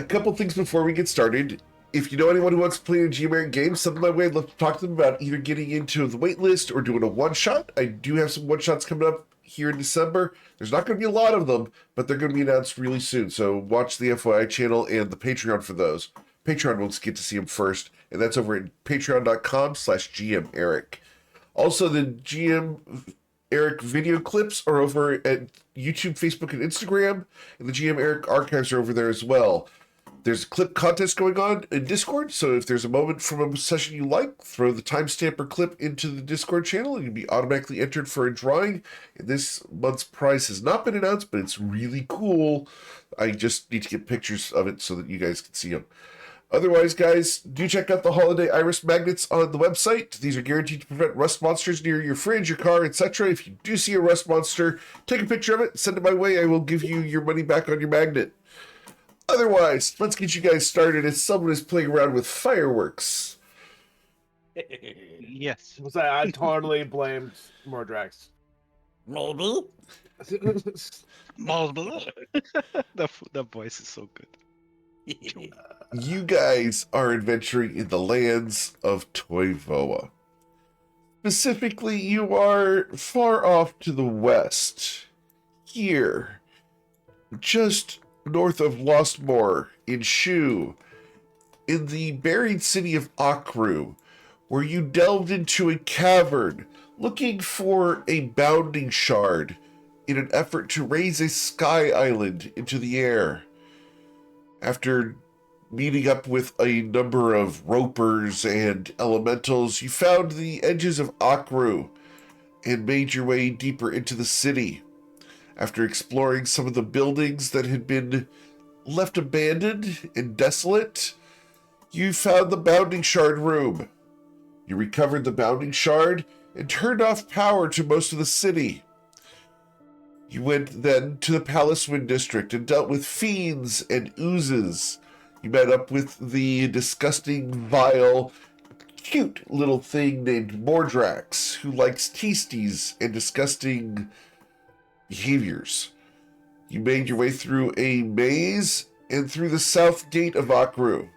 couple things before we get started. If you know anyone who wants to play a GM game, send them my way. I'd love to talk to them about either getting into the waitlist or doing a one-shot. I do have some one-shots coming up here in December. There's not going to be a lot of them, but they're going to be announced really soon. So watch the FYI channel and the Patreon for those. Patreon will get to see them first, and that's over at patreon.com/GM Eric. Also, the GM Eric video clips are over at YouTube, Facebook, and Instagram, and the GM Eric archives are over there as well. There's a clip contest going on in Discord, so if there's a moment from a session you like, throw the timestamp or clip into the Discord channel, and you'll be automatically entered for a drawing. And this month's prize has not been announced, but it's really cool. I just need to get pictures of it so that you guys can see them. Otherwise, guys, do check out the holiday iris magnets on the website. These are guaranteed to prevent rust monsters near your fridge, your car, etc. If you do see a rust monster, take a picture of it, send it my way. I will give you your money back on your magnet. Otherwise, let's get you guys started as someone is playing around with fireworks. Yes. I totally blamed Mordrax. Maybe. The voice is so good. You guys are adventuring in the lands of Toivoa. Specifically, you are far off to the west. Here, just north of Lostmoor in Shu, in the buried city of Akru, where you delved into a cavern looking for a bounding shard in an effort to raise a sky island into the air. After meeting up with a number of ropers and elementals, you found the edges of Akru and made your way deeper into the city. After exploring some of the buildings that had been left abandoned and desolate, you found the Bounding Shard room. You recovered the Bounding Shard and turned off power to most of the city. You went then to the Palace Wind District and dealt with fiends and oozes. You met up with the disgusting, vile, cute little thing named Mordrax, who likes tasties and disgusting behaviors. You made your way through a maze and through the south gate of Akru.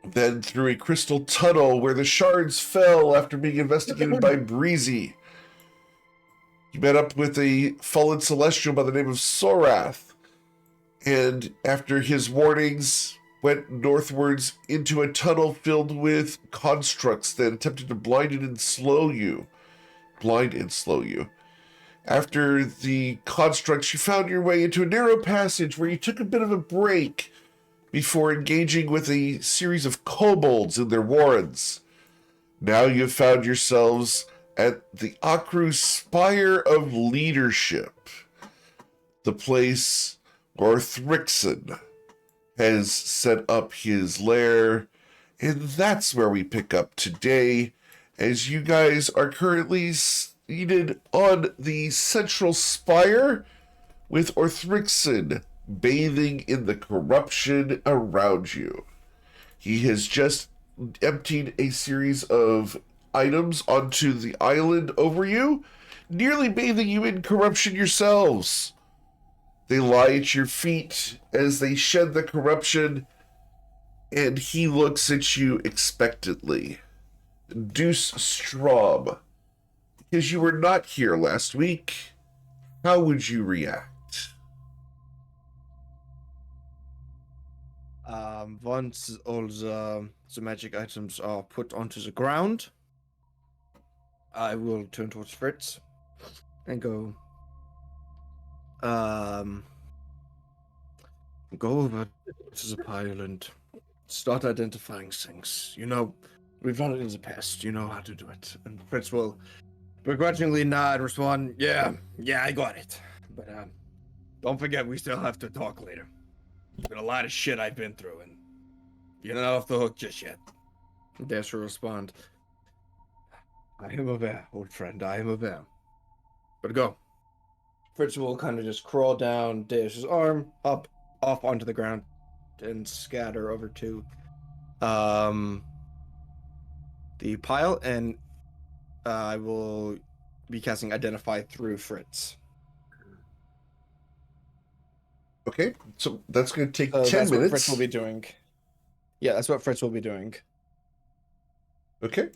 Then through a crystal tunnel where the shards fell after being investigated by Breezy. You met up with a fallen celestial by the name of Sorath, and after his warnings, went northwards into a tunnel filled with constructs that attempted to blind and slow you. After the constructs, you found your way into a narrow passage where you took a bit of a break before engaging with a series of kobolds in their warrens. Now you have found yourselves at the Akru Spire of Leadership, the place where Thrixon has set up his lair, and that's where we pick up today, as you guys are currently seated on the central spire with Orthrixon bathing in the corruption around you. He has just emptied a series of items onto the island over you, nearly bathing you in corruption yourselves. They lie at your feet as they shed the corruption, and he looks at you expectantly. Deuce Straub, because you were not here last week, how would you react? Once all the magic items are put onto the ground, I will turn towards Fritz and go over to the pile and start identifying things. You know, we've done it in the past. You know how to do it. And Fritz will begrudgingly nod and respond, yeah, I got it. But don't forget, we still have to talk later. There's been a lot of shit I've been through, and you're not off the hook just yet. Dash will respond, I am aware, old friend, I am aware. But go. Fritz will kind of just crawl down Dash's arm, up, off onto the ground, and scatter over to the pile, and I will be casting Identify through Fritz. Okay, so that's going to take So 10 that's what minutes. Fritz will be doing. Yeah, that's what Fritz will be doing. Okay.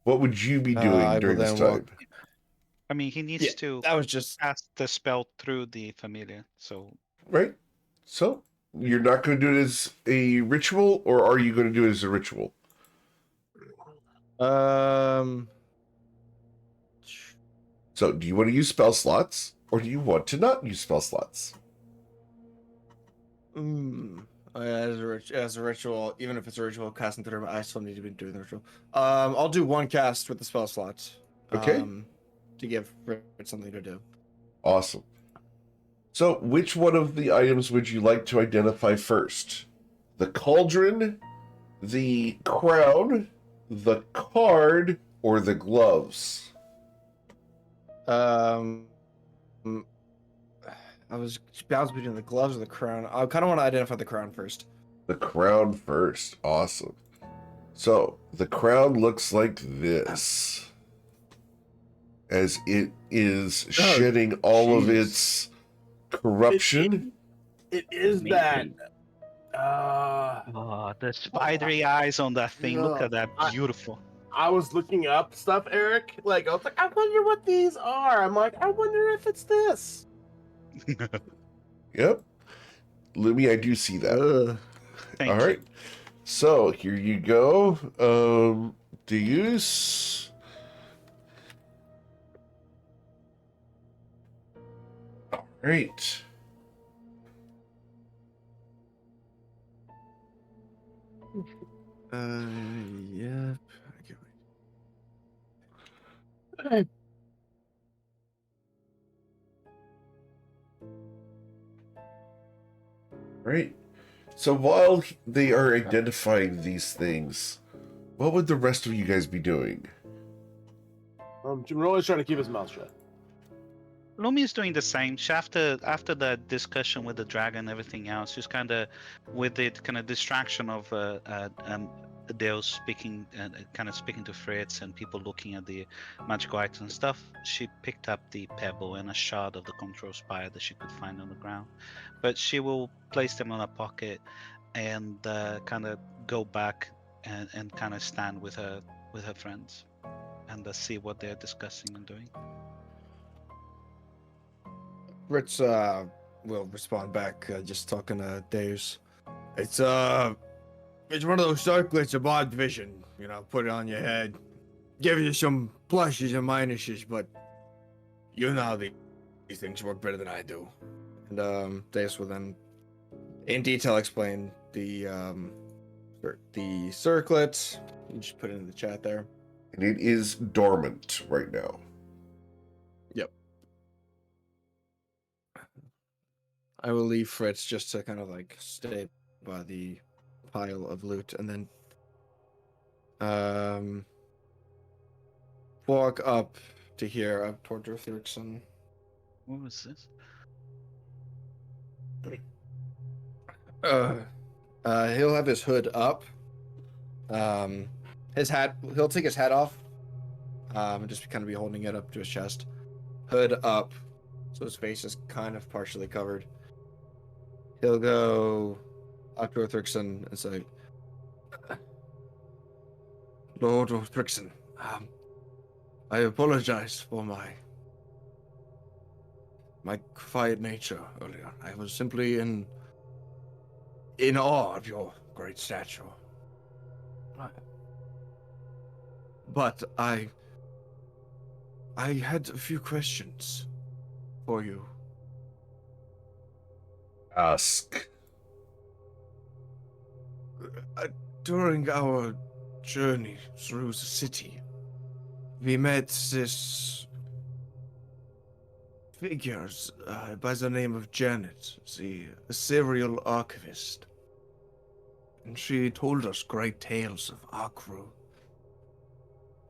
What would you be I doing will during this then time? walk. I mean, he needs Yeah, to that was just. cast the spell through the familiar. So Right? So, you're not going to do it as a ritual, or are you going to do it as a ritual? Um. So, do you want to use spell slots, or do you want to not use spell slots? Oh, yeah, as a ritual, even if it's a ritual casting through, I still need to be doing the ritual. I'll do one cast with the spell slots. Okay. To give Fritz something to do. Awesome. So, which one of the items would you like to identify first? The cauldron, the crown, the card, or the gloves? Um, I was bounced between the gloves or the crown. I kind of want to identify the crown first. The crown first. Awesome. So, the crown looks like this. As it is shedding all of its corruption. It is Amazing. that. oh, the spidery eyes on that thing. Look no, at that, beautiful. I was looking up stuff, Eric. Like, I was like, I wonder what these are. I'm like, I wonder if it's this. Yep. Lumi, I do see that. Thank All right. you. So here you go. Deus. All right. Yep. Right. So while they are identifying these things, what would the rest of you guys be doing? Jimroli's trying to keep his mouth shut. Lumi is doing the same. She after the discussion with the dragon and everything else, she's kind of with the kind of distraction of Deus speaking and kind of speaking to Fritz and people looking at the magical items and stuff. She picked up the pebble and a shard of the control spire that she could find on the ground, but she will place them in a pocket and kind of go back and kind of stand with her friends and see what they're discussing and doing. Fritz will respond back, just talking to Deus. It's one of those circlets of odd vision. You know, put it on your head, give you some pluses and minuses, but you know these things work better than I do. And Deus will then, in detail, explain the circlet. You just put it in the chat there. And it is dormant right now. Yep. I will leave Fritz just to kind of like stay by the pile of loot and then walk up to here, up toward Derthrickson. What was this? He'll have his hood up. His hat, he'll take his hat off. And just kind of be holding it up to his chest. Hood up, so his face is kind of partially covered. He'll go up to Derthrickson and say, Lord Derthrickson, I apologize for my quiet nature earlier. I was simply in awe of your great stature. But I had a few questions for you. Ask. During our journey through the city, we met this figure by the name of Janet, the serial archivist. And she told us great tales of Akru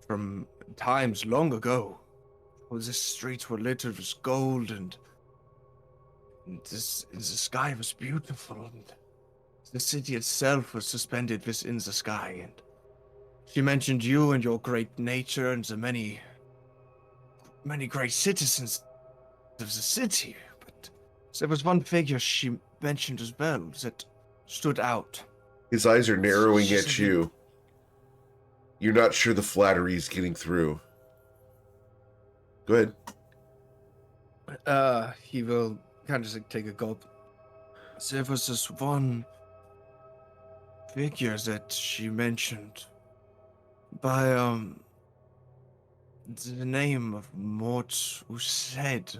from times long ago, where the streets were littered with gold and the sky was beautiful, and the city itself was suspended within the sky. And she mentioned you and your great nature and the many great citizens of the city, but There was one figure she mentioned as well that stood out. His eyes are narrowing She at said you. You're not sure the flattery is getting through. Go ahead. He will kind of just like take a gulp. There was this one figure that she mentioned by the name of Mort Used.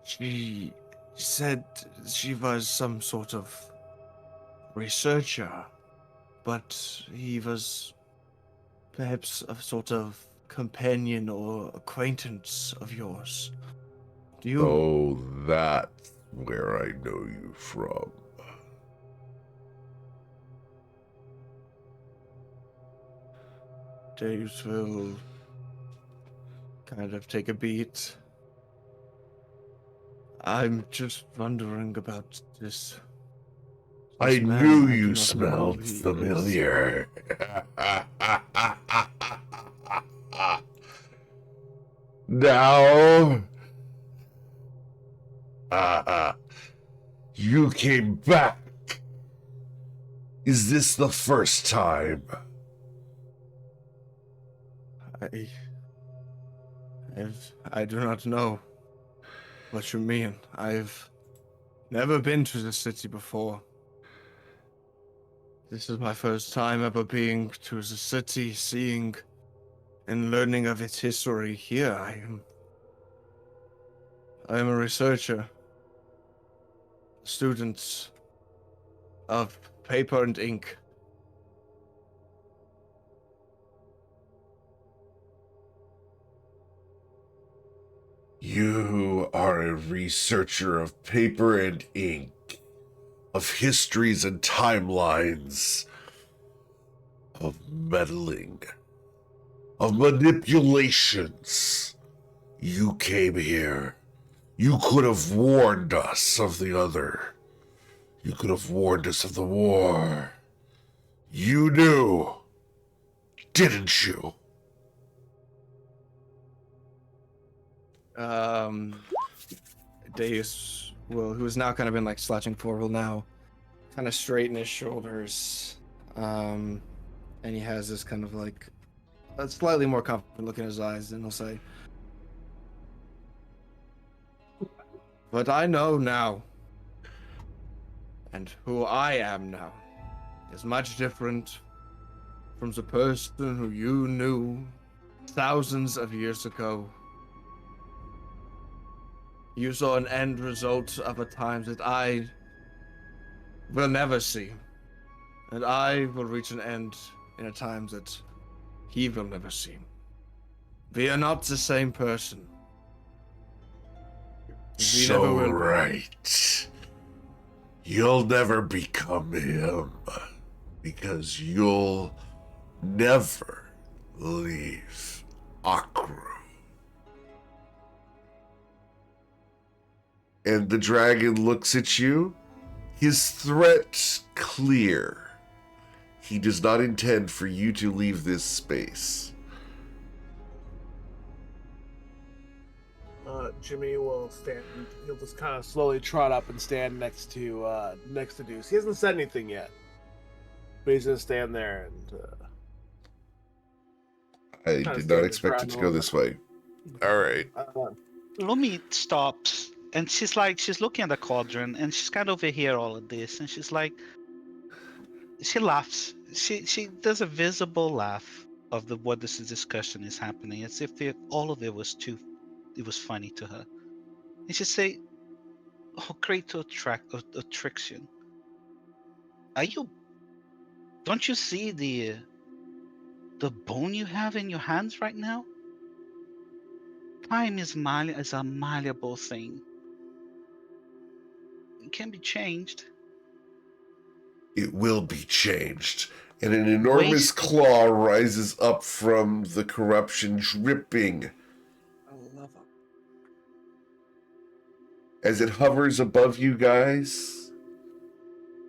She said she was some sort of researcher, but he was perhaps a sort of companion or acquaintance of yours. Do you? Oh, that's where I know you from. Dave will kind of take a beat. I'm just wondering about this. I Man, knew I do you not know smelled who he is. familiar. Now, you came back. Is this the first time? I do not know what you mean. I've never been to the city before. This is my first time ever being to the city, seeing and learning of its history here. I am a researcher, student of paper and ink. You are a researcher of paper and ink, of histories and timelines, of meddling, of manipulations. You came here. You could have warned us of the other. You could have warned us of the war. You knew, didn't you? Deus will, who has now kind of been like slouching forward, will now kind of straighten his shoulders. And he has this kind of like a slightly more confident look in his eyes, and he'll say, "But I know now, and who I am now, is much different from the person who you knew thousands of years ago. You saw an end result of a time that I will never see. And I will reach an end in a time that he will never see. We are not the same person. We never So will be. right. You'll never become him, because you'll never leave Akru. And the dragon looks at you, his threat clear. He does not intend for you to leave this space. Jimmy will stand. He'll just kind of slowly trot up and stand next to Deuce. He hasn't said anything yet, but he's gonna stand there and. I Kinda did stand not his expect it ground to a go little this way. All right. Lumi stops and she's looking at the quadrant and she's kind of overhear all of this and she's like, she laughs. She does a visible laugh of what this discussion is happening, as if all of it was funny to her. And she say, "Oh, great to attract attraction. Are you? Don't you see the bone you have in your hands right now? Time is a malleable thing. It can be changed. It will be changed. And an enormous Waste. claw rises up from the corruption, dripping. I love him. As it hovers above you guys,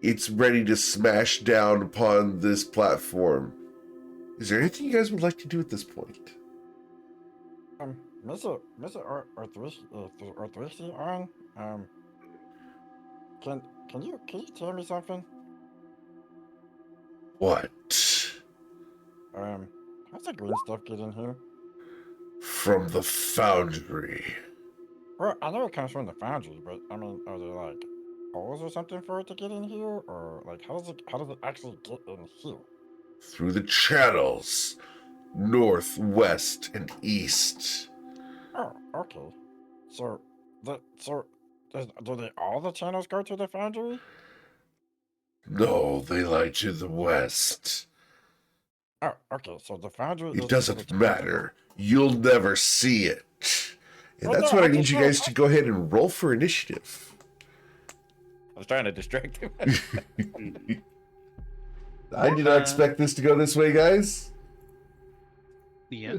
it's ready to smash down upon this platform. Is there anything you guys would like to do at this point? Mr. Arthristi, can you tell me something? What? How's the green stuff get in here? From the foundry. Well, I know it comes from the foundry, but I mean, are there like holes or something for it to get in here, or like how does it actually get in here? Through the channels. North, west, and east. Oh, okay. So, do they all the channels go to the foundry? No, they lie to the west. Oh, okay. So the foundry. It is doesn't the- matter. You'll never see it. And Well, that's no, what I I need just you know- guys to go ahead and roll for initiative. I was trying to distract him. I did not expect this to go this way, guys. Yeah.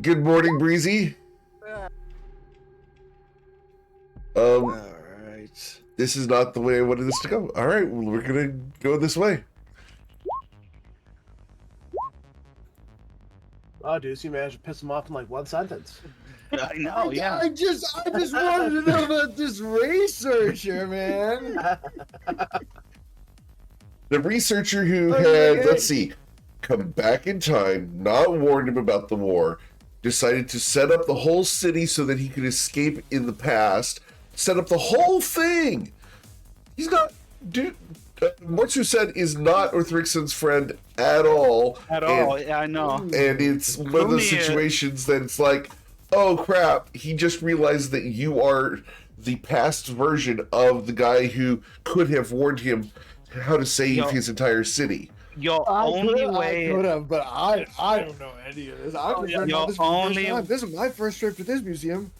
Good morning, Breezy. All right. This is not the way I wanted this to go. All right, well, we're gonna go this way. Oh, Deuce, you managed to piss him off in like one sentence. I know. Yeah. I just wanted to know about this researcher, man. The researcher who Oh, had, let's see, come back in time, not warned him about the war, decided to set up the whole city so that he could escape in the past, set up the whole thing. He's not, dude. Mortsu said is not Orthrixon's friend at all. At all. Yeah, I know. And it's one of those Only, situations that it's like, oh crap, he just realized that you are the past version of the guy who could have warned him how to save Yo. his entire city. Your only way. I could have, but I don't know any of this. I'm just learning Your about this for the first only- time. This is my first trip to this museum.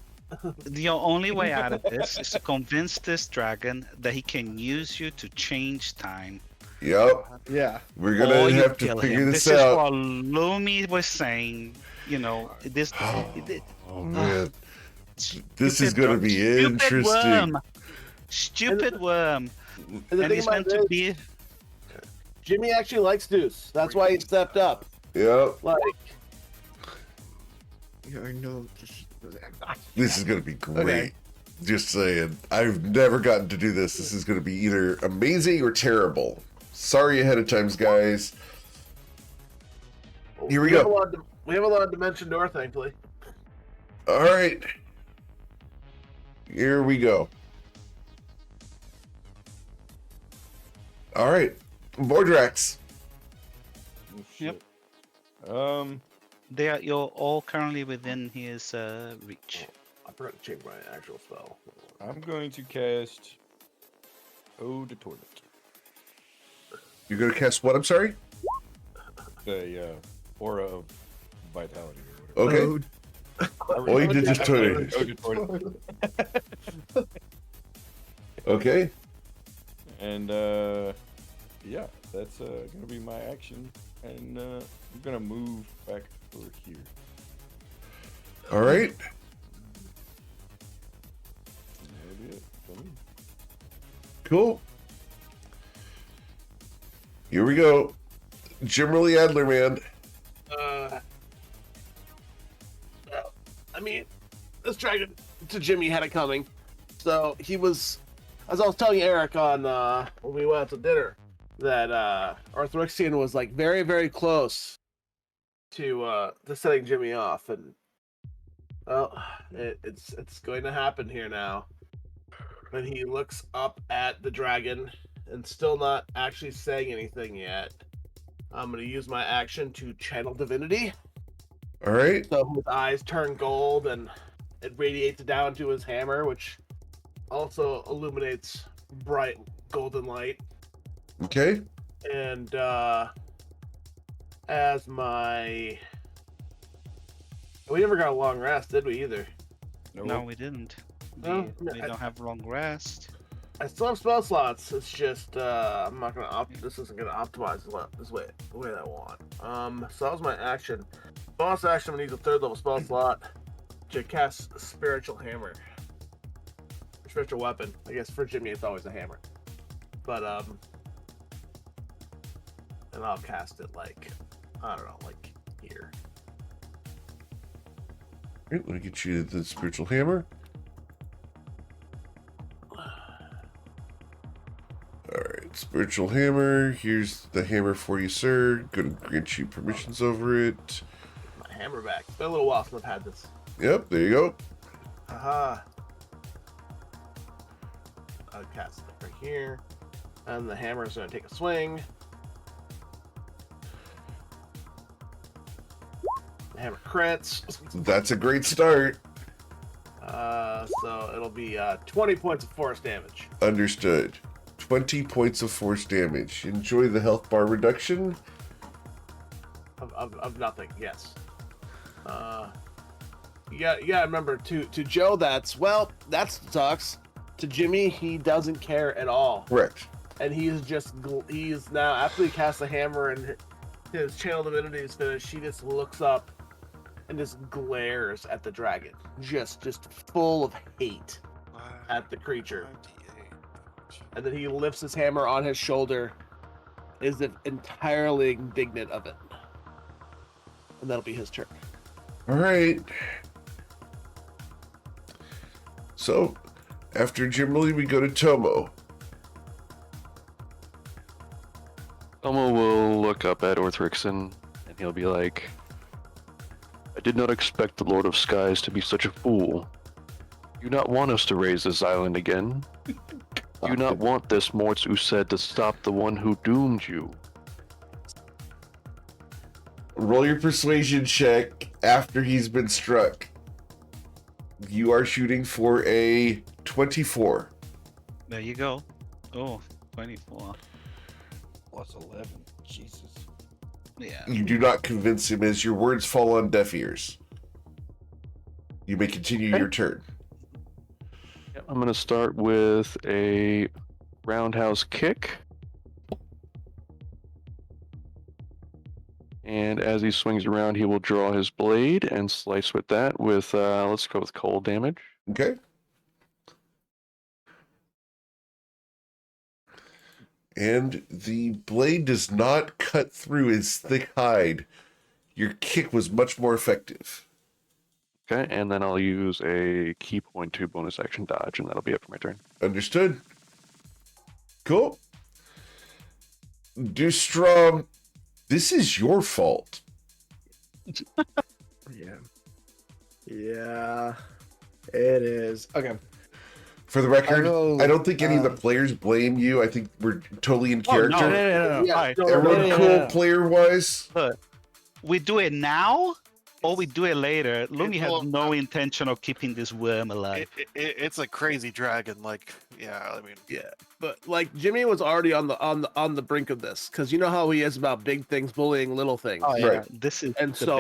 Your only way out of this is to convince this dragon that he can use you to change time. Yep, Yeah. we're Or gonna you have to kill figure him. this This is out. what Lumi was saying. You know, this. Oh man, this is Stupid gonna dog- be stupid interesting. Worm. Stupid worm. And the And thing he's about meant it to is, be. Jimmy actually likes Deuce. That's why he stepped up. Yep, Like, Yeah, I know. this is gonna be great. Okay. Just saying, I've never gotten to do this. This is gonna be either amazing or terrible. Sorry ahead of times, guys. Here we have go. a lot of, we have a lot of Dimension Door, thankfully. All right, here we go. All right, Vordrax. Oh, Yep. shit. You're all currently within his reach. I forgot to change my actual spell. I'm going to cast Ode to Toilet. You're gonna cast what? I'm sorry. The aura of vitality or whatever. Okay. Oh, you did just toilet. Ode to Toilet. Okay. And yeah, that's gonna be my action. And I'm gonna move back over here. All right. That'll be it for me. Cool. Here we go. Jimmerly Adler, man. Well, I mean, this dragon to Jimmy had it coming. So he was, as I was telling Eric on when we went out to dinner, that Arthurixian was like very, very close to setting Jimmy off, and well, it's going to happen here now. And he looks up at the dragon and still not actually saying anything yet. I'm going to use my action to channel divinity. All right. So his eyes turn gold and it radiates down to his hammer, which also illuminates bright golden light. Okay. And as my... We never got a long rest, did we, either? No, we didn't. No, We don't have long rest. I still have spell slots. It's just I'm not gonna this isn't gonna optimize the way that I want. So that was my action. Bonus action, I'm gonna use a third level spell slot to cast Spiritual Hammer. Spiritual Weapon. I guess for Jimmy it's always a hammer. But and I'll cast it like, I don't know, like here. All right, let me get you the spiritual hammer. Spiritual hammer. Here's the hammer for you, sir. Gonna grant you permissions over it. My hammer back. It's been a little while since I've had this. Yep, there you go. Aha. I'll cast it right here. And the hammer is going to take a swing. The hammer crits. That's a great start. So it'll be 20 points of force damage. Understood. 20 points of force damage. Enjoy the health bar reduction. Of nothing, yes. You gotta remember, to Joe, that sucks. To Jimmy, he doesn't care at all. Correct. And he is now, after he casts the hammer and his channel divinity is finished, he just looks up and just glares at the dragon. Just full of hate at the creature. And then he lifts his hammer on his shoulder, is entirely indignant of it. And that'll be his turn. All right. So, after Jimmy, we go to Tomo. Tomo will look up at Orthrixon, and he'll be like, I did not expect the Lord of Skies to be such a fool. You not want us to raise this island again? You not want this Mortsu said to stop the one who doomed you? Roll your persuasion check after he's been struck. You are shooting for a 24. There you go. Oh, 24. Plus 11. Jesus. Yeah. You do not convince him as your words fall on deaf ears. You may continue your turn. I'm going to start with a roundhouse kick. And as he swings around, he will draw his blade and slice with that with, let's go with cold damage. Okay. And the blade does not cut through his thick hide. Your kick was much more effective. Okay, and then I'll use a key point 2 bonus action dodge, and that'll be it for my turn. Understood. Cool. Dustrom, this is your fault. Yeah. Yeah. It is. Okay. For the record, will, I don't think any of the players blame you. I think we're totally in character. No. Yeah, Hi. no, Everyone no, no, cool no, no. player-wise? We do it now or we do it later. Lumi has Well, no intention of keeping this worm alive. It's a crazy dragon. Like, yeah, I mean, Yeah, but like Jimmy was already on the brink of this, because you know how he is about big things bullying little things. Oh yeah, Right. this is And the so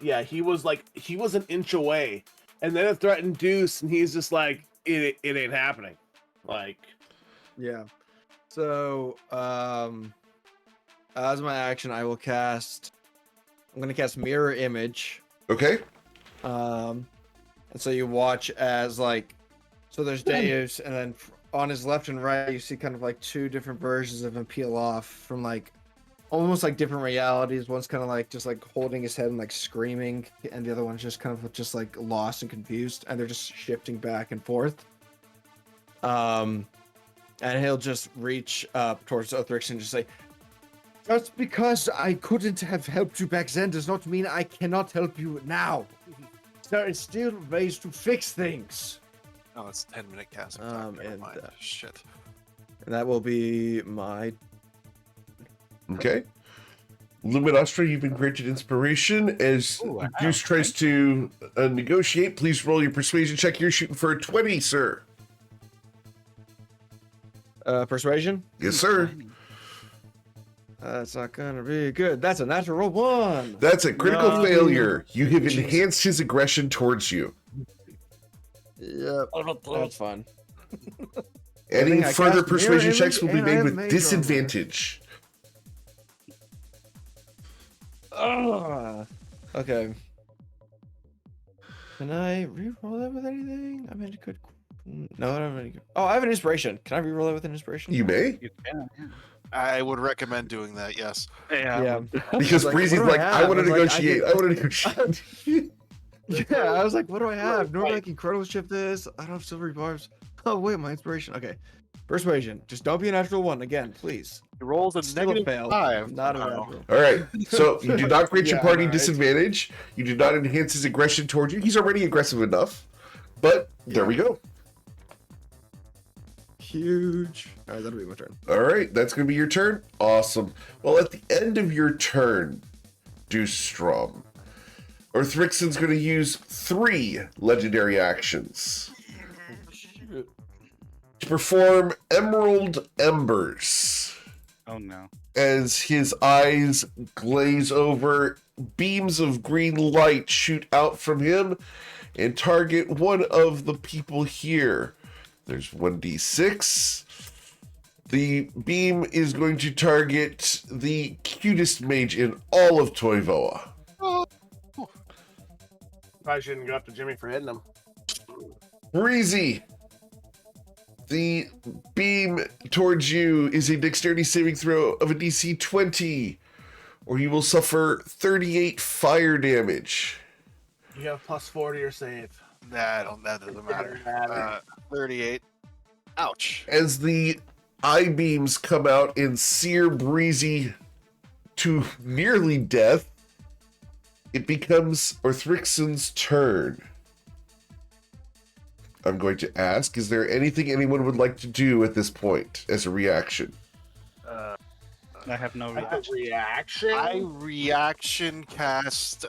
biggest. he was an inch away, and then it threatened Deuce, and he's just like, it ain't happening. Like, Yeah. So, as my action, I'm going to cast Mirror Image. Okay. And so you watch as, so there's Deus, and then on his left and right, you see kind of like two different versions of him peel off from almost like different realities. One's kind of just holding his head and screaming, and the other one's just kind of just lost and confused, and they're just shifting back and forth. And he'll just reach up towards Othrix and just say, just because I couldn't have helped you back then does not mean I cannot help you now. There is still ways to fix things. oh, it's 10-minute casting time. Never and, mind. Shit. And that will be my... Okay. Luminostra, you've been granted inspiration. As Ooh, wow, Goose tries to negotiate, please roll your persuasion check. You're shooting for a 20, sir. Persuasion? Yes, sir. That's not gonna be good. That's a natural 1. That's a critical No. failure. You have Jeez. enhanced his aggression towards you. Yep. That's fine. Any think I further cast mirror persuasion checks will image be and I made have with mage disadvantage. Okay. Can I re-roll that with anything? I mean, it could. No, I don't have any. Oh, I have an inspiration. Can I re-roll that with an inspiration? You may. You can, yeah. I would recommend doing that. Yes. Yeah. Yeah. Because Like, Breezy's what do I like, I have? want to I was like, I negotiate. get- I want to negotiate. Yeah, I was like, what do I have? Right. Normac Incredible Shift this. I don't have silvery barbs. Oh wait, my inspiration. Okay. Persuasion. Just don't be a natural one again, please. He rolls a Still a negative fail. 5. Not a somehow. natural. All right. So you do not grant your Yeah, party all right. disadvantage. You do not enhance his aggression towards you. He's already aggressive enough. But there we go. Huge. All right, that'll be my turn. All right. That's going to be your turn. Awesome. Well, at the end of your turn, Strom, Orthrixon's going to use 3 legendary actions Shit. to perform Emerald Embers. Oh no. As his eyes glaze over, beams of green light shoot out from him and target one of the people here. There's 1d6. The beam is going to target the cutest mage in all of Toivoa. Probably shouldn't go up to Jimmy for hitting him. Breezy. The beam towards you is a dexterity saving throw of a DC 20, or you will suffer 38 fire damage. You have +4 to your save. That doesn't matter. 38. Ouch. As the eye beams come out and sear Breezy to nearly death, it becomes Orthrixon's turn. I'm going to ask, is there anything anyone would like to do at this point as a reaction? I have no Like a reaction. reaction? I reaction cast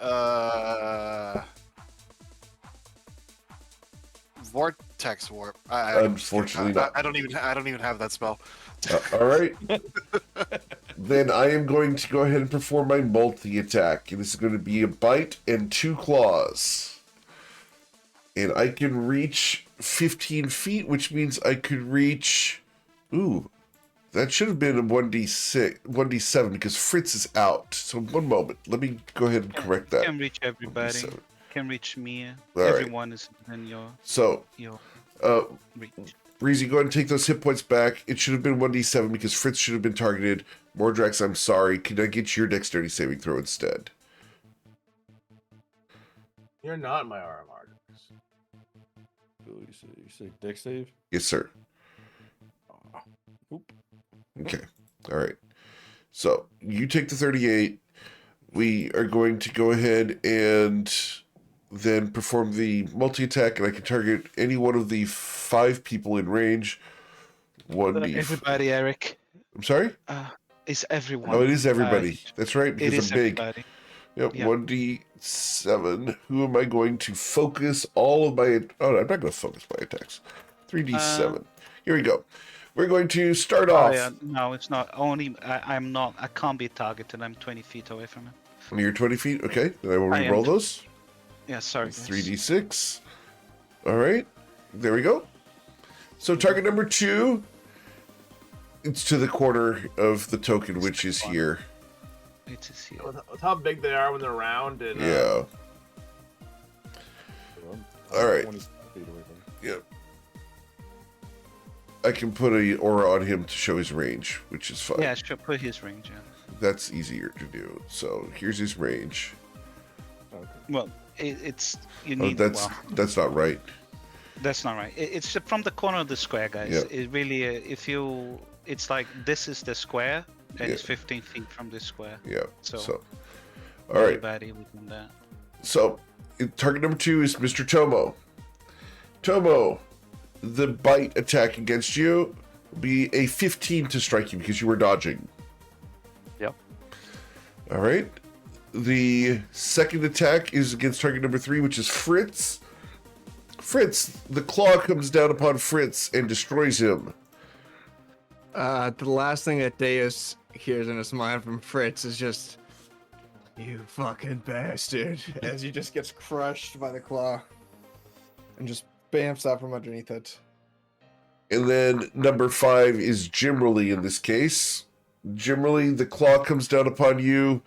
Vortex Warp. Unfortunately not. I don't even have that spell. All right. Then I am going to go ahead and perform my multi-attack. And this is going to be a bite and 2 claws. And I can reach 15 feet, which means I could reach... Ooh, that should have been a 1d7 because Fritz is out. So one moment. Let me go ahead and correct that. Can reach everybody. 1d7. Can reach me. All right. Everyone is in your So, reach. Breezy, go ahead and take those hit points back. It should have been 1d7 because Fritz should have been targeted. Mordrax, I'm sorry. Can I get your dexterity saving throw instead? You're not my RMR. You say dex save? Yes, sir. Oop. Okay. All right. So you take the 38. We are going to go ahead and then perform the multi-attack, and I can target any one of the 5 people in range. Everybody, Eric. I'm sorry? It's everyone. Oh, it is everybody. That's right, It because is I'm big. everybody. Yep, Yeah. 1d7. Who am I going to focus all of my... Oh, no, I'm not going to focus my attacks. 3d7. Here we go. We're going to start off... Yeah. No, it's not. Only I'm not. I can't be targeted. I'm 20 feet away from him. You're 20 feet? Okay, then I will I am. re-roll those. Yeah, sorry. guys. 3d6. All right, there we go. So target number 2, it's to the corner of the token, which is here. It is here. With how big they are when they're round and Yeah. All right. 20 feet away from Yep. I can put a aura on him to show his range, which is fine. Yeah, sure. Put his range. Yeah. That's easier to do. So here's his range. Okay. Well, it's you Oh, need. that's not right. That's not right. It's from the corner of the square, guys. Yeah. It really, it's like this is the square, and it's Yeah. 15 feet from this square. Yeah. So, All right. Everybody within that. So target number 2 is Mr. Tomo. Tomo, the bite attack against you will be a 15 to strike you because you were dodging. Yep. All right. The second attack is against target number 3, which is Fritz. Fritz, the claw comes down upon Fritz and destroys him. The last thing that Deus hears in his mind from Fritz is just, "You fucking bastard," as he just gets crushed by the claw and just bamfs out from underneath it. And then number 5 is Jimmerly in this case. Jimmerly, the claw comes down upon you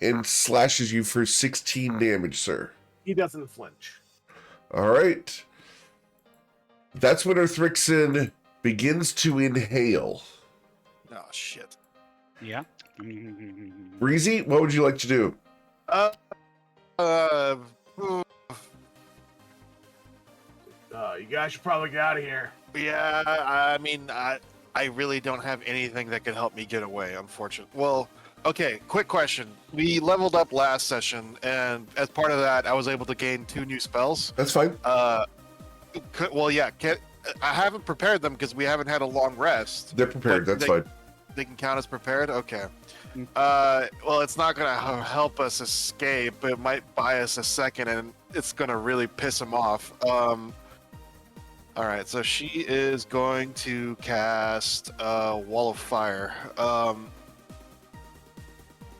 and slashes you for 16 damage, sir. he doesn't flinch. All right. That's when Orthrixon begins to inhale. Oh shit. Yeah. Breezy, what would you like to do? Uh, You guys should probably get out of here. Yeah, I mean, I really don't have anything that could help me get away, unfortunately. Well, okay, quick question. We leveled up last session, and as part of that, I was able to gain 2 new spells. That's fine. Well, yeah, I haven't prepared them because we haven't had a long rest. They're prepared. But That's fine. They can count as prepared? Okay. Well, it's not going to help us escape. It might buy us a second, and it's going to really piss him off. All right, so she is going to cast Wall of Fire.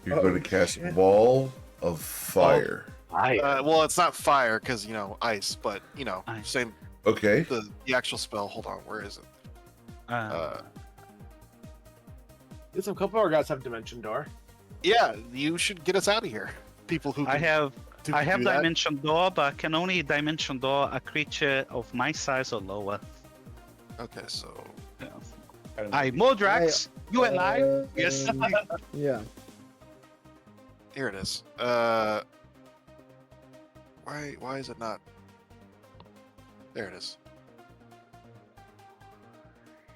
You're going to cast Wall of Fire. Well, it's not fire because, ice, but, Ice. same. Okay. The actual spell. Hold on, where is it? Yes, a couple of our guys have Dimension Door. Yeah, you should get us out of here. People who I can have do that. Dimension Door, but I can only Dimension Door a creature of my size or lower. Okay, so Yeah. I don't I know. Modrax, you alive? Yes. Yeah. here it is. Why is it not? There it is.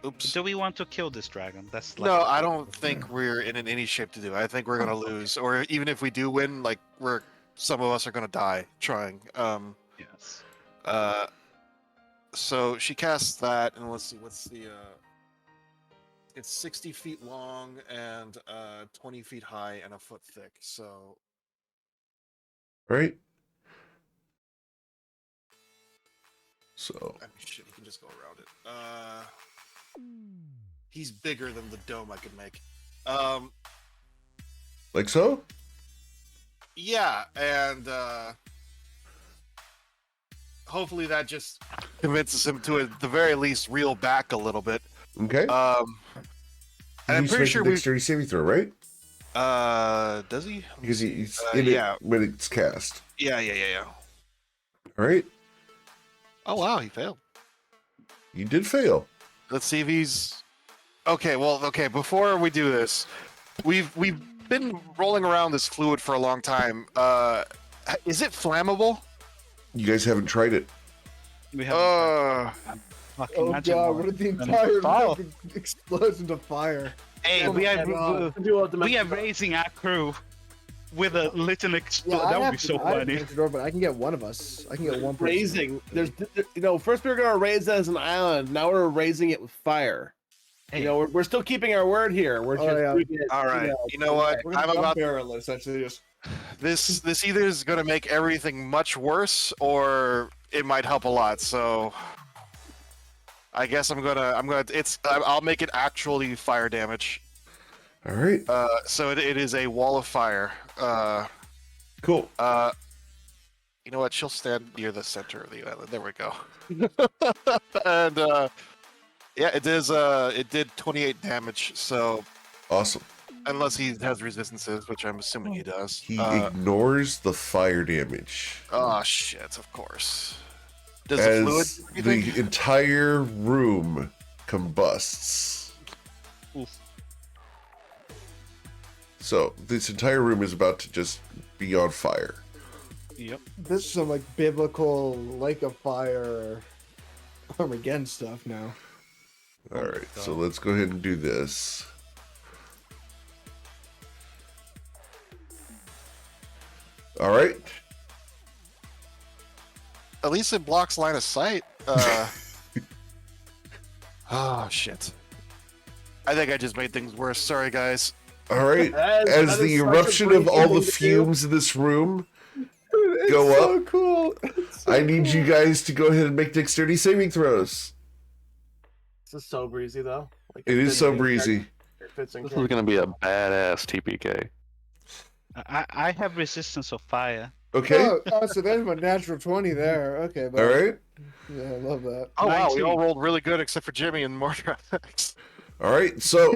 Oops. Do we want to kill this dragon? That's like, No, I don't think we're in any shape to do. I think we're gonna lose, or even if we do win, like some of us are gonna die trying. Yes. So she casts that, and let's see, what's the it's 60 feet long and 20 feet high and a foot thick. So Right? So, I mean, shit, he can just go around it. He's bigger than the dome I could make. like so? Yeah, and hopefully that just convinces him to, at the very least, reel back a little bit. Okay. And I'm He's pretty making sure a we. dexterity saving throw, right? Does he? Let me Because see. he's in yeah, it when it's cast. yeah. All right. Oh wow, he failed. You did fail. Let's see if he's okay. Well, okay. Before we do this, we've been rolling around this fluid for a long time. Is it flammable? You guys haven't tried it. We have fucking Oh magic god, wand. what if the And entire fire. fucking explodes into fire? Hey, Oh we my are God. we are raising our crew with a little explode. I that would have be to- so I have funny. to door, but I can get one of us. I can get one person. Raising. First we were gonna raise it as an island. Now we're raising it with fire. Hey. We're still keeping our word here. We're Oh, just yeah. doing it, All right. You know what? We're I'm gonna about barrel it, essentially. Just this either is going to make everything much worse or it might help a lot. So I guess I'll make it actually fire damage. All right. So it is a wall of fire. Cool. You know what? She'll stand near the center of the island. There we go. And yeah, it did 28 damage. So Awesome. unless he has resistances, which I'm assuming he does. He ignores the fire damage Oh shit! Of course. Does the fluid? as do you think? the entire room combusts. Oof. So this entire room is about to just be on fire. Yep. This is some like biblical Lake of Fire Armageddon stuff now. All right. So let's go ahead and do this. All right. At least it blocks line of sight. Oh shit! I think I just made things worse. Sorry, guys. All right. That As is the such a eruption of great all the thing to do. fumes in this room It's go so up. cool. It's so I need cool. you guys to go ahead and make dexterity saving throws. This is so breezy though. Like, It is so breezy. It fits in This is character. gonna be a badass TPK. I have resistance of fire. Okay. Oh, so there's my natural 20 there. Okay, but All right. yeah, I love that. Oh wow, we 19. all rolled really good except for Jimmy and Mordred. All right. So,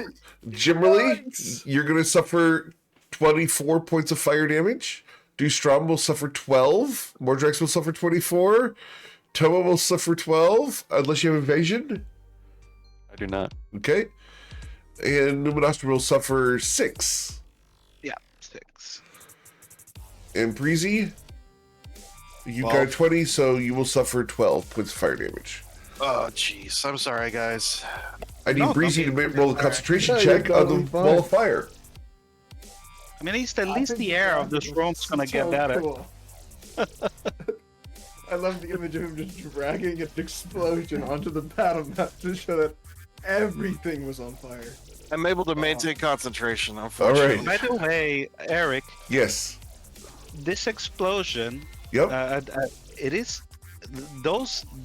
generally, you're going to suffer 24 points of fire damage. Dustrom will suffer 12. Mordrex will suffer 24. Toma will suffer 12, unless you have evasion. I do not. Okay. And Numinostra will suffer 6. Yeah, 6. And Breezy, You Well- got 20, so you will suffer 12 points of fire damage. Oh, jeez. I'm sorry, guys. I need No, Breezy to don't be- roll a concentration No, you're check on the totally fine. wall of fire. I mean, at least the air of this room's gonna get better. Cool. I love the image of him just dragging an explosion onto the battle map to show that everything was on fire. I'm able to maintain concentration, All unfortunately. right. By the way, Eric, Yes. this explosion, Yep. it is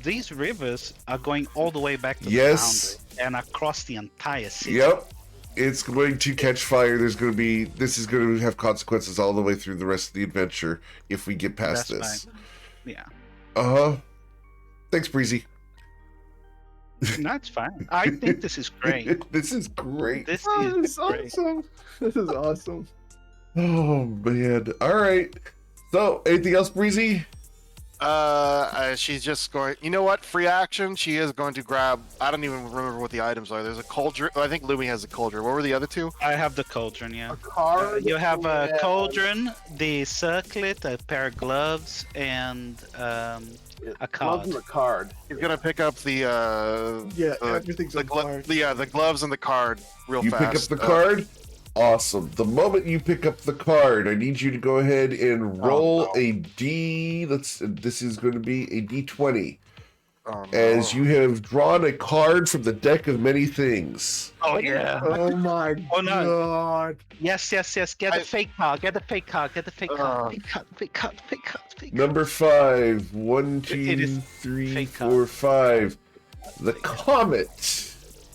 these rivers are going all the way back to Yes. the boundary and across the entire city. Yep. It's going to catch fire. This is going to have consequences all the way through the rest of the adventure if we get past That's this. fine. Yeah, Uh-huh. Thanks, Breezy. that's fine. I think this is great. This is great. This Oh, is this is great. awesome. This is awesome. Oh, man. All right. So, anything else, Breezy? She's just going. You know what? Free action. She is going to grab. I don't even remember what the items are. There's a cauldron. I think Lumi has a cauldron. What were the other two? I have the cauldron, yeah. A card. You have a and- cauldron, the circlet, a pair of gloves, and a Gloves card. and a card. He's gonna pick up the Yeah, Uh, everything's the, on fire. the gloves and the card real You fast. pick up the card? Awesome. The moment you pick up the card, I need you to go ahead and roll no. a D. This is going to be a D20. Oh, no. As you have drawn a card from the deck of many things. Oh yeah. Oh my Oh, no. god. Yes. Get the I- fake card. Get the fake card. Get the fake Uh, card. Fake card. Fake card. Fake card. Fake card. Number 5. 1, It 2, is 3, fake 4, 5. The comet.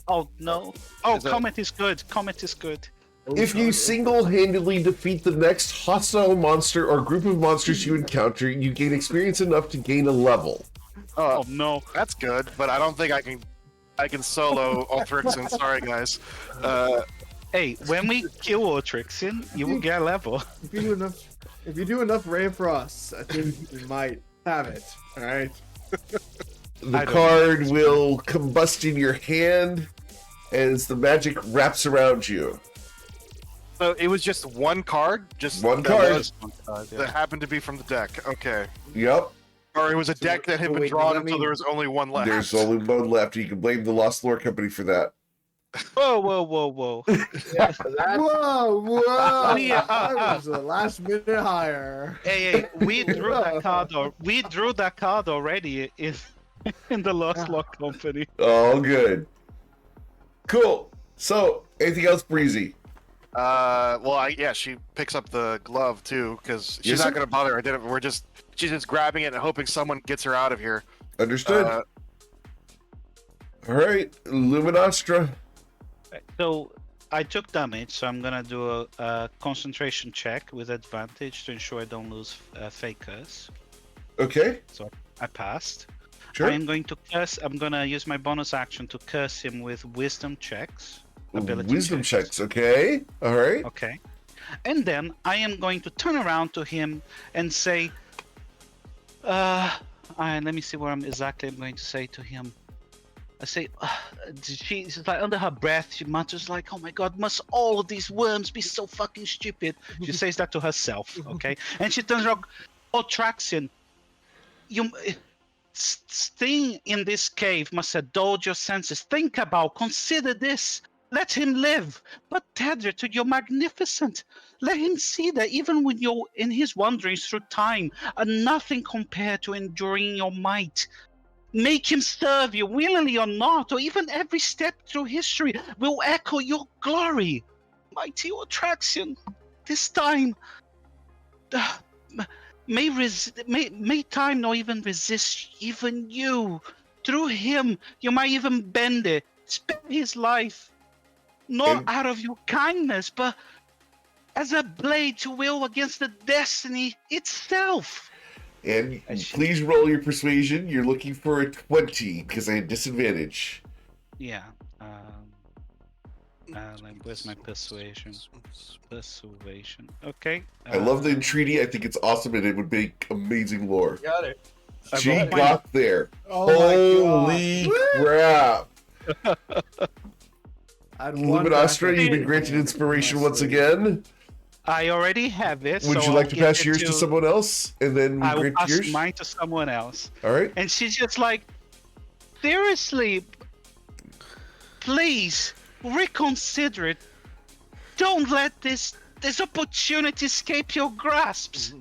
Oh no. Oh, Is that- Comet is good. Comet is good. If you single-handedly defeat the next hostile monster or group of monsters you encounter, you gain experience enough to gain a level. Oh, Oh no. that's good, but I don't think I can solo Ultrixen. Sorry, guys. Hey, when we kill Ultrixen, you will get a level. If you do enough Ray Frosts, I think you might have it. Alright. The I don't card will combust in your hand as the magic wraps around you. So it was just one card, just One that card. was- that happened to be from the deck. Okay, Yep. or it was a So deck that had so been wait, drawn does that until mean- there was only one left. There's only one left. You can blame the Lost Lore Company for that. Whoa. Whoa, whoa! Yeah. That was a last minute hire. Hey, we drew that card. We drew that card already in the Lost Lock Company. All good. Cool. So, anything else, Breezy? Well, yeah, she picks up the glove too because she's Yes, not sir. gonna bother. She's just grabbing it and hoping someone gets her out of here. Understood. All right, Luminostra. So I took damage, so I'm gonna do a concentration check with advantage to ensure I don't lose Fakers. Okay, I passed. sure. I am going to curse. I'm gonna use my bonus action to curse him with wisdom checks. Ability Wisdom checks. Okay. All right. Okay. And then I am going to turn around to him and say, let me see what I'm going to say to him. I say, she's like under her breath, she mutters like, "Oh my God, must all of these worms be so fucking stupid?" She says that to herself, okay? And she turns around, "Oh, Traxian, you staying in this cave must have dulled your senses. Think about, consider this. Let him live, but tethered to your magnificent. Let him see that even when you're in his wanderings through time are nothing compared to enduring your might. Make him serve you, willingly or not, or even every step through history will echo your glory. Mighty Otraxian, this time, may time not even resist even you. Through him, you might even bend it, spare his life. Not And- out of your kindness, but as a blade to will against the destiny itself." And I see. please roll your persuasion. You're looking for a 20 because I had disadvantage. Yeah. Where's my persuasion? Persuasion. Okay. I love the entreaty. I think it's awesome and it would make amazing lore. Got it. She rolled my- got there. Oh my Holy god. crap. I'd won Luminostra, back you've been at- granted inspiration my once sleep. again. I already have it. Would so you like I'll to give pass it yours to someone else, and then we I will grant pass yours? mine to someone else. All right. And she's just like, seriously, please reconsider it. Don't let this opportunity escape your grasps.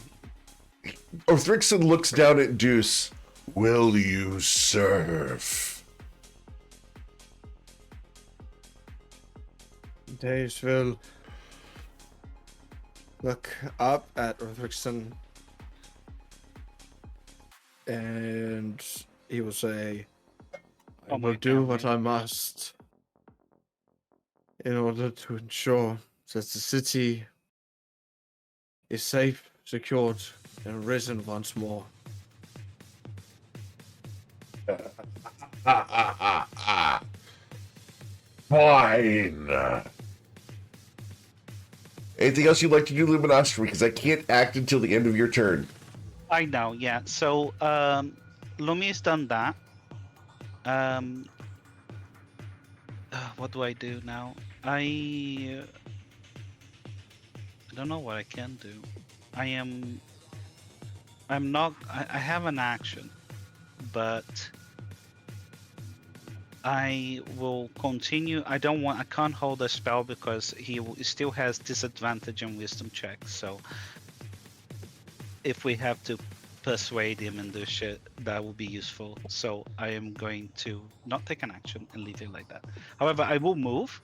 Orthrixon looks down at Deuce. Will you serve? Days will look up at Orthrixon and he will say, I Oh my will do God, what man. I must in order to ensure that the city is safe, secured, and risen once more. Fine. Anything else you'd like to do, Luminosity? Because I can't act until the end of your turn. I know, yeah. So, Lumi's done that. What do I do now? I don't know what I can do. I'm not. I have an action, but I will continue. I can't hold a spell because he still has disadvantage on wisdom checks. So if we have to persuade him and do shit, that will be useful. So I am going to not take an action and leave it like that. However, I will move.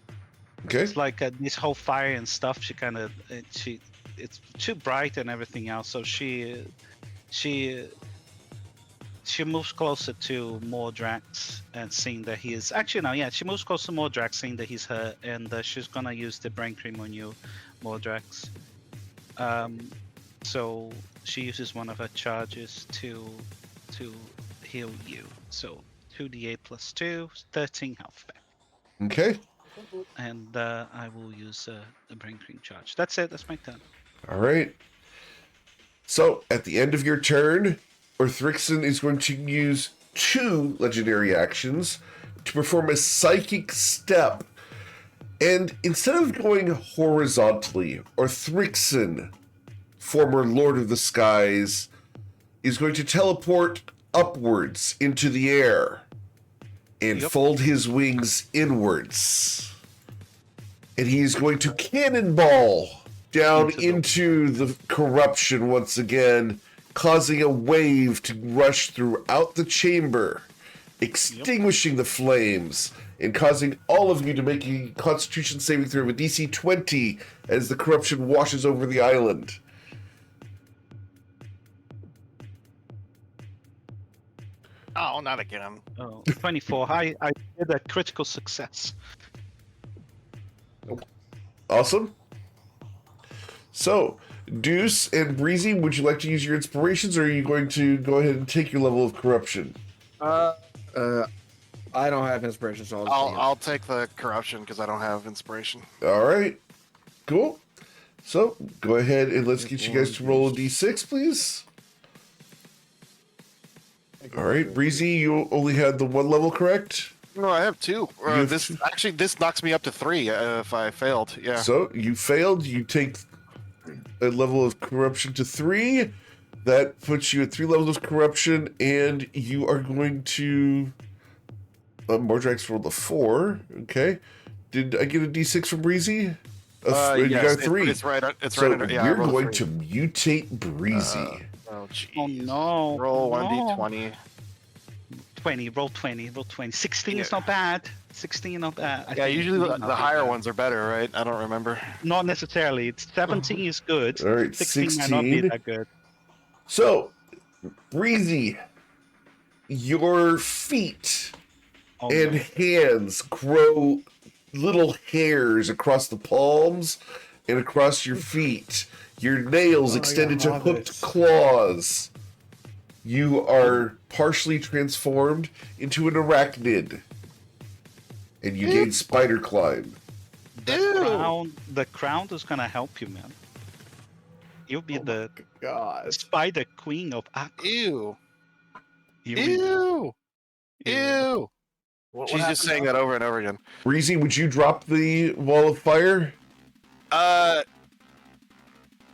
Okay. It's like this whole fire and stuff. It's too bright and everything else. So she moves closer to Mordrax and seeing that he is actually no, yeah. She moves closer to Mordrax, seeing that he's hurt, and she's gonna use the brain cream on you, Mordrax. So she uses one of her charges to heal you. So 2d8 plus 2, 13 health back. Okay. And I will use the brain cream charge. That's it. That's my turn. All right. So at the end of your turn, Orthrixon is going to use 2 legendary actions to perform a psychic step. And instead of going horizontally, Orthrixon, former Lord of the Skies, is going to teleport upwards into the air and fold his wings inwards. And he's going to cannonball down into the corruption once again, causing a wave to rush throughout the chamber, extinguishing the flames, and causing all of you to make a Constitution saving throw of a DC 20 as the corruption washes over the island. Oh, not again. Oh, 24. I did a critical success. Awesome. So, Deuce and Breezy, would you like to use your inspirations, or are you going to go ahead and take your level of corruption? I don't have inspiration, so I'll take the corruption because I don't have inspiration. All right. Cool. So, go ahead and let's get you guys to roll a d6, please. All right, Breezy, you only had the 1 level, correct? No, I have 2. have This 2? actually this knocks me up to 3 if I failed. Yeah. So, you failed. You take a level of corruption to 3. That puts you at 3 levels of corruption, and you are going to... Mordrax rolled a 4. Okay. Did I get a d6 from Breezy? Yes, you got a 3. It's right. It's So right under. Yeah, I we're rolled a going 3. to mutate Breezy. Oh, jeez. Oh no. Roll no. 1d20. 20. Roll 20. Roll 20. 16 is not bad. 16 not bad. I Yeah, think usually it's the not higher bad. ones are better, right? I don't remember. Not necessarily. It's 17 is good. All right, 16 might not be 16. that good. So, Breezy, your feet Oh, and no. hands grow little hairs across the palms and across your feet. Your nails extended to hooked claws. You are partially transformed into an arachnid. And you gain spider climb. The crown is gonna help you, man. You'll be the God. spider queen of Aqua. Ew. You Ew. Ew. What She's just happened saying now? that over and over again. Breezy, would you drop the wall of fire?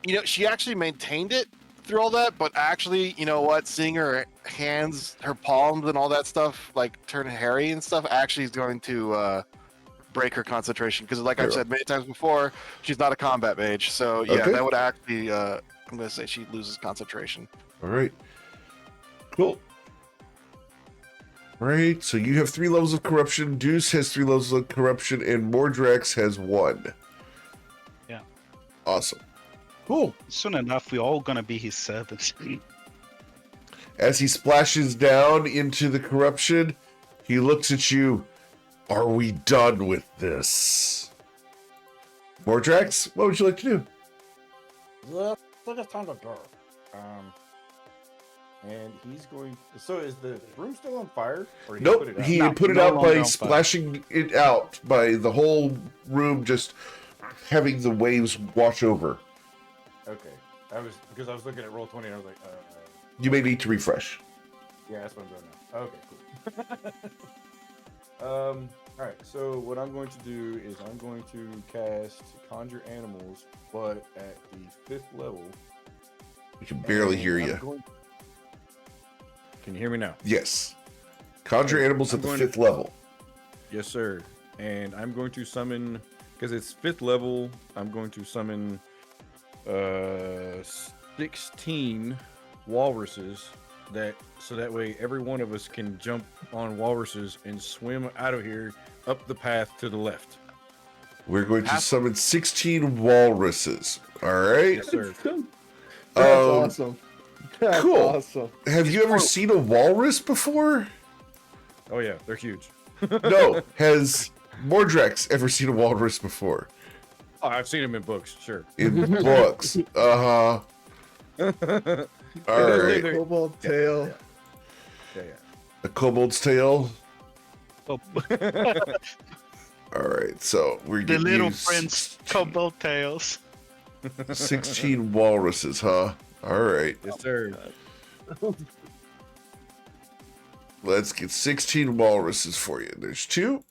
you know, she actually maintained it through all that, but actually, you know what? Seeing her hands, her palms, and all that stuff like turn hairy and stuff, actually is going to break her concentration. Because, like I've said many times before, she's not a combat mage. So yeah, Okay. that would actually. I'm gonna say she loses concentration. All right. Cool. All right. So you have 3 levels of corruption. Deuce has 3 levels of corruption, and Mordrax has 1. Yeah. Awesome. Cool. Soon enough, we're all gonna be his servants. As he splashes down into the corruption, he looks at you. Are we done with this? Mordrax, what would you like to do? Yeah, I think it's time to go. And he's going. So is the room still on fire? Or Nope, put it out? he No, put it no out longer by on fire. splashing it out by the whole room, just having the waves wash over. Okay, because I was looking at roll 20 and I was like, You may need to refresh. yeah, that's what I'm doing now. Okay, cool. All right. So what I'm going to do is I'm going to cast Conjure Animals, but at the 5th level. We can barely and hear I'm you. Can you hear me now? Yes. Conjure animals at I'm the going 5th level. Yes, sir. And I'm going to summon, because it's 5th level, I'm going to summon 16 walruses, so that way every one of us can jump on walruses and swim out of here up the path to the left. We're going to summon 16 walruses. All right. Yes, sir. That's awesome. That's cool. awesome. Have you ever seen a walrus before? Oh yeah, they're huge. No. Has Mordrax ever seen a walrus before? Oh, I've seen them in books, sure. In books. Uh-huh. All right. Cobalt tail. Yeah. A kobold's tail. Oh, All right. So we're the getting little you prince, cobalt tails. 16 walruses, huh? All right. Yes, sir. Let's get 16 walruses for you. There's 2.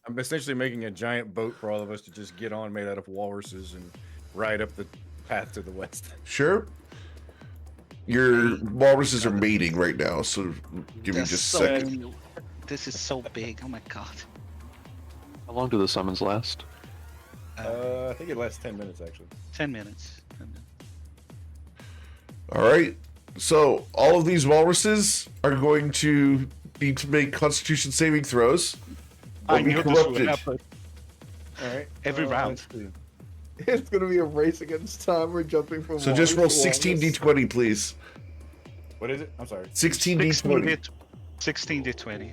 I'm essentially making a giant boat for all of us to just get on, made out of walruses, and ride up the path to the west. Sure. Your walruses are mating right now, so give me just a second. This is so big. Oh my god. How long do the summons last? I think it lasts 10 minutes, actually. 10 minutes. 10 minutes. All right. So all of these walruses are going to need to make Constitution saving throws. I Or be knew this would corrupted. happen. All right. Every round. let's see. It's gonna be a race against time. We're jumping from. So just roll walrus to 16 walrus. d20, please. What is it? I'm sorry. 16 16 d20. d 16 d20.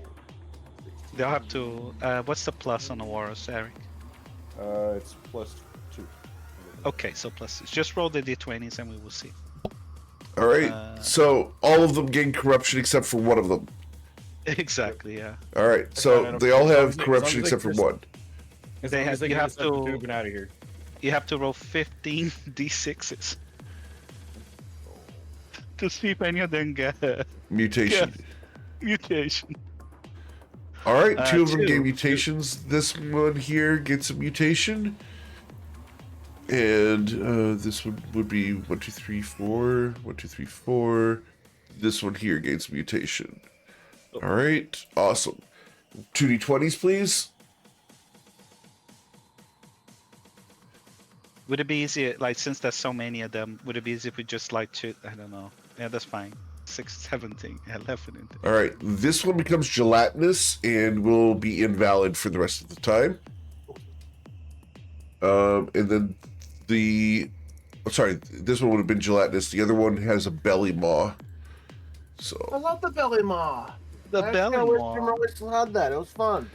They'll have to. What's the plus on the walrus, Eric? It's +2. Okay, so plus. Just roll the d20s and we will see. All right. So all of them gain corruption except for one of them. Exactly. Yeah. All right. So they all have as long corruption as they except for crystal- one. As They long have- as they you get have us up the to- tube and out of here. You have to roll 15 d6s to see if any of them get Mutation. mutation. All right. 2 of them 2. gain mutations. This one here gets a mutation. And this one would be 1, 2, 3, 4. 1, 2, 3, 4. This one here gains mutation. All right. Awesome. 2d20s, please. Would it be easier, like, since there's so many of them, would it be easy if we just, like, I don't know. Yeah, that's fine. 6, 17, 11. All right. This one becomes gelatinous and will be invalid for the rest of the time. And then this one would have been gelatinous. The other one has a belly maw. I So love the belly maw. The belly maw. I wish still had that. It was fun.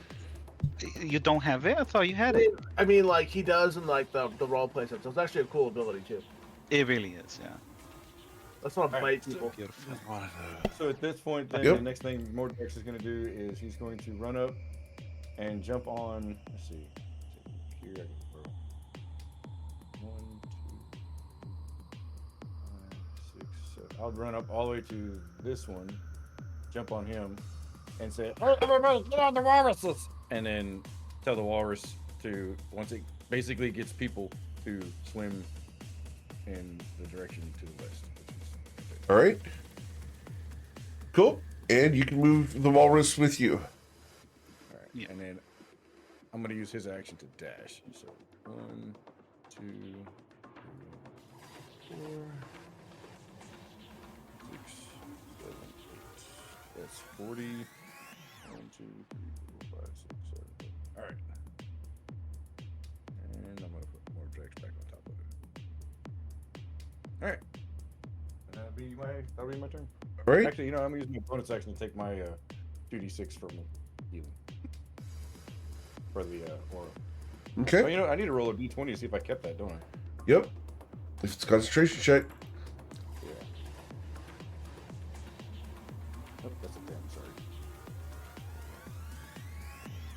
You don't have it? I thought you had it. I mean, like he does in like the role play stuff. So it's actually a cool ability too. It really is, yeah. Let's not Alright, bite people. Beautiful. So at this point, then Yep. the next thing Mordex is going to do is he's going to run up and jump on. Let's see. Here I can roll. 1, 2, 5, 6, 7. I'll run up all the way to this one, jump on him, and say, "Hey, everybody, get on the walruses!" And then tell the walrus to, once it basically gets people to swim in the direction to the west. All right. Cool. And you can move the walrus with you. All right. Yeah. And then I'm gonna use his action to dash. So 1, 2, 3, 4, 6, 7, 8. That's 40. 1, 2, 3, 4, 5, 6, 7, 8. All right. And I'm gonna put more Drex back on top of it. All right. And that'll be my turn. All right. Actually, I'm gonna use my bonus action to take my 2d6 from healing for the aura. Okay. Oh, I need to roll a d20 to see if I kept that, don't I? Yep. If it's a concentration check. Yeah. Oh, that's a 10. Sorry.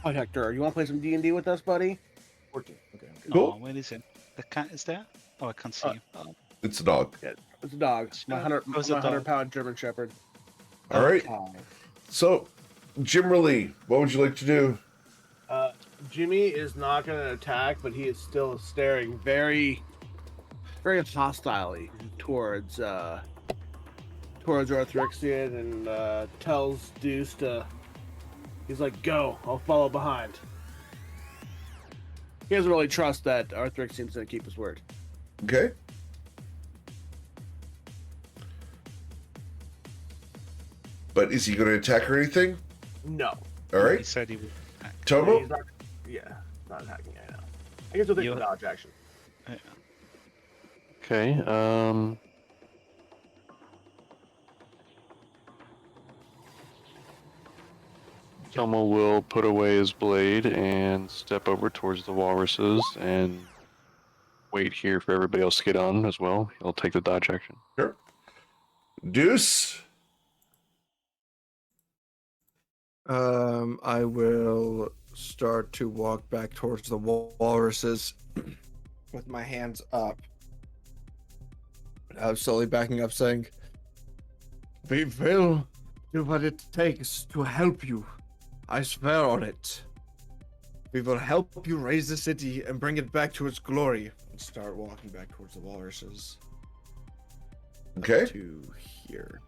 Oh, Hector, you want to play some D&D with us, buddy? 14. Okay. Cool. Oh, where is it? The cat is there? Oh, I can't see you. Oh. It's a dog. Yeah, it's a dog. My 100-pound German Shepherd. All right. Okay. So, Jimmerly, what would you like to do? Jimmy is not going to attack, but he is still staring very, very hostilely towards Arthrixian and tells Deuce to. He's like, "Go! I'll follow behind." He doesn't really trust that Arthrixian's going to keep his word. Okay. But is he going to attack or anything? No. All He right. said he would. Tomo? He's not, not attacking right now. I guess we'll take You- the dodge action. Okay. Tomo will put away his blade and step over towards the walruses and wait here for everybody else to get on as well. He'll take the dodge action. Sure. Deuce? I will start to walk back towards the walruses with my hands up. I'm slowly backing up, saying, "We will do what it takes to help you. I swear on it. We will help you raise the city and bring it back to its glory." And start walking back towards the walruses. Okay. To here.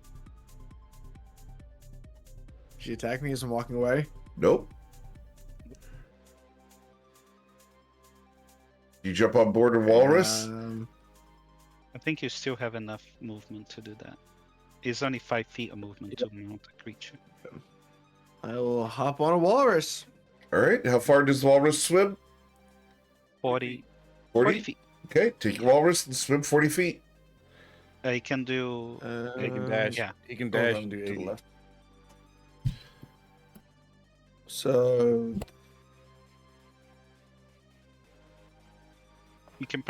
She attacked me as I'm walking away. Nope. You jump on board a walrus? I think you still have enough movement to do that. It's only 5 feet of movement to mount a creature. I will hop on a walrus. All right. How far does the walrus swim? 40 40? feet. Okay. Take your walrus and swim 40 feet. He can do. He can dash. yeah. He can hold dash on and do to the 80. left. So You can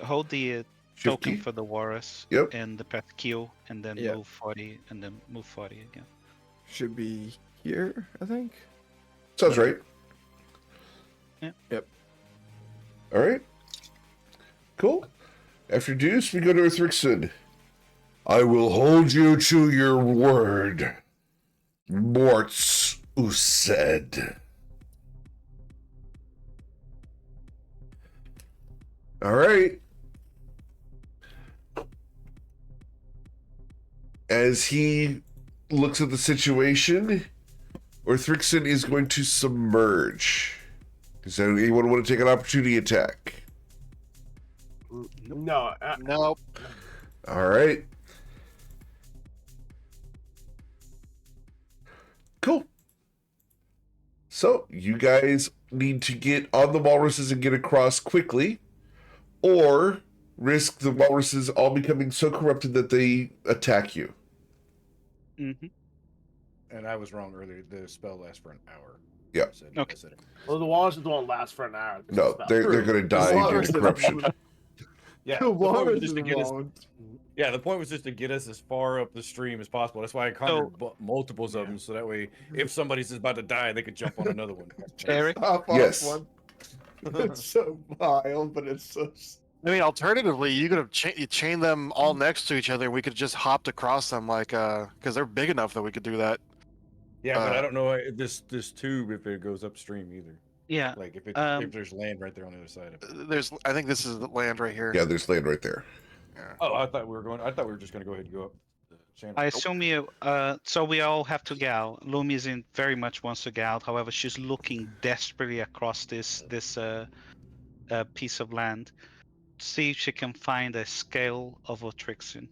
hold the Shift token key? for the walrus. Yep. And the press Q, and then Yeah. move 40, and then move 40 again. should be here, I think. Sounds right. Yep. All right. Cool. After Deuce, we go to Arthrixian. I will hold you to your word. Morts Used. All right. As he looks at the situation, Arthrixian is going to submerge. Does anyone want to take an opportunity attack? No. Nope. All right. Cool. So, you guys need to get on the walruses and get across quickly, or risk the walruses all becoming so corrupted that they attack you. Mm-hmm. And I was wrong earlier. The spell lasts for an hour. Yeah. Okay. Well, the walruses won't last for an hour. This No, is about- they're going to die due walruses to corruption. Yeah. The the point was walruses just to get us. won't. Yeah, the point was just to get us as far up the stream as possible. That's why I conjured multiples of them, so that way, if somebody's about to die, they could jump on another one. Eric? Hop off Yes. one. It's so vile, but it's so. I mean, alternatively, you could have you chained them all next to each other. We could just hopped across them, like, because they're big enough that we could do that. Yeah, but I don't know this tube if it goes upstream either. Yeah. Like if there's land right there on the other side of it. I think this is the land right here. Yeah, there's land right there. Oh, I thought we were just gonna go ahead and go up the channel. I assume you. So we all have to get out. Lumi's in very much wants to get out. However, she's looking desperately across this piece of land to see if she can find a scale of Otrixin.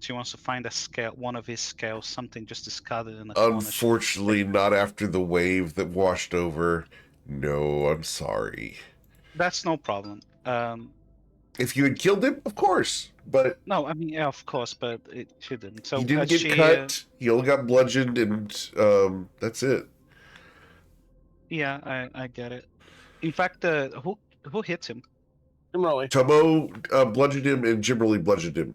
She wants to find a scale, one of his scales, something just discarded in the corner. Unfortunately, not after the wave that washed over. No, I'm sorry. That's no problem. If you had killed him, of course. But No, I mean, yeah, of course, but it shouldn't. So he didn't get she, cut. He only got bludgeoned, and that's it. Yeah, I get it. In fact, who hits him? Jimrolli. Tomo bludgeoned him, and Gimberly bludgeoned him.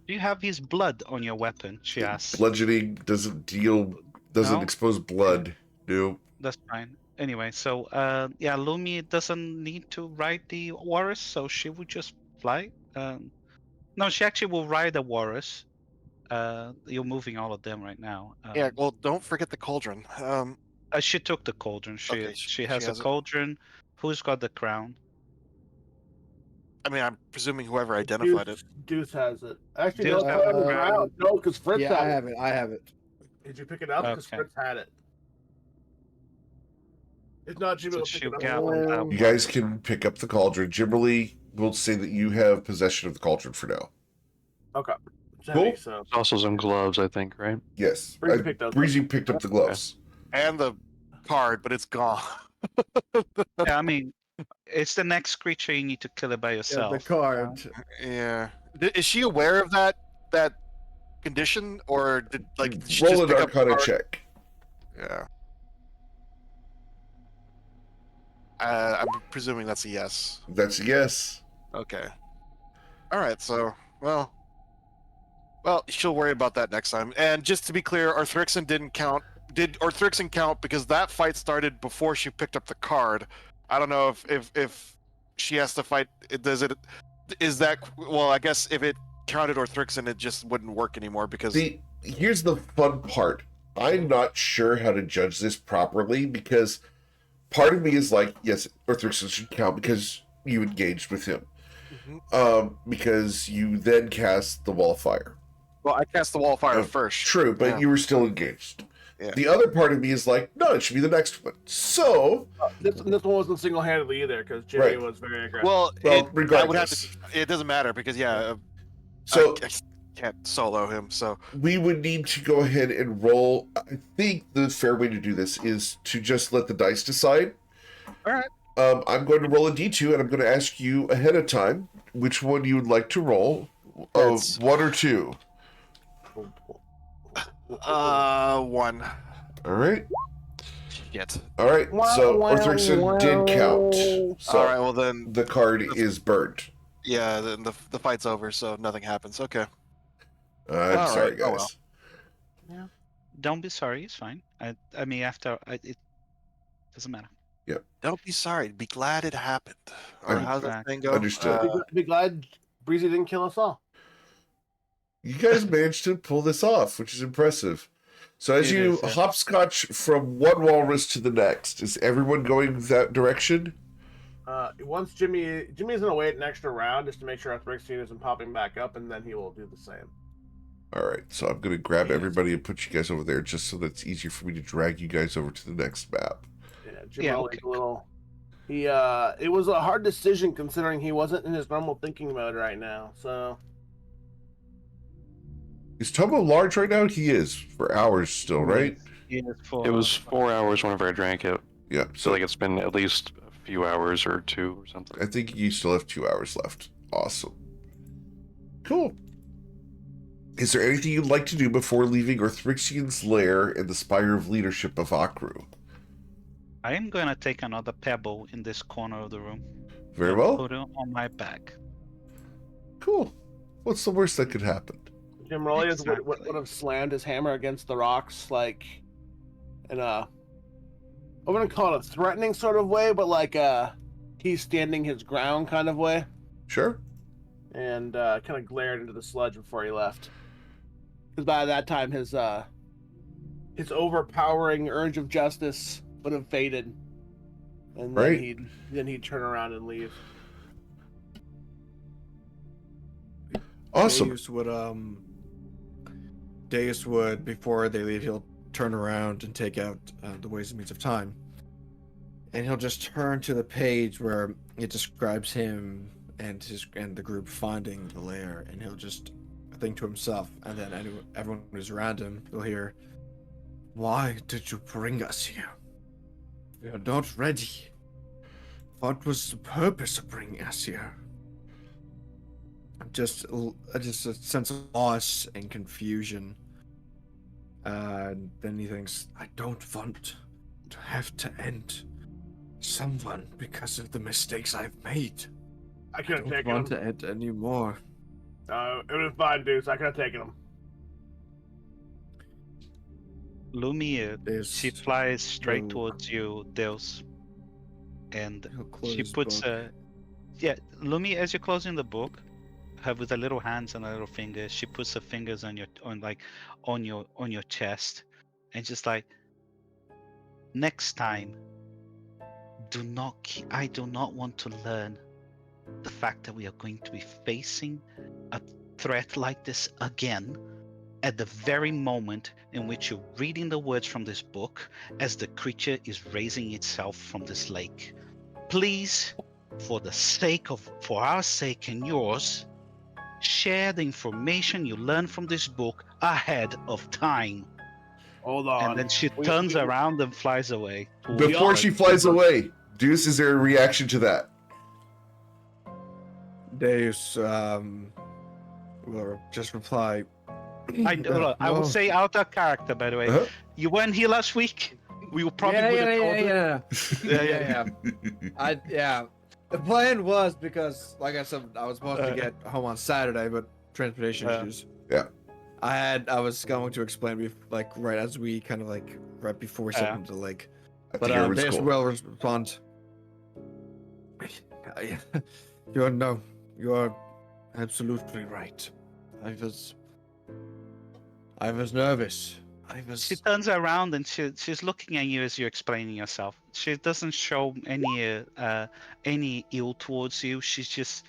Do you have his blood on your weapon? She asks. Bludgeoning doesn't No? expose blood. No. That's fine. Anyway, so yeah, Lumi doesn't need to ride the walrus, so she would just fly. No, she actually will ride the walrus. You're moving all of them right now. Yeah, well, don't forget the cauldron. She took the cauldron. Okay, She has a it. cauldron. Who's got the crown? I mean, I'm presuming whoever identified it. Deuce has it. Actually, Deuce no, has on the it. ground. No, because Fritz Yeah, I had have it. I have it. Did you pick it up? Because Okay. Fritz had it. If not, Jimmy So will pick she'll it get up. one that You guys can pick up the cauldron. Gimberly will say that you have possession of the cauldron for now. Okay. Cool. So There's also some gloves, I think, right? Yes. Breezy picked up. Breezy picked up the gloves. And the card, but it's gone. Yeah, I mean, it's the next creature you need to kill it by Yeah, yourself. the card. Yeah. Is she aware of that condition, or did she Roll just an pick up the Arcana card? check. Yeah. I'm presuming that's a yes. That's a yes. Okay. All right. So, well, she'll worry about that next time. And just to be clear, Arthrixin didn't count. Did Arthrixin count because that fight started before she picked up the card? I don't know if she has to fight. Is that well? I guess if it counted Arthrixin, it just wouldn't work anymore because. See, here's the fun part. I'm not sure how to judge this properly because part of me is like, yes, Arthrixin should count because you engaged with him. Because you then cast the Wall of Fire. Well, I cast the Wall of Fire first. True, but Yeah. you were still engaged. Yeah. The other part of me is like, no, it should be the next one. So, This one wasn't single-handedly either because Jimmy Right. was very aggressive. Well, Well, I would have regardless. to. It doesn't matter because so I can't solo him. So we would need to go ahead and roll. I think the fair way to do this is to just let the dice decide. All right. I'm going to roll a d2, and I'm going to ask you ahead of time which one you would like to roll. It's- One or two. one. All right. Shit. All right. So Arthrixin did count. So All right. Well then, the card is burned. yeah. Then the fight's over, so nothing happens. Okay. I'm All sorry, right. guys. Oh, well. Don't be sorry. It's fine. I mean, it doesn't matter. Don't be sorry. Be glad it happened. Or I'm- how's that thing go? Understood. Be glad Breezy didn't kill us all. You guys managed to pull this off, which is impressive. So as It you is, yeah. hopscotch from one walrus to the next, is everyone going that direction? Once Jimmy's gonna wait an extra round just to make sure Arthrixin isn't popping back up, and then he will do the same. All right, so I'm going to grab everybody and put you guys over there just so that it's easier for me to drag you guys over to the next map. Yeah, Jimmy Yeah, always okay. a little. It was a hard decision considering he wasn't in his normal thinking mode right now. So Is Tomo large right now? He is, for hours still, right? It It was 4 hours whenever I drank it. Yeah, So so like it's been at least a few hours or 2 or something. I think you still have 2 hours left. Awesome. Cool. Is there anything you'd like to do before leaving Arthrixian's lair and the Spire of Leadership of Akru? I am gonna take another pebble in this corner of the room. Very and well. Put it on my back. Cool. What's the worst that could happen? Jim Rollius Exactly. would have slammed his hammer against the rocks, like in a, I wouldn't call it a threatening sort of way, but like he's standing his ground kind of way, Sure. and kind of glared into the sludge before he left. Because by that time, his overpowering urge of justice would have faded, and then Right. he'd turn around and leave. Awesome. Deus would, before they leave, he'll turn around and take out the Ways and Means of Time. And he'll just turn to the page where it describes him and the group finding the lair, and he'll just think to himself, and then everyone who's around him will hear, "Why did you bring us here? We are not ready. What was the purpose of bringing us here?" Just a sense of loss and confusion. And then he thinks, "I don't want to have to end someone because of the mistakes I've made. I could have I don't taken want him. to end anymore." It was fine, Deuce. I could have taken him. Lumia, she flies straight will- towards you, Deus, and He'll close she his puts book. Lumi, as you're closing the book, her with her little hands and her little fingers, she puts her fingers on your chest, and just like, next time, I do not want to learn the fact that we are going to be facing a threat like this again at the very moment in which you're reading the words from this book as the creature is raising itself from this lake. Please, for our sake and yours, share the information you learn from this book ahead of time. Hold on. And then she We- turns we- around and flies away. Before she flies away, Deuce, is there a reaction to that? Deus will just reply, I will "No." say out of character, by the way. Uh-huh. You weren't here last week. We will probably would have told her. Yeah. The plan was, because, like I said, I was supposed to get home on Saturday, but transportation issues. Yeah. I was going to explain, right as we kind of right before we stepped into the lake. I But think it was Deus cool. will respond. You're absolutely right. I was nervous. She turns around and she's looking at you as you're explaining yourself. She doesn't show any ill towards you. She's just.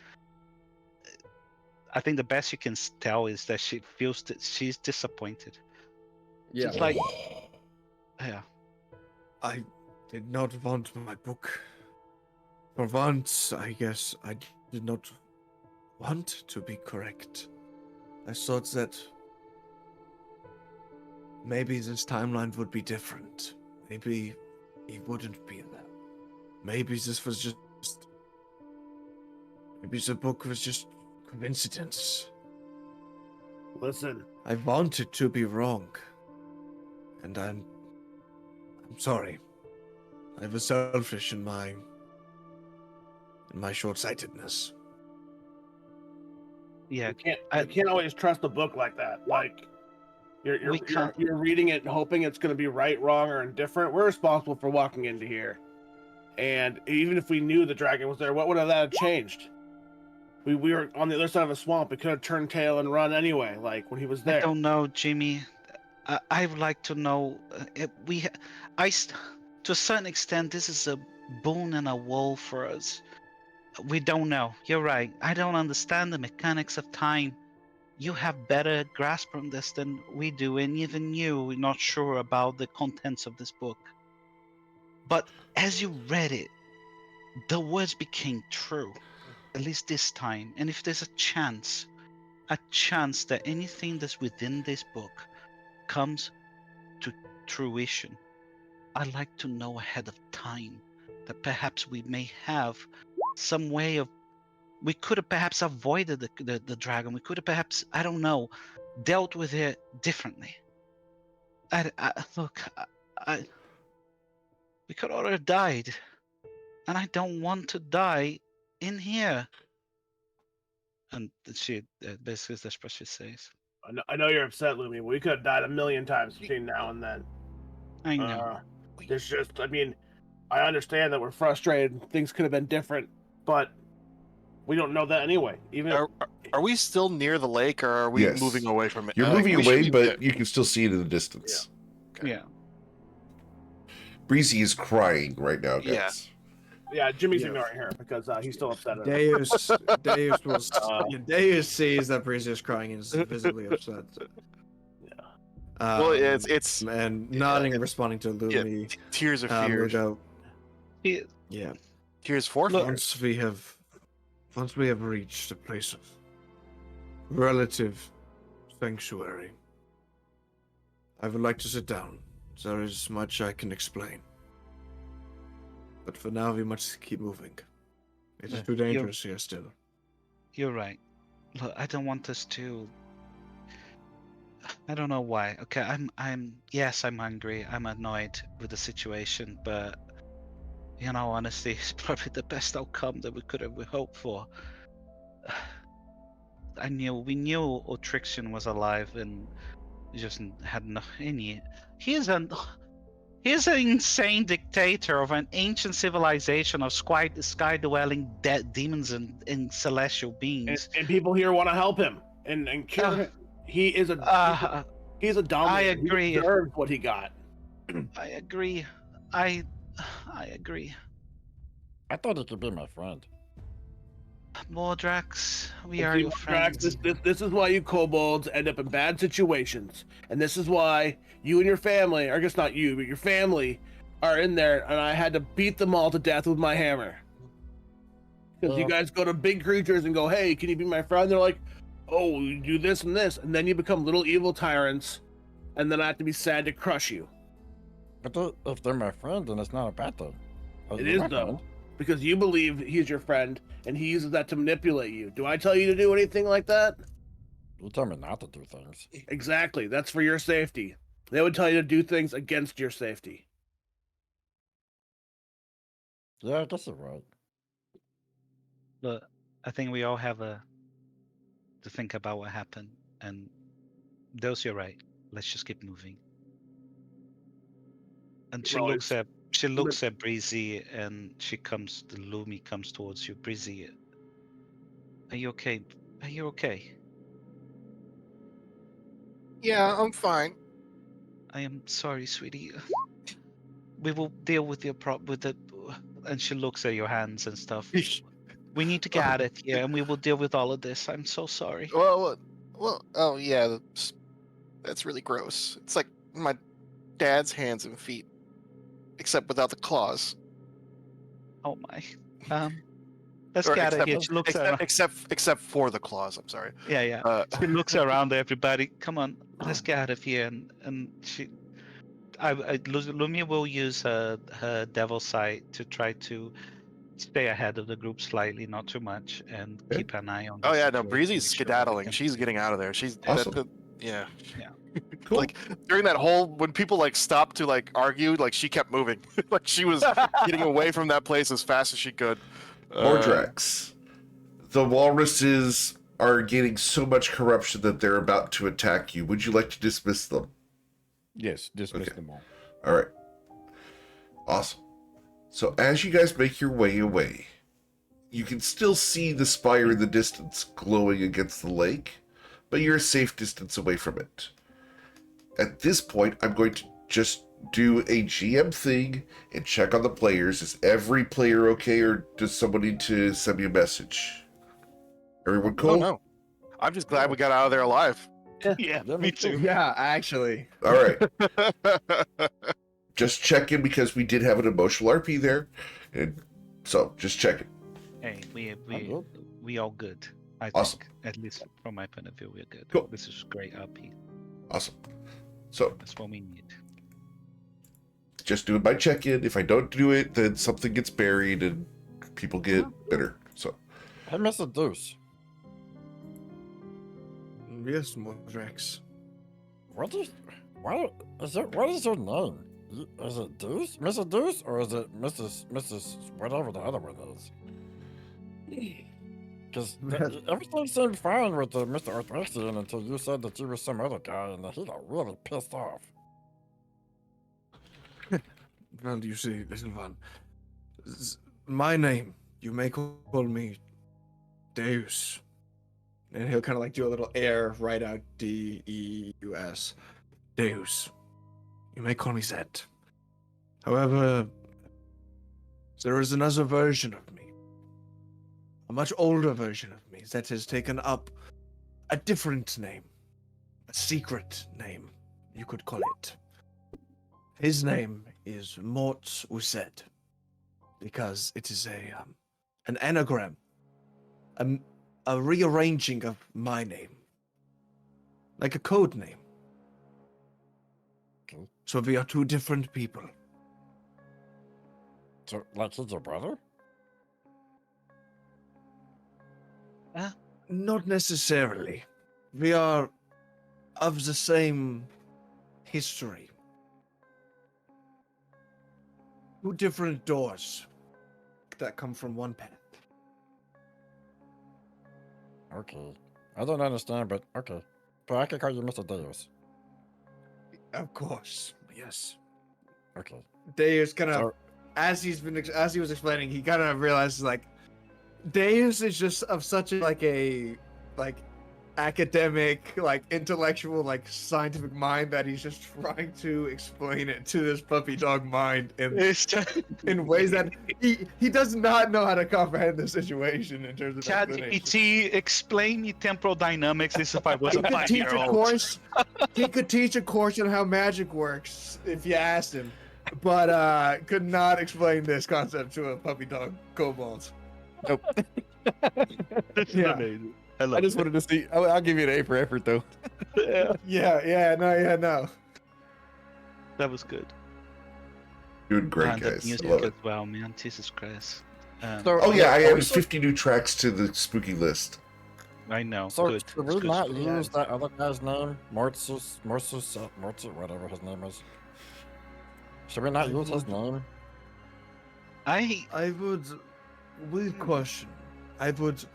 I think the best you can tell is that she feels that she's disappointed. Yeah. She's like, yeah. I did not want my book. For once, I guess I did not want to be correct. I thought that maybe this timeline would be different. Maybe he wouldn't be there. Maybe this was just... Maybe the book was just coincidence. Listen. I wanted to be wrong. And I'm sorry. I was selfish in my short-sightedness. Yeah. You can't always trust a book like that. Like, you're reading it and hoping it's going to be right, wrong, or indifferent. We're responsible for walking into here. And even if we knew the dragon was there, what would that have changed? We were on the other side of a swamp. We could have turned tail and run anyway, like when he was there. I don't know, Jimmy. I would like to know. To a certain extent, this is a boon and a woe for us. We don't know. You're right. I don't understand the mechanics of time. You have better grasp on this than we do, and even you, we're not sure about the contents of this book. But as you read it, the words became true, at least this time. And if there's a chance that anything that's within this book comes to fruition, I'd like to know ahead of time that perhaps we may have some way of. We could have perhaps avoided the dragon. We could have perhaps, I don't know, dealt with it differently. We could all have died, and I don't want to die in here. And she basically that's what she says. I know you're upset, Lumi. We could have died a million times between now and then. I know. There's just, I mean, I understand that we're frustrated. Things could have been different, but we don't know that anyway. Even Are we still near the lake, or are we Yes. moving away from it? You're Like, moving we should away, be- but you can still see it in the distance. Yeah. Breezy is crying right now, guys. Yeah, Jimmy's Yeah. ignoring her because he's still upset at her. Deus sees that Brazier's crying and is visibly upset. Well, it's and nodding and responding to Lumi. tears of We'll fear. go. He- Yeah. Tears for fear. Once we have reached a place of relative sanctuary, I would like to sit down. There is much I can explain. But for now, we must keep moving. It is too dangerous here still. You're right. Look, I don't want us to. I don't know why. Okay, yes, I'm angry. I'm annoyed with the situation, but honestly, it's probably the best outcome that we could have hoped for. We knew Otrixion was alive, and we just had any. He's an insane dictator of an ancient civilization of sky-dwelling demons and celestial beings. And people here want to help him and cure him. He is he's a dominator. I agree. He deserves what he got. I agree. I agree. I thought he could be my friend. Mordrax, we are your friends. This is why you kobolds end up in bad situations, and this is why you and your family, or I guess not you, but your family, are in there. And I had to beat them all to death with my hammer. Because you guys go to big creatures and go, "Hey, can you be my friend?" They're like, "Oh, you do this and this," and then you become little evil tyrants, and then I have to be sad to crush you. But if they're my friend, then it's not a bad thing. It is though, because you believe he's your friend, and he uses that to manipulate you. Do I tell you to do anything like that? You tell me not to do things. Exactly. That's for your safety. They would tell you to do things against your safety. Yeah, I guess you're right. Look, I think we all have to think about what happened, and those you're right. Let's just keep moving. And she looks at Breezy, and the Lumi comes towards you. Breezy, are you okay? Are you okay? Yeah, I'm fine. I am sorry, sweetie. We will deal with your with the. And she looks at your hands and stuff. We need to get out of here, and we will deal with all of this. I'm so sorry. Well, oh yeah, that's really gross. It's like my dad's hands and feet, except without the claws. Oh my. Let's get out of here. She looks around. Except for the claws. I'm sorry. Yeah. She looks around everybody. Come on, let's get out of here. And Lumia will use her devil sight to try to stay ahead of the group slightly, not too much, and keep an eye on. Oh yeah, no, Breezy's skedaddling. She's getting out of there. She's awesome. Yeah. Cool. Like during that whole when people like stopped to like argue, like she kept moving. Like she was getting away from that place as fast as she could. Mordrax. The walruses are gaining so much corruption that they're about to attack you. Would you like to dismiss them? Yes, dismiss Okay. them all. All right. Awesome. So as you guys make your way away, you can still see the spire in the distance glowing against the lake, but you're a safe distance away from it. At this point, I'm going to just do a GM thing and check on the players. Is every player okay, or does someone need to send me a message? Everyone cool? Oh no. I'm just glad we got out of there alive. Yeah, Yeah, me too. Yeah, actually. All right. Just checking because we did have an emotional RP there, and so just checking. Hey, good. we all good. I Awesome. think, at least from my point of view, we're good. Cool. This is great RP. Awesome. So That's what we need. just doing my check-in. If I don't do it, then something gets buried and people get bitter. So Hey, Mr. Deuce, Yes, Mordrax. what is your name? Is it Deuce, Mr. Deuce, or is it Mrs. whatever the other one is? Because everything seemed fine with Mr. Arthurian until you said that you were some other guy, and he got really pissed off. Well, you see, listen, Van. My name, you may call me Deus. And he'll kind of like do a little air, write out Deus. Deus. You may call me Zed. However, There is another version of me. A much older version of me that has taken up a different name. A secret name, you could call it. His name is Mort Used. Because it is an anagram. A rearranging of my name. Like a code name. Okay. So we are two different people. So, like he's your brother? Not necessarily. We are of the same history. Two different doors that come from one path. Okay. I don't understand, but okay. But I can call you Mr. Deus. Of course, yes. Okay. Deus kind of, So, as he was explaining, he kind of realizes like, Deus is just of such a academic, like intellectual, like scientific mind that he's just trying to explain it to this puppy dog mind in ways that he does not know how to comprehend the situation in terms of explanation. ChatGPT, explain me temporal dynamics as if I was He a could teach a 5-year-old. course. He could teach a course on how magic works if you asked him, but could not explain this concept to a puppy dog kobold. Nope. This is Yeah. amazing. I just wanted to see. I'll give you an A for effort, though. No. That was good. Doing great, And the guys. I music love as it. well, man. Jesus Christ. Oh yeah, I added 50 new tracks to the spooky list. I know. so Good. should It's we good not stuff. use that other guy's name? Mortsus, whatever his name is. Should we not use his name? I With question, I would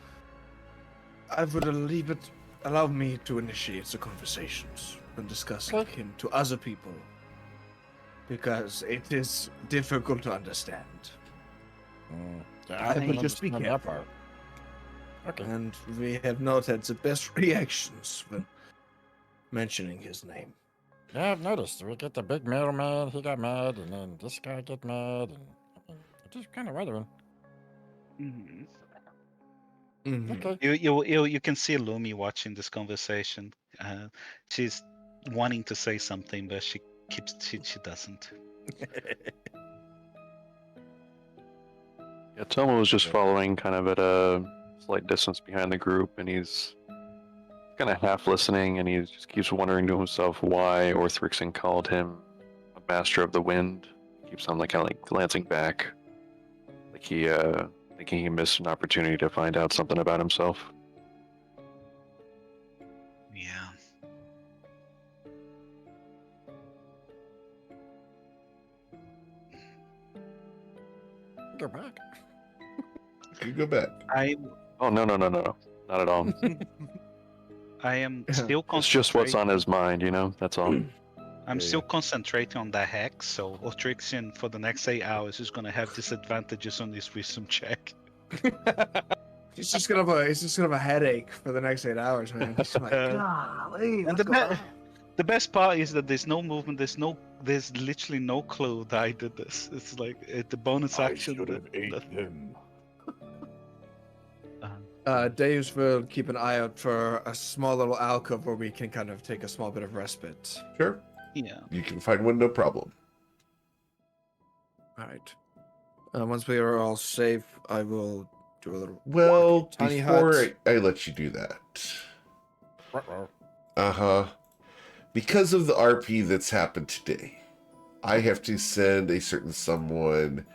leave it. Allow me to initiate the conversations when discussing Okay. him to other people, because it is difficult to understand, Yeah, I didn't would just be understand that part. Okay. and we have not had the best reactions when mentioning his name. Yeah, I've noticed. We get the big middleman, he got mad, and then this guy get mad, and I mean, it's just kind of weathering. Mhm. Mhm. Okay. You can see Lumi watching this conversation. She's wanting to say something, but she doesn't. Yeah, Tomo was just following kind of at a slight distance behind the group, and he's kind of half listening, and he just keeps wondering to himself why Orthrixon called him a master of the wind. Keeps on like kind of like glancing back, like he thinking he missed an opportunity to find out something about himself. Yeah. Go back. You go back. Oh no, not at all. I am still It's just what's concentrating. on his mind, you know. That's all. I'm Yeah, still concentrating on the hex, so Otrixin for the next 8 hours is gonna have disadvantages on this wisdom check. He's just gonna have a headache for the next 8 hours, man. He's like, golly, And what's going on? the best part is that there's no movement, there's literally no clue that I did this. It's like the bonus action. them. Deus will keep an eye out for a small little alcove where we can kind of take a small bit of respite. Sure. Yeah. You can find one, no problem. All right. Once we are all safe, I will do a little. Well, Tiny before hut. I let you do that, Uh-oh. uh-huh, because of the RP that's happened today, I have to send a certain someone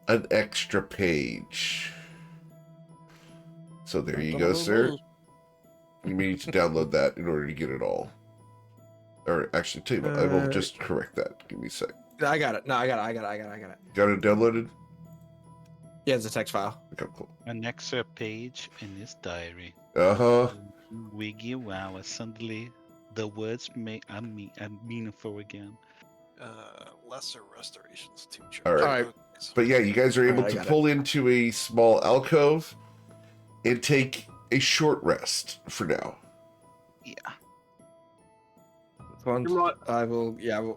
an extra page. So there you go, sir. You need to download that in order to get it all. Or actually, tell you what, I will just correct that. Give me a sec. I got it. No, I got it. Got it downloaded? Yeah, it's a text file. Okay, cool. An extra page in his diary. Uh-huh. Wiggy wow, suddenly the words are meaningful again. Lesser restorations too. All right. But yeah, you guys are able Alright, I to got pull into a small alcove and take a short rest for now. Yeah. Fun. You're right. I will. Yeah,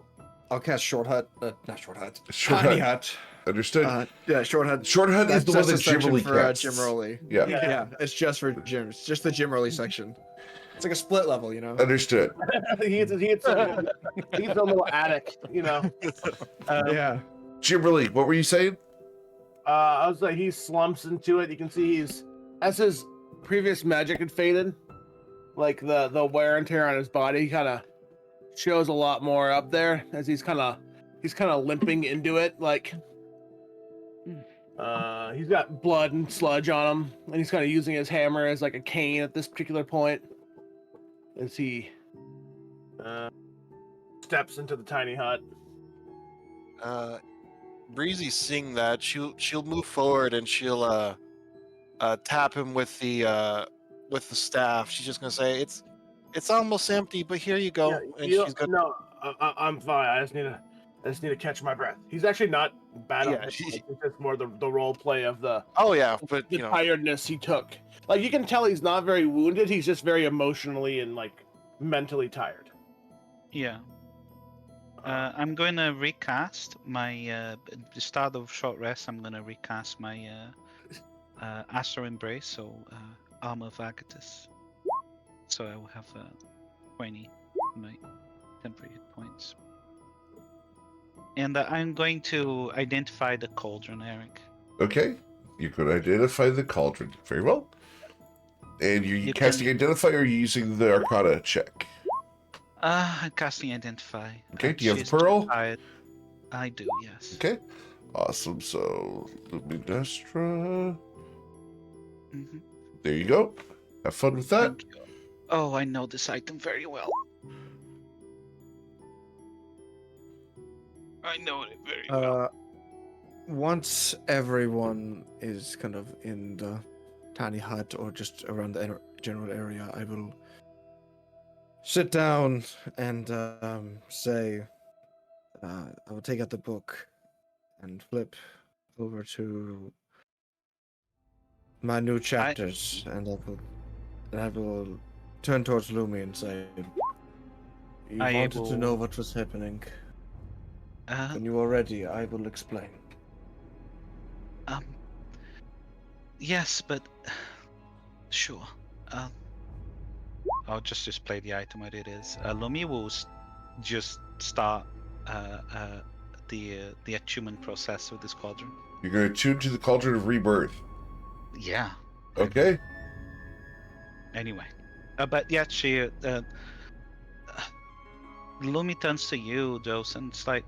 I'll cast short hut. Not short hut. Short Tiny hut. hut. Understood. Yeah, Short Hut. Short Hut is That's the one just a that Jim section really for casts. Jim Rowley. Yeah. Yeah, it's just for Jim. It's just the Jim Rowley section. It's like a split level, you know. Understood. He gets a little attic, you know. Yeah. Jim really, what were you saying? I was like, he slumps into it. You can see as his previous magic had faded, like the wear and tear on his body kind of shows a lot more up there as he's kind of limping into it. Like, he's got blood and sludge on him, and he's kind of using his hammer as like a cane at this particular point as he steps into the tiny hut. Breezy seeing that, she'll move forward and she'll tap him with the staff. She's just gonna say, "It's almost empty, but here you go." And she's gonna. No, I'm fine. I just need to catch my breath. He's actually not bad on it. It's just more the role play of the Oh yeah, but the tiredness he took. Like, you can tell he's not very wounded. He's just very emotionally and like mentally tired. Yeah. I'm going to recast my the start of short rest. I'm going to recast my Astral Embrace, so Armor of Agatus. So I will have 20 my temporary hit points. And I'm going to identify the cauldron, Eric. Okay. You could identify the cauldron. Very well. And you're casting Identify, or are you using the Arcana check? I'm casting Identify. Okay, do you have She's Pearl? tired. I do, yes. Okay. Awesome. So, Luminestra. Mm-hmm. There you go. Have fun with that. Thank you. Oh, I know this item very well. I know it very well. Once everyone is kind of in the tiny hut or just around the general area, I will sit down and say, I will take out the book and flip over to my new chapters, and I will turn towards Lumi and say, "You wanted to know what was happening. When you are ready, I will explain." Yes, but sure. I'll just display the item what it is. Lumi will just start the attunement process with this cauldron. You're going to tune to the Cauldron of Rebirth. Yeah. Okay. Anyway, but yeah, she Lumi turns to you, Jose, and it's like,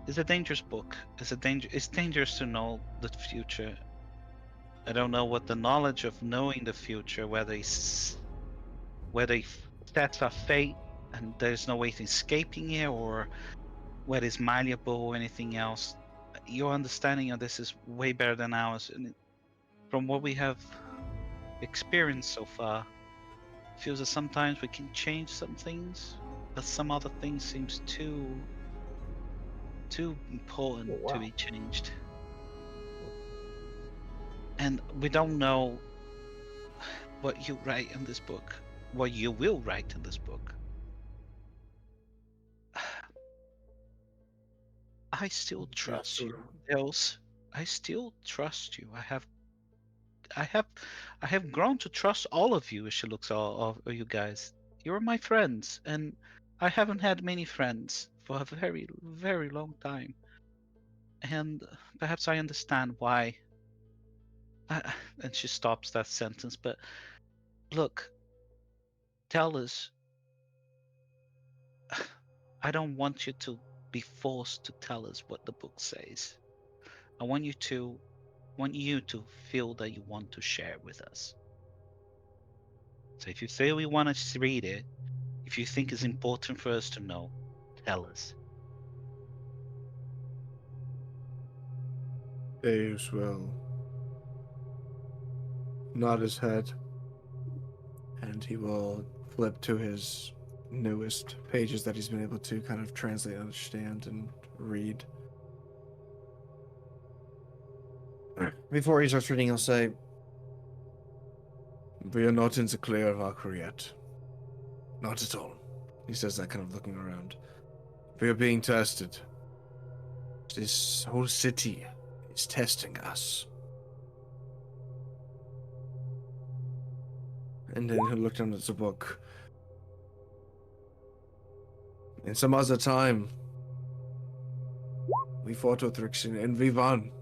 it's a dangerous book. It's dangerous to know the future. I don't know what the knowledge of knowing the future, whether it's that's our fate and there's no way of escaping it, or whether it's malleable or anything else. Your understanding of this is way better than ours, and from what we have experienced so far, it feels that sometimes we can change some things, but some other things seems too important to be changed. And we don't know what you write in this book, what you will write in this book. I still trust you,Els. I still trust you. I have grown to trust all of you. As she looks all of you guys, you're my friends, and I haven't had many friends for a very, very long time. And perhaps I understand why. And she stops that sentence. But look, tell us. I don't want you to be forced to tell us what the book says. I want you to feel that you want to share with us. So if you say we want to read it, if you think it's important for us to know, tell us. Deus will nod his head, and he will flip to his newest pages that he's been able to kind of translate, understand, and read. Before he starts reading, he'll say, "We are not in the clear of Akra yet. Not at all." He says that, kind of looking around. "We are being tested. This whole city is testing us. And then he looked down at the book. In some other time, we fought Othrixin and we won.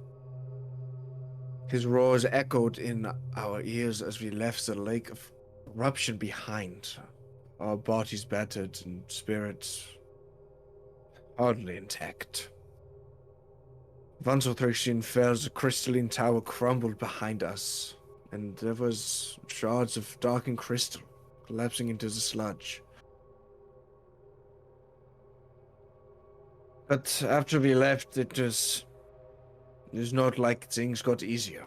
His roars echoed in our ears as we left the lake of corruption behind. Our bodies battered and spirits hardly intact. Once Othrixin fell, the crystalline tower crumbled behind us, and there was shards of darkened crystal collapsing into the sludge. But after we left, it's not like things got easier.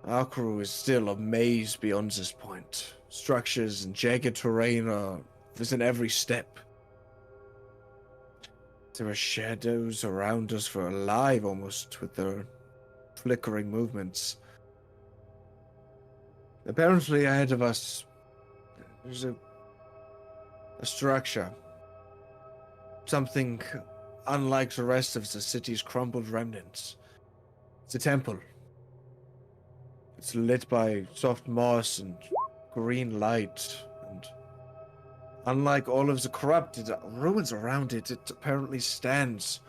Our crew is still a maze beyond this point. Structures and jagged terrain are within every step. There are shadows around us for alive almost with their flickering movements. Apparently ahead of us, there's a structure. Something unlike the rest of the city's crumbled remnants. It's a temple. It's lit by soft moss and green light, and unlike all of the corrupted ruins around it, it apparently stands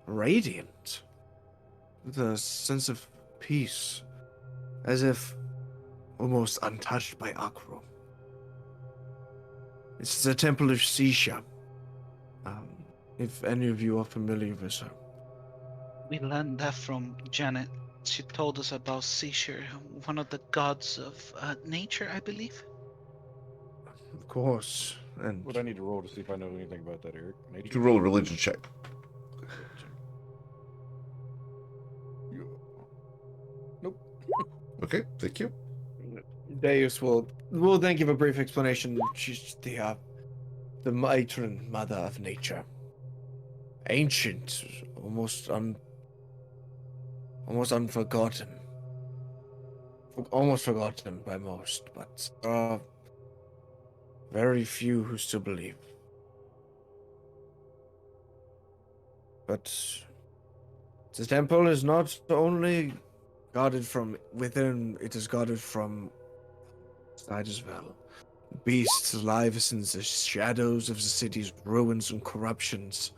radiant, with a sense of peace, as if almost untouched by Akro. It's the Temple of Sisha. If any of you are familiar with her. We learned that from Janet. She told us about Seashore, one of the gods of nature, I believe. Of course, and What I need to roll to see if I know anything about that, Eric? You can roll a religion check. Nope. Okay, thank you. Deus will then give a brief explanation. She's the matron mother of nature. Ancient, almost unforgotten. Almost forgotten by most, but there are very few who still believe. But the temple is not only guarded from within, it is guarded from outside as well. Beasts live in the shadows of the city's ruins and corruptions.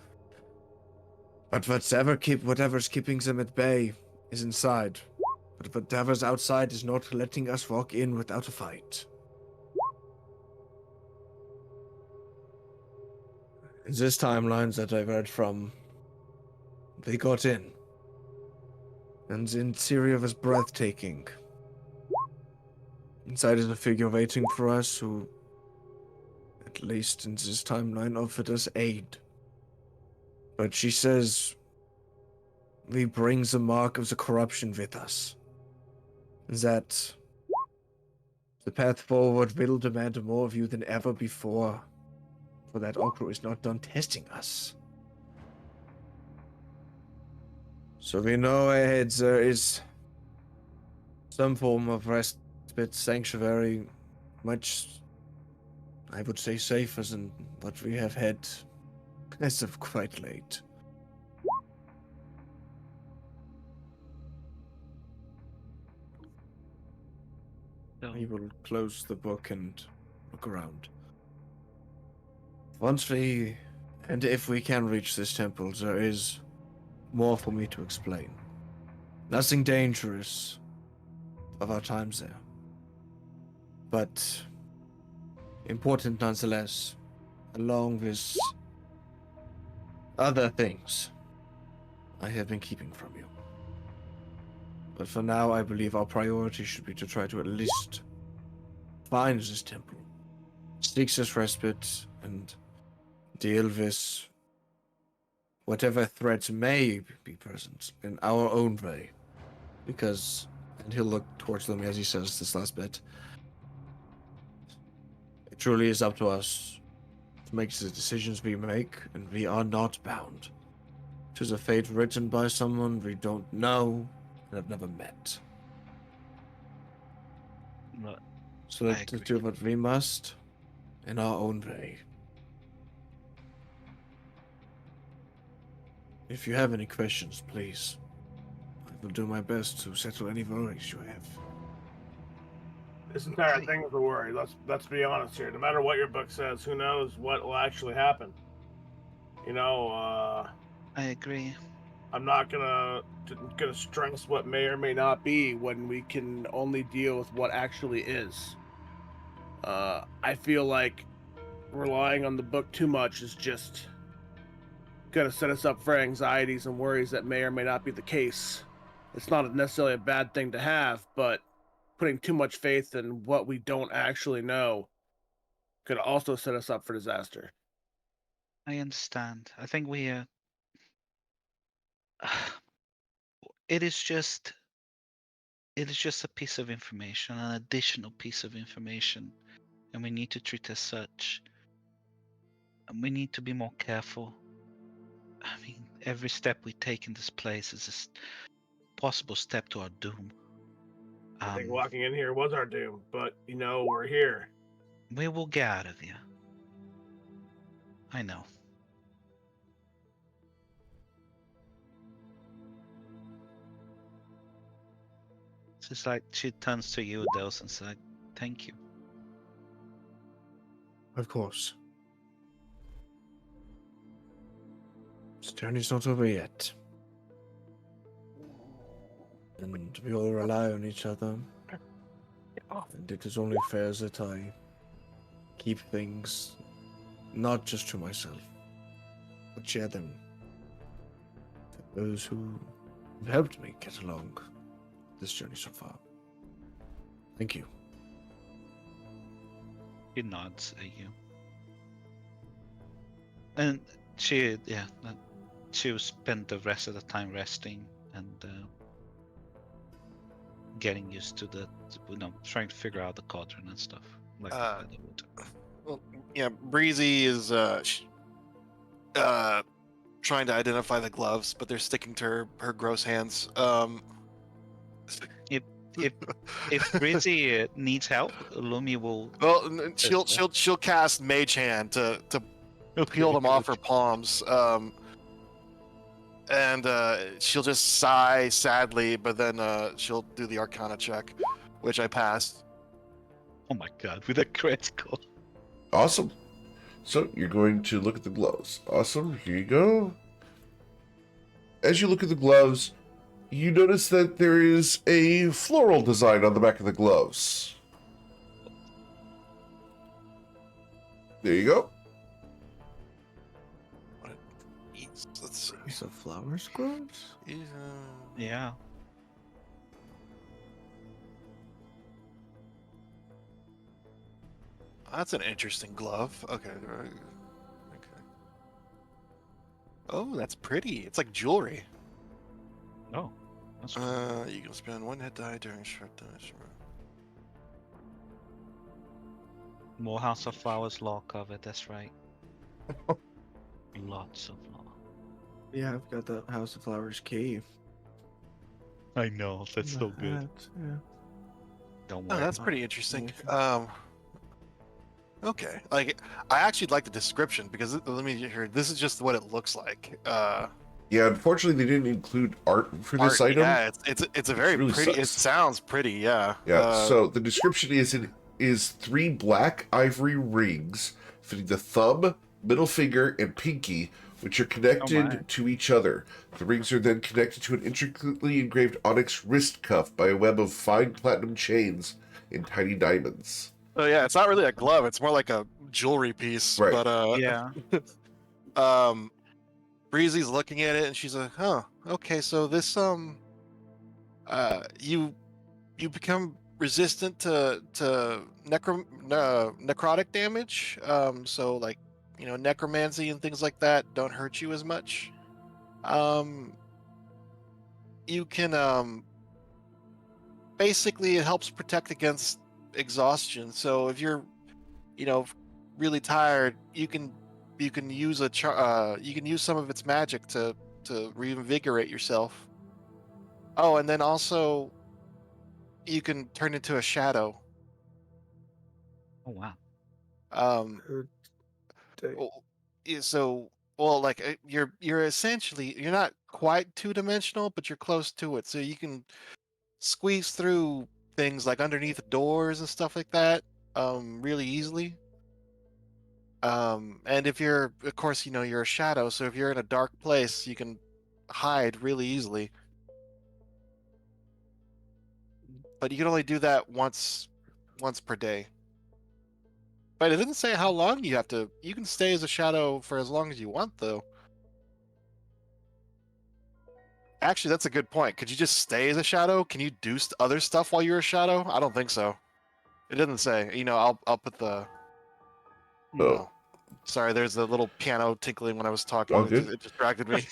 But whatever's keeping them at bay is inside. But whatever's outside is not letting us walk in without a fight. In this timeline that I read from, they got in. And the interior was breathtaking. Inside is a figure waiting for us who, at least in this timeline, offered us aid. But she says we bring the mark of the corruption with us. That the path forward will demand more of you than ever before, for that Okro is not done testing us. So we know ahead there is some form of respite sanctuary, much, I would say, safer than what we have had as of quite late. So, We will close the book and look around. Once we, and if we can reach this temple, there is more for me to explain. Nothing dangerous of our times there. But important nonetheless, along with other things I have been keeping from you. But for now, I believe our priority should be to try to at least find this temple, seek this respite, and deal with whatever threats may be present in our own way. Because, and he'll look towards them as he says this last bit, it truly is up to us to make the decisions we make, and we are not bound to the fate written by someone we don't know and have never met. but So I let's agree. do what we must in our own way. If you have any questions, please. I will do my best to settle any worries you have. This entire thing is a worry. Let's be honest here. No matter what your book says, who knows what will actually happen? You know, I agree. I'm not gonna stress what may or may not be when we can only deal with what actually is. I feel like relying on the book too much is just gonna set us up for anxieties and worries that may or may not be the case. It's not necessarily a bad thing to have, but putting too much faith in what we don't actually know could also set us up for disaster. I understand. I think we it is just a piece of information, an additional piece of information, and we need to treat it as such. And we need to be more careful. I mean, every step we take in this place is a possible step to our doom. I think walking in here was our doom, but you know, we're here. We will get out of here. I know. It's like she turns to you, Dose, and says, "Thank you." Of course. This journey's not over yet. And we all rely on each other. And it is only fair that I keep things not just to myself, but share them with those who have helped me get along this journey so far. Thank you. She nods at you. And she will spend the rest of the time resting and getting used to trying to figure out the cauldron and stuff. Like they would. Well, yeah, Breezy is trying to identify the gloves, but they're sticking to her gross hands. If Breezy needs help, Lumi will. Well, she'll cast Mage Hand to peel them off her palms. And she'll just sigh sadly, but then she'll do the Arcana check, which I passed. Oh my god, with a critical. Awesome. So you're going to look at the gloves. Awesome. Here you go. As you look at the gloves, you notice that there is a floral design on the back of the gloves. There you go. Let's see. Piece of flowers gloves? Yeah. That's an interesting glove. Okay. Okay. Oh, that's pretty. It's like jewelry. Oh. That's cool. You can spend one hit die during short damage. More House of Flowers lore covered, that's right. Lots of lore. Yeah, I've got the House of Flowers key. I know, that's so good. Yeah. Don't Oh, worry. that's pretty interesting. Okay. Like, I actually like the description because let me hear. This is just what it looks like. Yeah, unfortunately, they didn't include art for this art, item. Yeah, it's a very really pretty. It sucks. sounds pretty. Yeah. Yeah, so the description is 3 black ivory rings fitting the thumb, middle finger, and pinky, which are connected to each other. The rings are then connected to an intricately engraved onyx wrist cuff by a web of fine platinum chains and tiny diamonds. So yeah, it's not really a glove. It's more like a jewelry piece. Right. But Yeah. Breezy's looking at it and she's like, "Huh. Okay, so this you become resistant to necrotic damage. So like, you know, necromancy and things like that don't hurt you as much. You can basically it helps protect against exhaustion. So if you're, you know, really tired, you can use you can use some of its magic to reinvigorate yourself. Oh, and then also you can turn into a shadow. Oh wow. Yeah, so well, like you're essentially you're not quite two-dimensional, but you're close to it. So you can squeeze through things like underneath doors and stuff like that, really easily. And if you're, of course, you're a shadow, so if you're in a dark place, you can hide really easily. But you can only do that once per day. But it didn't say how long you have to. You can stay as a shadow for as long as you want, though. Actually, that's a good point. Could you just stay as a shadow? Can you do other stuff while you're a shadow? I don't think so. It doesn't say. I'll put the. Oh, Sorry, there's a little piano tinkling when I was talking. all It, good. it distracted me.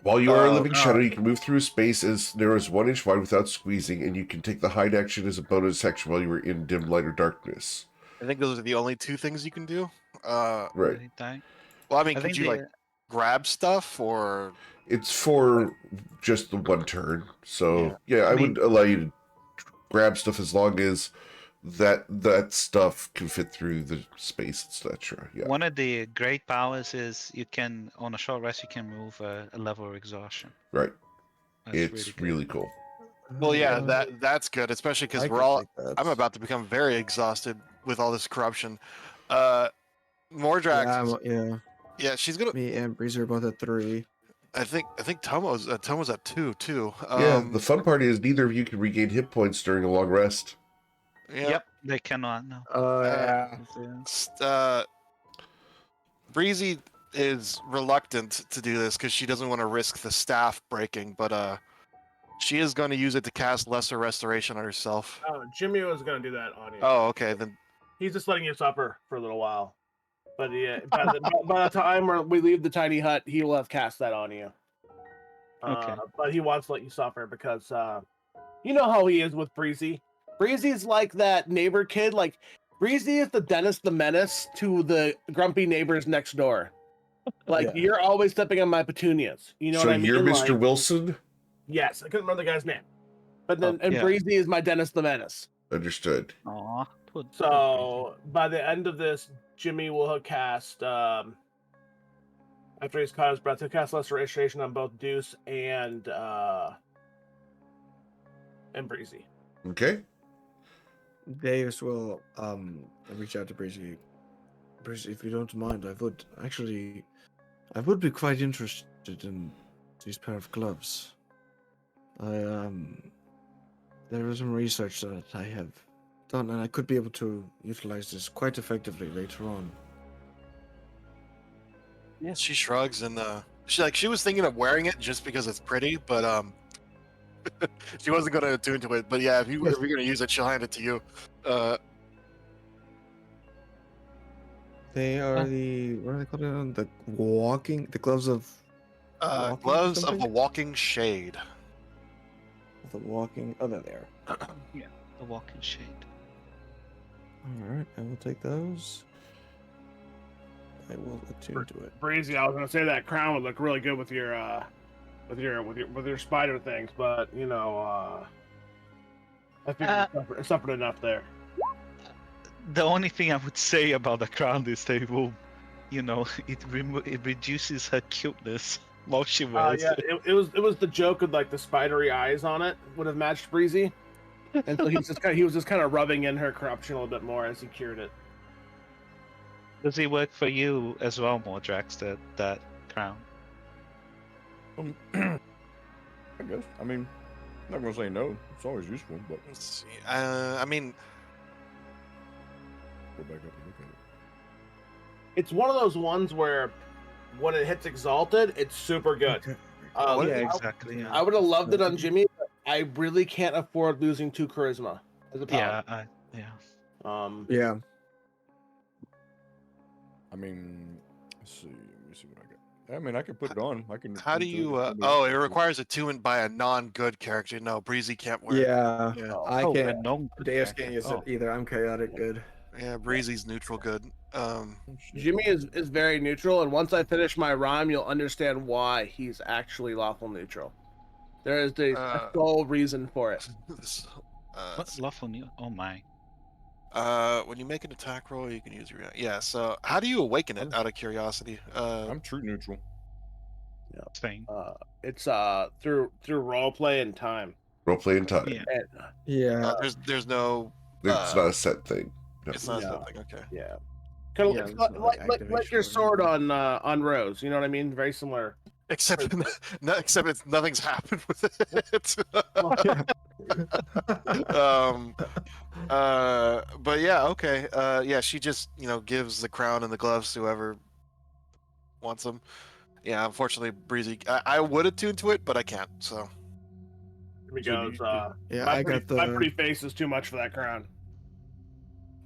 While you are a Uh, living shadow, you can move through a space as narrow as 1 inch wide without squeezing, and you can take the hide action as a bonus action while you are in dim light or darkness. I think those are the only two things you can do. Right. Anytime. Well, I mean, I could think you like grab stuff or? It's for just the 1 turn. So, Yeah. yeah, I mean- would allow you to grab stuff as long as that stuff can fit through the space, etc. Yeah. One of the great powers is you can, on a short rest, you can move a level of exhaustion. Right. That's It's good. really cool. Well, yeah, that's good, especially because I we're could all. take that. I'm about to become very exhausted with all this corruption. Mordrax. Yeah, she's gonna. Me and Breezer are both at 3. I think Tomo's at 2 too. Yeah, the fun part is neither of you can regain hit points during a long rest. Yeah. Yep, they cannot. No. Breezy is reluctant to do this because she doesn't want to risk the staff breaking, but she is going to use it to cast lesser restoration on herself. Oh, Jimmy was gonna do that on you. Oh, okay, then. He's just letting you suffer for a little while. But yeah, by the time we leave the tiny hut, he will have cast that on you. Okay. But he wants to let you suffer because you know how he is with Breezy. Breezy's like that neighbor kid. Like Breezy is the Dennis the Menace to the grumpy neighbors next door. Like you're always stepping on my petunias. You know So what I mean? you're Mr. Like, Wilson? yes, I couldn't remember the guy's name. But then yeah. Breezy is my Dennis the Menace. Understood. Aw. So by the end of this, Jimmy will have cast after he's caught his breath, he'll cast lesser restoration on both Deuce and Breezy. Okay. Davis will reach out to Breezy. Breezy, if you don't mind, I would be quite interested in these pair of gloves. There is some research that I have done, and I could be able to utilize this quite effectively later on. Yeah, she shrugs and she was thinking of wearing it just because it's pretty, but she wasn't going to attune to it. But yeah, if you're going to use it, she'll hand it to you. They are what are they called? The gloves of walking gloves of something? the walking shade. The walking. Oh, there they are. Yeah, the walking shade. All right, I will take those. I will attune to it. Breezy, I was gonna say that crown would look really good with your spider things, but you know, I think you suffered enough there. The only thing I would say about the crown is they will, it reduces her cuteness while she wears Yeah, it. it was the joke with like the spidery eyes on it would have matched Breezy, and so he was just kind of rubbing in her corruption a little bit more as he cured it. Does it work for you as well, Mordrax, that crown? I guess. I mean, I'm not gonna say no. It's always useful, but Let's see. I mean, go back up and look at it. It's one of those ones where when it hits exalted, it's super good. Yeah, exactly. Yeah. I would have loved it on Jimmy, but I really can't afford losing 2 charisma as a paladin. Yeah. Yeah. I mean, let's see. Let me see what I got. I mean, I can put it on. I can. how do use it. you? It requires attunement by a non-good character. No, Breezy can't wear. Yeah. Yeah. I Oh, can't. but no good Deus character. can't use Oh. it either. I'm chaotic good. Yeah, Breezy's neutral good. Jimmy is very neutral, and once I finish my rhyme, you'll understand why he's actually lawful neutral. There is a sole reason for it. this, What lawful new? Oh my. When you make an attack roll, you can use your yeah. So how do you awaken it? Out of curiosity. I'm true neutral. Same. It's through role play and time. Role playing time. Yeah. And, Yeah. There's no. It's not a set thing. No. It's not No. something. Okay. yeah. Kind of Yeah, it's it's like, not like, like like, like your activation sword on Rose. You know what I mean? Very similar. Except, except it's nothing's happened with it. But yeah, okay. Yeah, she just gives the crown and the gloves to whoever wants them. Yeah, unfortunately, Breezy. I would attune to it, but I can't. So Here we So go. do you- Yeah, my I pretty, got the. my pretty face is too much for that crown.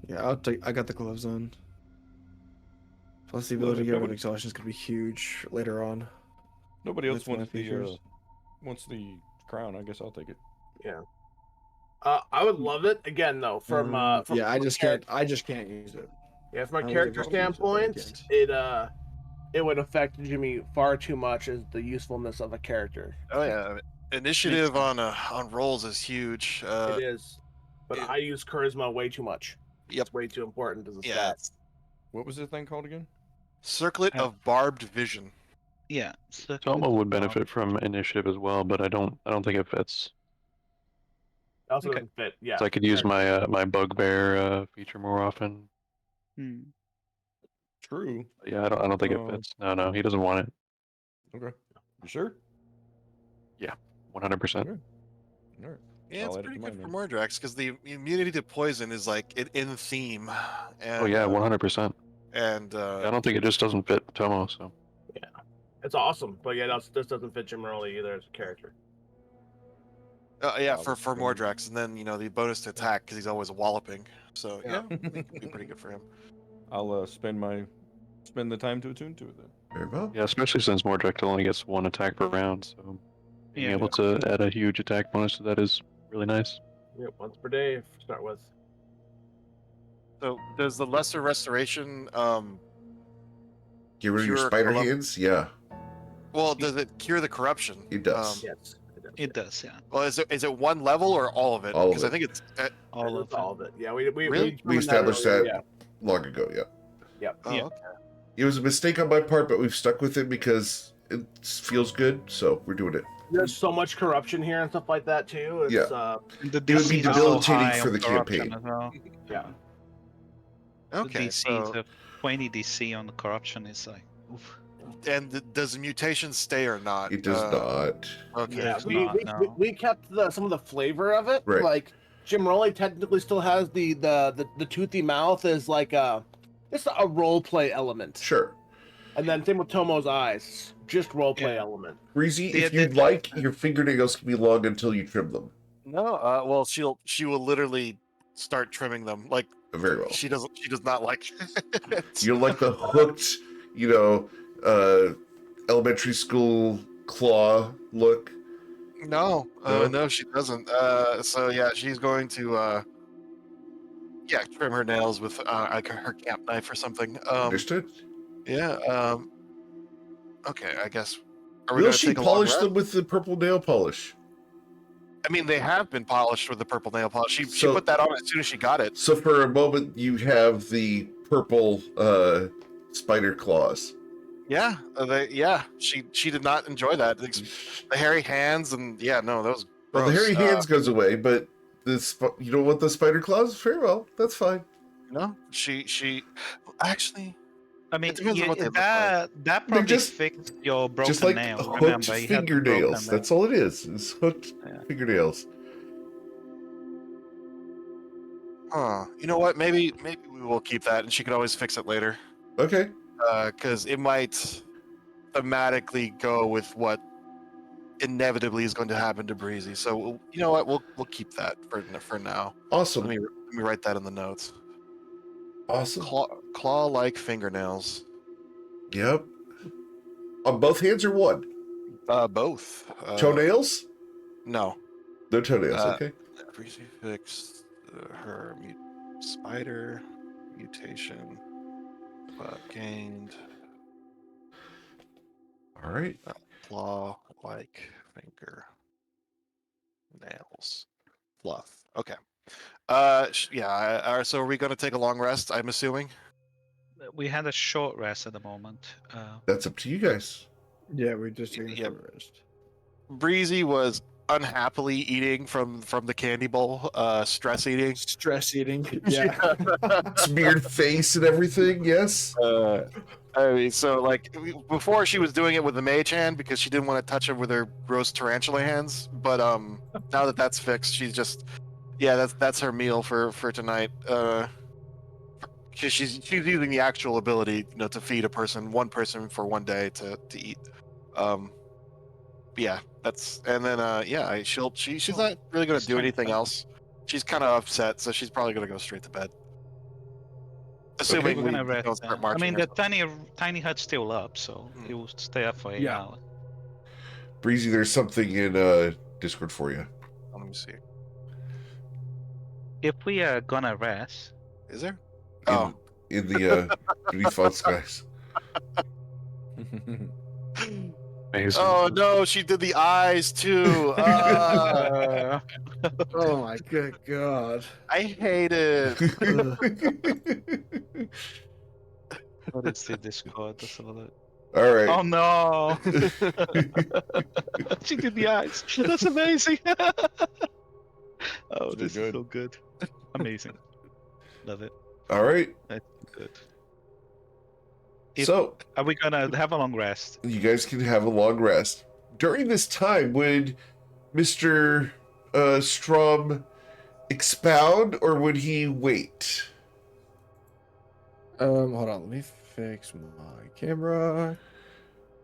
Yeah, I'll take. I got the gloves on. Plus, the ability to get rid of exhaustion is gonna be huge later on. Nobody else With my wants features. the crown. I guess I'll take it. I would love it again though. From Yeah, I from just char- can't. I just can't use it. Yeah, from I a would character love to use it, but I standpoint, can't. it would affect Jimmy far too much as the usefulness of a character. oh yeah, initiative on rolls is huge. It is, but it- I use charisma way too much. Yep. It's way too important as a Yeah, stat. it's What was the thing called again? circlet of barbed vision. Yeah. So Tomo would benefit from initiative as well, but I don't think it fits. It also Okay. doesn't fit. Yeah. So I could use my my bugbear feature more often. Hmm. True. But yeah, I don't think it Oh. fits. No, he doesn't want it. Okay. You sure? 100%. Okay. All right. Yeah, it's I'll add it pretty to good mine for then. Mordrax because the immunity to poison is like in theme. And, Oh yeah, 100%. And I don't think it just doesn't fit Tomo. So It's awesome, but yeah, this doesn't fit Jim Rowley either as a character. yeah, Wow, for this is gonna- Mordrax, and then the bonus to attack because he's always walloping. So yeah, Yeah. it could be pretty good for him. I'll spend the time to attune to it then. Very well. yeah, especially since Mordrekk only gets one attack per round, so being Yeah. able to add a huge attack bonus to that is really nice. Yep, once per day to start with. So does the lesser restoration Get rid of your Cure spider corrupt- hands? Yeah, well does it cure the corruption? it does. Yes. It does. Yeah. Well, is it one level or all of it? All of Because I it. think it's All of All of it. Yeah, we Really? We determined established earlier, that long ago, yeah. Yeah. oh, Yeah. okay. It was a mistake on my part, but we've stuck with it because it feels good, so we're doing it. There's so much corruption here and stuff like that too. It's, Yeah. The It would be DCs are so debilitating high for on the corruption campaign. as well. Yeah. Okay. The DCs of 20 DC on the corruption is like. Oof. And does the mutation stay or not? It does not. Okay. Yeah, It's we, not, we, no. we kept some of the flavor of it. Right. Like Jim Rowley technically still has the toothy mouth as like it's a role play element. Sure. And then same with Tomo's eyes, just role play Yeah. element. Breezy, The- if you'd the- like, your fingernails can be long until you trim them. No. Well, she will literally start trimming them. Like Very well. she does not like it. You're like the hooked, elementary school claw look. No, No? no, she doesn't. So yeah, she's going to trim her nails with like her camp knife or something. Understood? Yeah. Okay, I guess. Are we Will gonna she take a long polish rest? them with the purple nail polish? I mean, they have been polished with the purple nail polish. She So- put that on as soon as she got it. So for a moment, you have the purple spider claws. Yeah, she did not enjoy that. The hairy hands and that was. Well, the gross. hairy hands goes away, but you don't want the spider claws? Very well, that's fine. No, she actually. I mean, It depends on what they look like. that probably just- fixed your broken Just like nail. hooked Remember, you had the broken fingernails. nail. That's all it is hooked Yeah. fingernails. Huh. You know what? Maybe we will keep that, and she could always fix it later. Okay. Because it might thematically go with what inevitably is going to happen to Breezy. So you know what? We'll keep that for now. Awesome. Let me write that in the notes. Awesome. Claw-like fingernails. Yep. On both hands or one? Both. Toenails? No. No toenails, uh, okay. Breezy fixed her spider mutation. Gained All right. claw-like finger nails. Fluff. Okay. Yeah. So are we gonna take a long rest? I'm assuming. We had a short rest at the moment. That's up to you guys. Yeah, we're just taking a Yeah. short rest. Breezy was unhappily eating from the candy bowl, stress eating. Stress eating. Yeah. Smeared face and everything. Yes. I mean, so like before she was doing it with the mage hand because she didn't want to touch it with her gross tarantula hands. But now that that's fixed, she's just that's her meal for tonight. Because she's using the actual ability, to feed one person for one day to eat. Yeah, that's and then she's not really gonna do anything else. She's kind of upset, so she's probably gonna go straight to bed. Assuming we're we gonna rest. don't start I marching. mean, or the something. tiny hut's still up, so it will stay up for 8 Yeah. hours. Breezy, there's something in Discord for you. Let me see. If we are gonna rest, Is there? In, Oh. in the Beneath Fallen Skies. Amazing. Oh no, she did the eyes too. Oh my good god. I hate it. what is the Discord? That's all that. All right. Oh no! She did the eyes. That's amazing. Oh, Did this good. is so good. Amazing. Love it. All right. That's good. So Are we gonna have a long rest? you guys can have a long rest. During this time, would Mr. Strum expound or would he wait? Hold on, let me fix my camera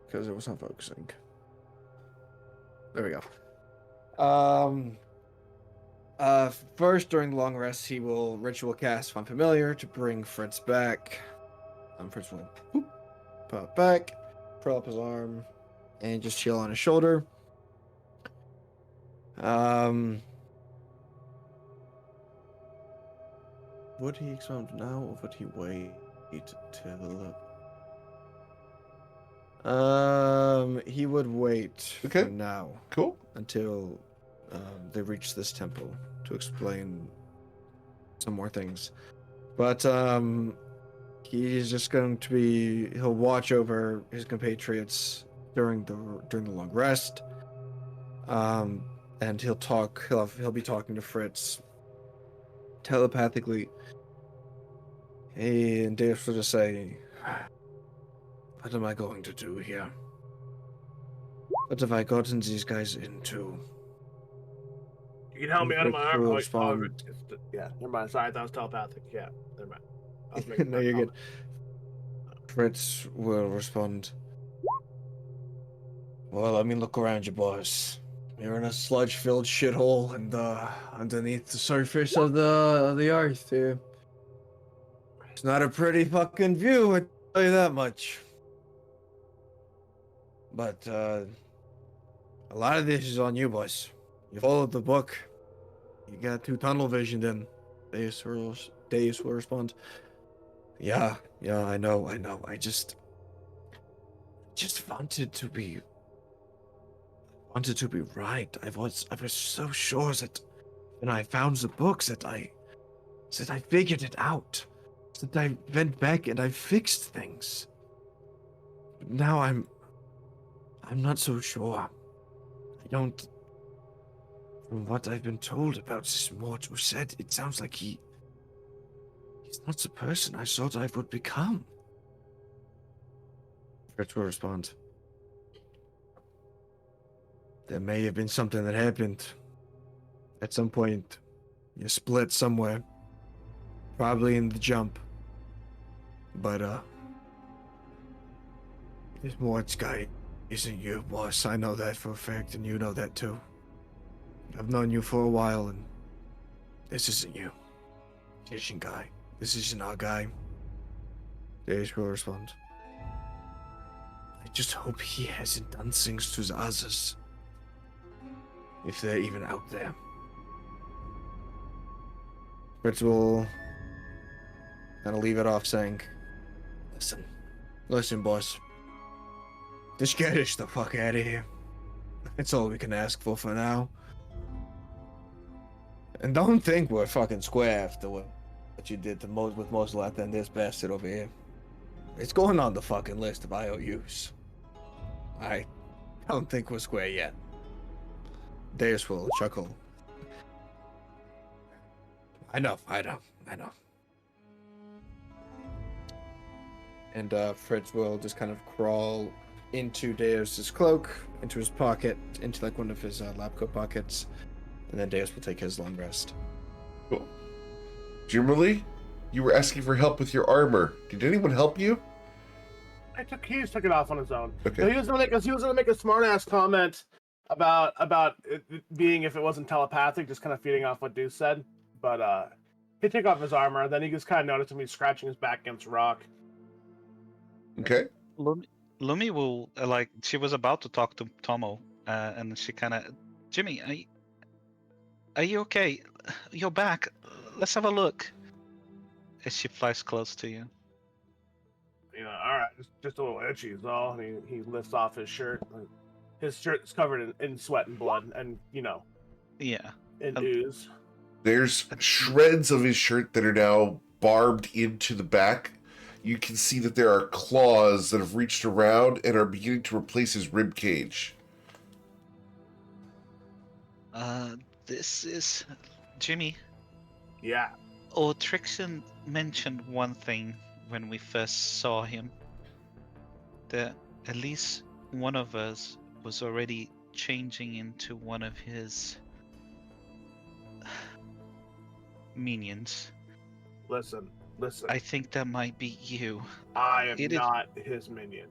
because it was not focusing. There we go. First, during the long rest, he will ritual cast Find Familiar to bring Fritz back. Fritz will pop back, curl up his arm, and just chill on his shoulder. Would he expound now, or would he wait till? He would wait Okay. for now Cool. until they reach this temple to explain some more things. But he's just going to he'll watch over his compatriots during the long rest. And he'll be talking to Fritz telepathically. And Dave will just say, "What am I going to do here? What have I gotten these guys into?" You can help me out of my Fritz arm. will Oh, respond. yeah, never mind. Sorry, that was telepathic. Yeah, never mind. I was making No, a you're good. comment. Fritz will respond, "Well, I mean, look around you, boys. You're in a sludge-filled shithole, and underneath the surface of the earth here. It's not a pretty fucking view, I tell you that much. But a lot of this is on you, boys. You followed the book. You got too tunnel visioned in." Deus will respond, Yeah, I know. I just wanted to be right. I was so sure that when I found the books that I figured it out. That I went back and I fixed things. But now I'm not so sure. I don't. From what I've been told about this mortal said, it sounds like he's not the person I thought I would become. Fritz will respond, "There may have been something that happened. At some point, you split somewhere. Probably in the jump. But, this Mort's guy isn't you, boss. I know that for a fact, and you know that too. I've known you for a while, and this isn't you. This isn't guy. This isn't our guy." Dave will respond, "I just hope he hasn't done things to the others. If they're even out there." Fritz will kind of leave it off saying, Listen, boss. Just get us the fuck out of here. That's all we can ask for now. And don't think we're fucking square after what you did to with Mozlat and this bastard over here. It's going on the fucking list of IOUs. I don't think we're square yet. Deus will chuckle. I know. And Fritz will just kind of crawl into Deus's cloak, into his pocket, into like one of his lab coat pockets, and then Deus will take his long rest. Cool. Jimmerly, you were asking for help with your armor. Did anyone help you? He just took it off on his own. Okay. No, he was gonna make a smart ass comment about it being, if it wasn't telepathic, just kind of feeding off what Deuce said. But he took off his armor, then he just kind of noticed him. He's scratching his back against a rock. Okay. Lumi will like she was about to talk to Tomo, and she kind of, Jimmy, are you okay? You're back. Let's have a look. As she flies close to you. All right, just a little itchy is all. And he lifts off his shirt. His shirt is covered in sweat and blood, and Yeah. in ooze. There's shreds of his shirt that are now barbed into the back. You can see that there are claws that have reached around and are beginning to replace his rib cage. This is Jimmy. Yeah. Trixon mentioned one thing when we first saw him. That at least one of us was already changing into one of his minions. Listen. I think that might be you. I am not his minion.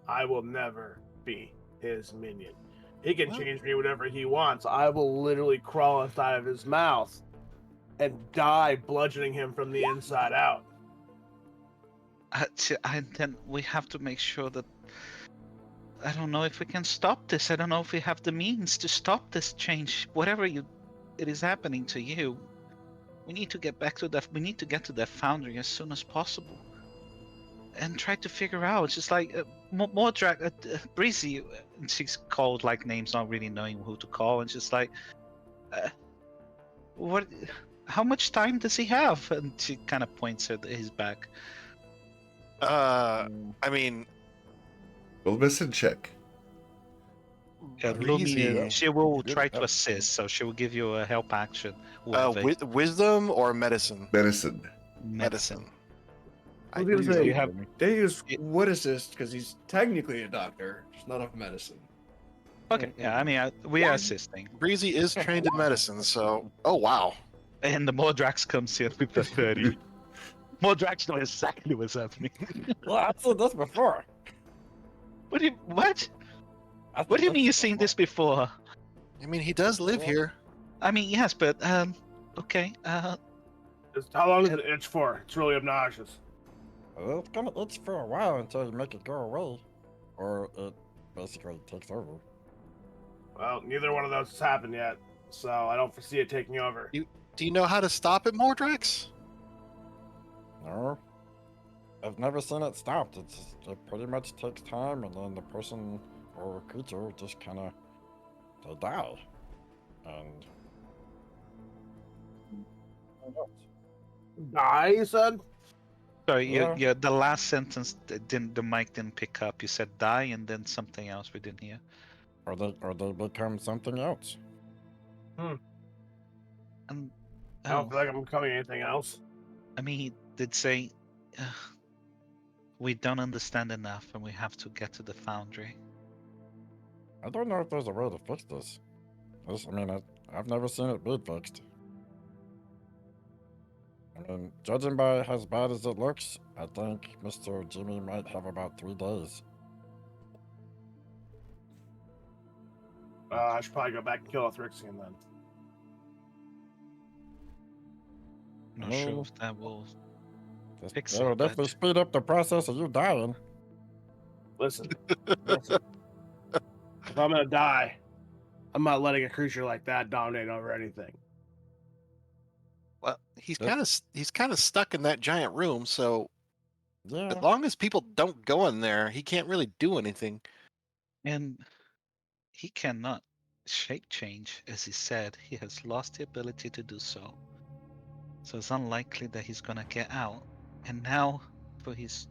I will never be his minion. He can change me whatever he wants. I will literally crawl inside of his mouth and die bludgeoning him from the inside out. Then we have to make sure that. I don't know if we can stop this. I don't know if we have the means to stop this change. Whatever it is happening to you, we need to get back to that. We need to get to that foundry as soon as possible, and try to figure out. It's just like more drag. Breezy, she's called like names, not really knowing who to call, and just like, what? How much time does he have? And she kind of points at his back. I mean, Roll a medicine check. Lumi, she will try to assist, so she will give you a help action. wisdom or medicine? Medicine. Medicine. I was gonna say, you have. Deus would assist because he's technically a doctor, just not of medicine. Okay, yeah, I mean, we are assisting. Breezy is trained in medicine, so. Oh, wow. And the Mordrax comes in with the 30. Mordrax knows exactly what's happening. Well, I've seen this before. What? What do you mean you've seen this before? I mean, he does live here. I mean, yes, but, okay, How long does it itch for? It's really obnoxious. Well, it's gonna itch for a while until you make it go away. Or it basically takes over. Well, neither one of those has happened yet, so I don't foresee it taking over. Do you know how to stop it, Mordrax? No. I've never seen it stopped. It pretty much takes time, and then the person or creature just kind of, they die. And Die, you said? sorry, Yeah. yeah, the last sentence, the mic didn't pick up. You said die and then something else we didn't hear. or they become something else. And, I don't feel like I'm becoming anything else. I mean, he did say, we don't understand enough and we have to get to the foundry. I don't know if there's a way to fix this. I've never seen it be fixed. I mean, judging by as bad as it looks, I think Mr. Jimmy might have about 3 days. I should probably go back and kill Thrixian then. Not No. sure if that will. Fix That'll it, definitely but- speed up the process of you dying. Listen. If I'm gonna die, I'm not letting a creature like that dominate over anything. Well, he's Yeah. kind of stuck in that giant room, so Yeah. as long as people don't go in there, he can't really do anything. And he cannot shape change, as he said, he has lost the ability to do so. So it's unlikely that he's gonna get out. And now, for his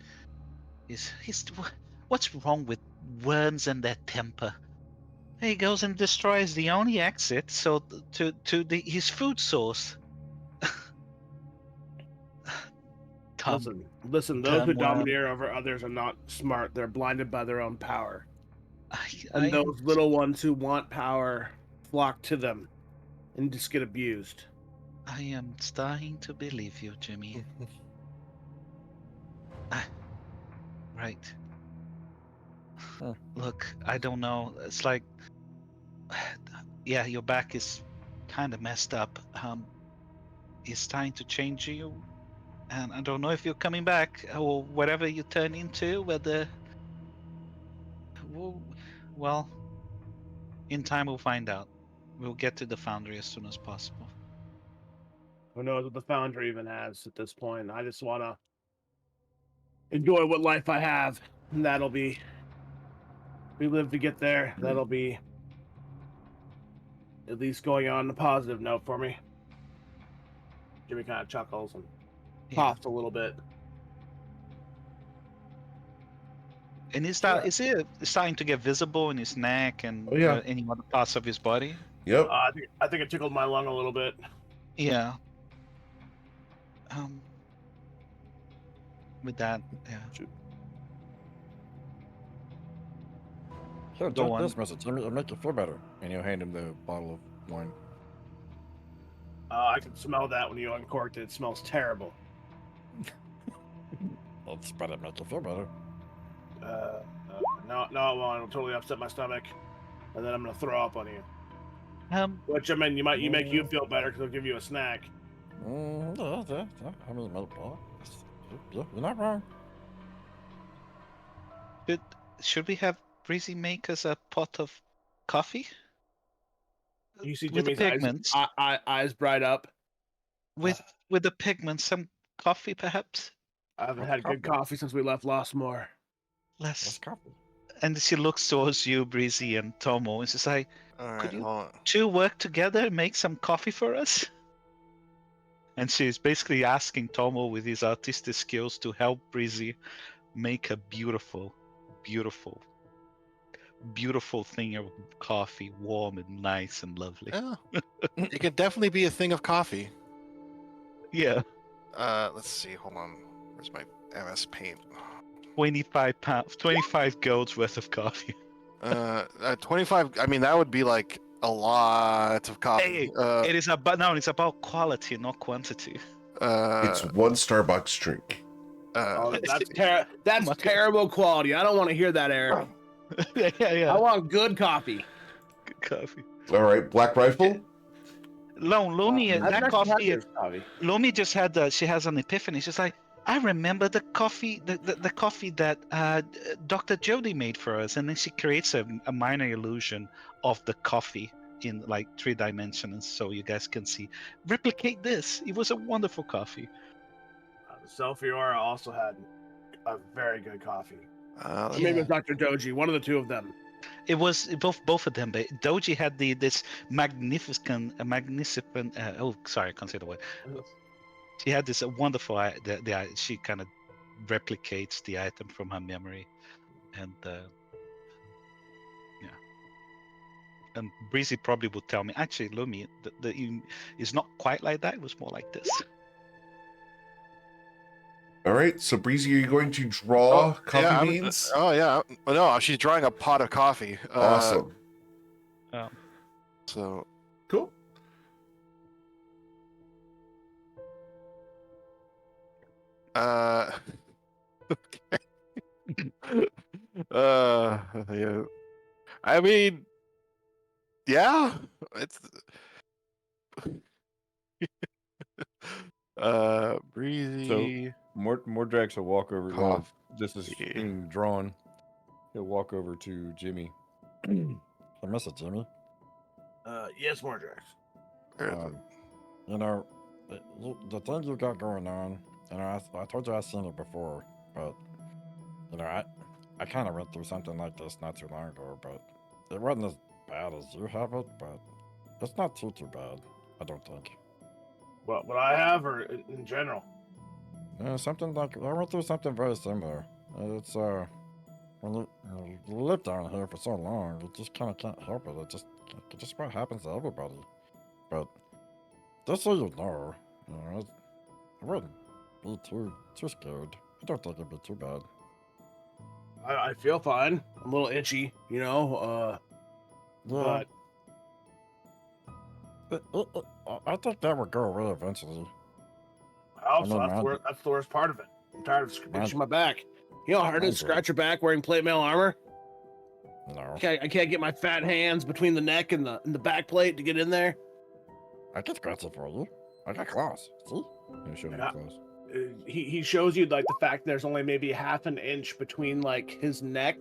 what's wrong with worms and their temper? He goes and destroys the only exit, so his food source. Dumb, Listen. Those who dumb worm. domineer over others are not smart. They're blinded by their own power. I And am those little ones who want power flock to them and just get abused. I am starting to believe you, Jimmy. Right. Huh. Look, I don't know. It's like, yeah, your back is kind of messed up. It's time to change you, and I don't know if you're coming back or whatever you turn into. Whether, well, in time we'll find out. We'll get to the foundry as soon as possible. Who knows what the Foundry even has at this point? I just want to enjoy what life I have. And that'll be. We live to get there. That'll be at least going on a positive note for me. Jimmy kind of chuckles and coughs a little bit. And is it starting to get visible in his neck and any other parts of his body? Yep. I think it tickled my lung a little bit. Yeah. With that, yeah. Here, Go drink on. this message. It'll make you feel better. And he'll hand him the bottle of wine. I can smell that when you uncorked it. It smells terrible. It's better, make you feel better. No, it won't. It'll totally upset my stomach, and then I'm gonna throw up on you. Which I mean, you make you feel better because it'll give you a snack. Yeah. I mean, you're not wrong. Should we have Breezy make us a pot of coffee? You see with the Jimmy's pigments. eyes bright up. With the pigments, some coffee perhaps? I haven't had good coffee since we left Lossmore. Less coffee. And she looks towards you, Breezy and Tomo, and she's like, Alright, could you hold on. two work together and make some coffee for us? And she's basically asking Tomo with his artistic skills to help Breezy make a beautiful, beautiful, beautiful thing of coffee, warm and nice and lovely. Yeah. It could definitely be a thing of coffee. Yeah. Let's see, hold on. Where's my MS Paint? 25 golds worth of coffee. 25, I mean, that would be like a lot of coffee. Hey, it's about quality, not quantity. It's one Starbucks drink. That's terrible quality. I don't want to hear that, Eric. Yeah. I want good coffee. Good coffee. All right, Black Rifle. Lomi, that coffee. coffee. Lomi just had she has an epiphany. She's like, I remember the coffee, the coffee that Dr. Jody made for us, and then she creates a minor illusion of the coffee in like 3 dimensions, so you guys can see. Replicate this. It was a wonderful coffee. Selfiora also had a very good coffee. Yeah. Maybe it was Dr. Doji, one of the two of them. It was both of them, but Doji had this magnificent. Oh, sorry, I can't say the word. She had this wonderful. She kind of replicates the item from her memory, and yeah. And Breezy probably would tell me, actually, Lumi, it's not quite like that. It was more like this. All right, so Breezy, are you going to draw coffee beans? No, she's drawing a pot of coffee. Awesome. So cool. Okay. Yeah. I mean, yeah, it's Breezy. So Mordrax will walk over. Well, this is Coffee. being drawn. He'll walk over to Jimmy. I miss it, Jimmy. Yes, Mordrax. You know, the thing you got going on, you know, I told you I've seen it before, but, you know, I kind of went through something like this not too long ago, but it wasn't as bad as you have it, but it's not too bad. I don't think. What I have, or in general? Something like I went through something very similar. It's when you live down here for so long, you just kind of can't help it. It just what happens to everybody. But just so you know, I wouldn't be too scared. I don't think it'd be too bad. I feel fine. I'm a little itchy, Yeah. but I think that would go away eventually. also I mean, that's the worst part of it. I'm tired of Man. itching my back. You know how hard it is to scratch your back wearing plate mail armor? No. I can't get my fat hands between the neck and the back plate to get in there. I can scratch it for you. I got claws. See? Yeah, show me Yeah. close. He shows you like the fact there's only maybe half an inch between like his neck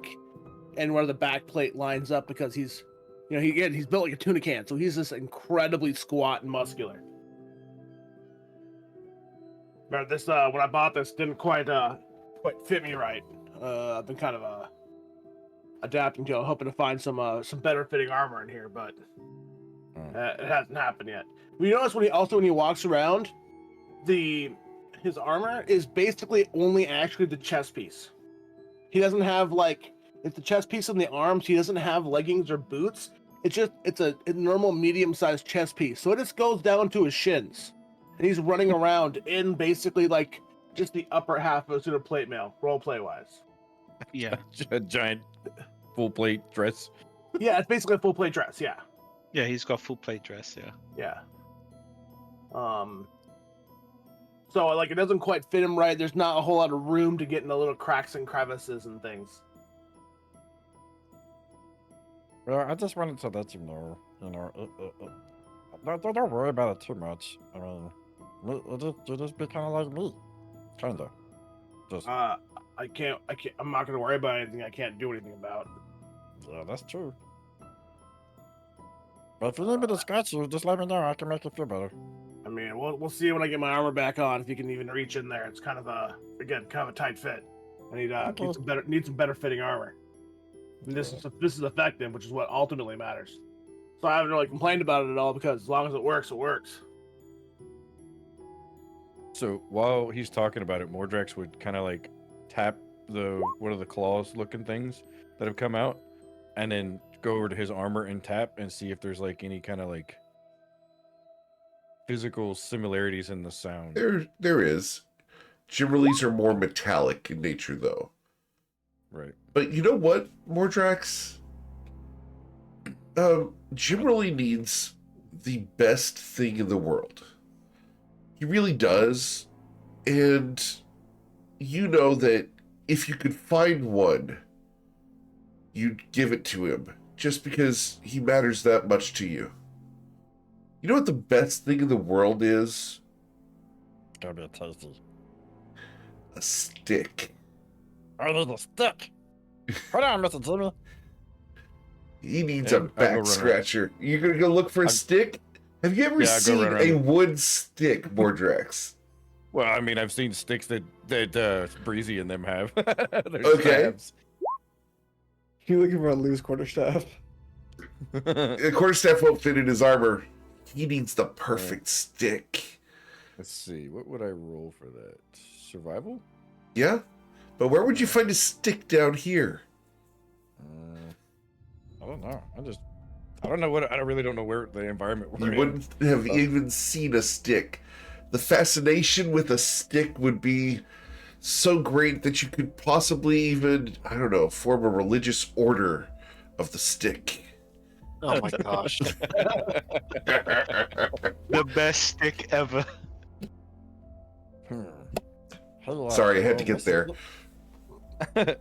and where the back plate lines up because he's built like a tuna can, so he's just incredibly squat and muscular. But this when I bought this didn't quite fit me right. I've been kind of adapting to it, hoping to find some better fitting armor in here, but it hasn't happened yet. You notice when he walks around, his armor is basically only actually the chest piece. He doesn't have it's the chest piece on the arms. He doesn't have leggings or boots. It's a normal medium-sized chest piece. So it just goes down to his shins. And he's running around in basically like just the upper half of a suit of plate mail, role play wise. Yeah. A giant full plate dress. Yeah, it's basically a full plate dress, yeah. Yeah, he's got full plate dress, yeah. Yeah. So like it doesn't quite fit him right. There's not a whole lot of room to get in the little cracks and crevices and things. Well, I just wanted to let you know, don't worry about it too much. I mean, you just be kind of like me, kinda. Just I'm not gonna worry about anything I can't do anything about. yeah, that's true. But if you need me to scratch you, just let me know. I can make you feel better. I mean, we'll see when I get my armor back on if you can even reach in there. It's kind of a tight fit. I need some better fitting armor. And this is effective, which is what ultimately matters. So I haven't really complained about it at all because as long as it works, it works. So while he's talking about it, Mordrax would kind of like tap one of the claws looking things that have come out, and then go over to his armor and tap and see if there's like any kind of like physical similarities in the sound. There is. Generally, are more metallic in nature, though. Right. But you know what, Mordrax? Generally needs the best thing in the world. He really does. And you know that if you could find one, you'd give it to him just because he matters that much to you. You know what the best thing in the world is? It's gonna be tasty. A stick. I need a stick. Hold on, Mr. Jimmy. He needs Yeah, a I'll go back run scratcher. You're gonna go look for a stick? Have you ever Yeah, I'll go seen run a around. wood stick, Mordrax? Well, I mean, I've seen sticks that Breezy and them have. There's Okay. stabs. You looking for a loose quarterstaff? The quarterstaff won't fit in his armor. He needs the perfect stick. Let's see. What would I roll for that? Survival? Yeah? But where would you find a stick down here? I don't know. I really don't know where the environment we're You in. wouldn't have even seen a stick. The fascination with a stick would be so great that you could possibly even, I don't know, form a religious order of the stick. Oh my gosh. The best stick ever. Hello, Sorry, I had to get there. Let's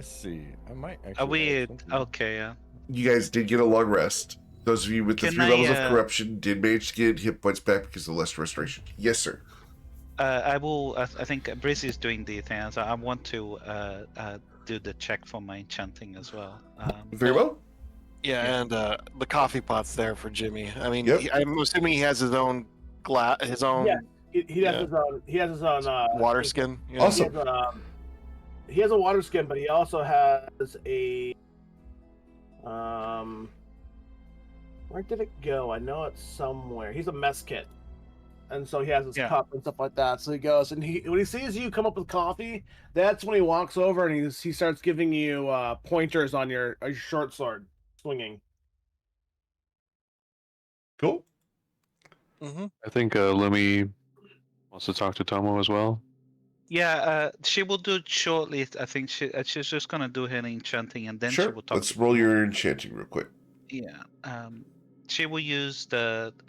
see. I might actually. Are we have something. okay? Yeah. You guys did get a long rest. Those of you with the Can 3 I, levels of corruption did manage to get hit points back because of less restoration. Yes, sir. I will. I think Breezy is doing the thing, so I want to do the check for my enchanting as well. Very well. Yeah, and the coffee pot's there for Jimmy. I mean, Yep. I'm assuming he has his own his own Yeah. He has his own. He has his own water skin. Yeah. Awesome. He has a water skin, but he also has a Where did it go? I know it's somewhere. He's a mess kit. And so he has his Yeah. cup and stuff like that. So he goes, and when he sees you come up with coffee, that's when he walks over and he starts giving you pointers on your short sword swinging. Cool. Mm-hmm. I think Lumi wants to talk to Tomo as well. Yeah, she will do it shortly. I think she's just gonna do her enchanting, and then she Sure. will talk. Let's to roll Tomo. your enchanting real quick. Yeah. She will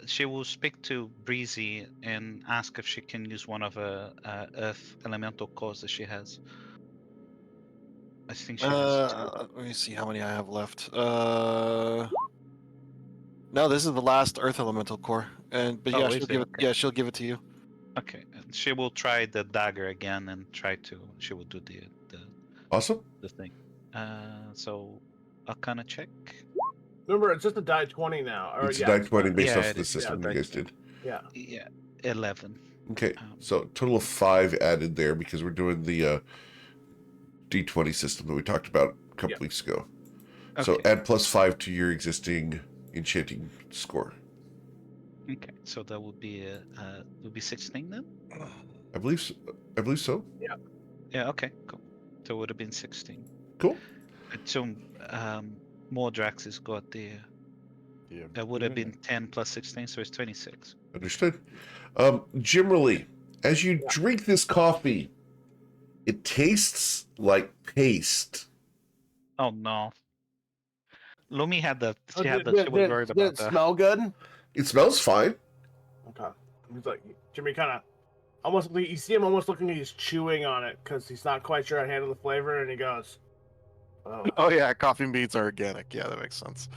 she will speak to Breezy and ask if she can use one of her earth elemental cores that she has. I think she has two. Let me see how many I have left. No, this is the last Earth Elemental core, but yeah, Oh, she'll is give it? it. Okay. Yeah, she'll give it to you. Okay. And she will try the dagger again and she will do Awesome. the thing. So Arcana check. Remember, it's just a die 20 now. Or It's yeah, a die 20 based Yeah, off it of the is. system Yeah, you guys did. yeah. Yeah, 11. Okay. Um, So total of 5 added there because we're doing the D20 system that we talked about a couple weeks ago. So Okay. add +5 to your existing enchanting score. Okay, so that would be would be 16 then. I believe so. Yeah. Okay. Cool. So it would have been 16. Cool. So Mordrax has got the. Yeah. That would have been 10 plus 16, so it's 26. Understood. Generally, as you drink this coffee, it tastes like paste. Oh no. Lumi had the. She Oh, had the. She was worried did about it that. smell good? It smells fine. Okay. He's like, Jimmy kind of almost, you see him almost looking like he's chewing on it because he's not quite sure how to handle the flavor, and he goes, oh, Oh yeah, coffee beans are organic. Yeah, that makes sense.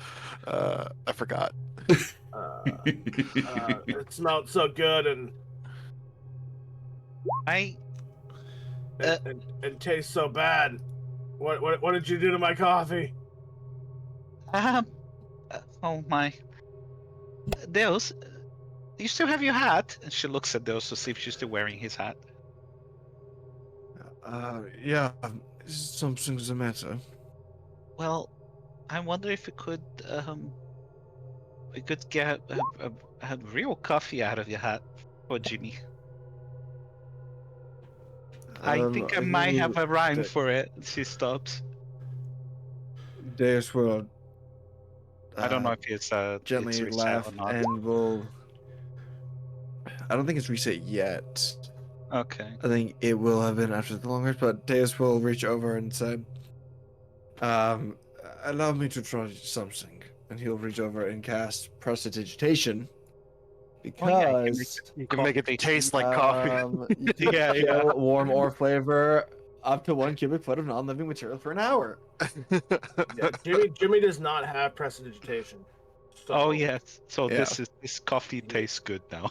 I forgot. it smelled so good and I. and tastes so bad. What did you do to my coffee? Oh my. Deus, you still have your hat? And she looks at Deus to see if she's still wearing his hat. Yeah, something's the matter. Well, I wonder if we could get a real coffee out of your hat for Jimmy. I think I might have a rhyme for it. She stops. Deus will I don't know if it's gently it's reset laugh or not. and will. I don't think it's reset yet. Okay. I think it will have been after the long rest, but Deus will reach over and say, allow me to try something. And he'll reach over and cast Prestidigitation. Because You can make it taste like coffee. you can Yeah, chill warm or flavor up to 1 cubic foot of non-living material for an hour. Yeah, Jimmy does not have prestidigitation. So, Oh yes. So Yeah. this coffee tastes good now.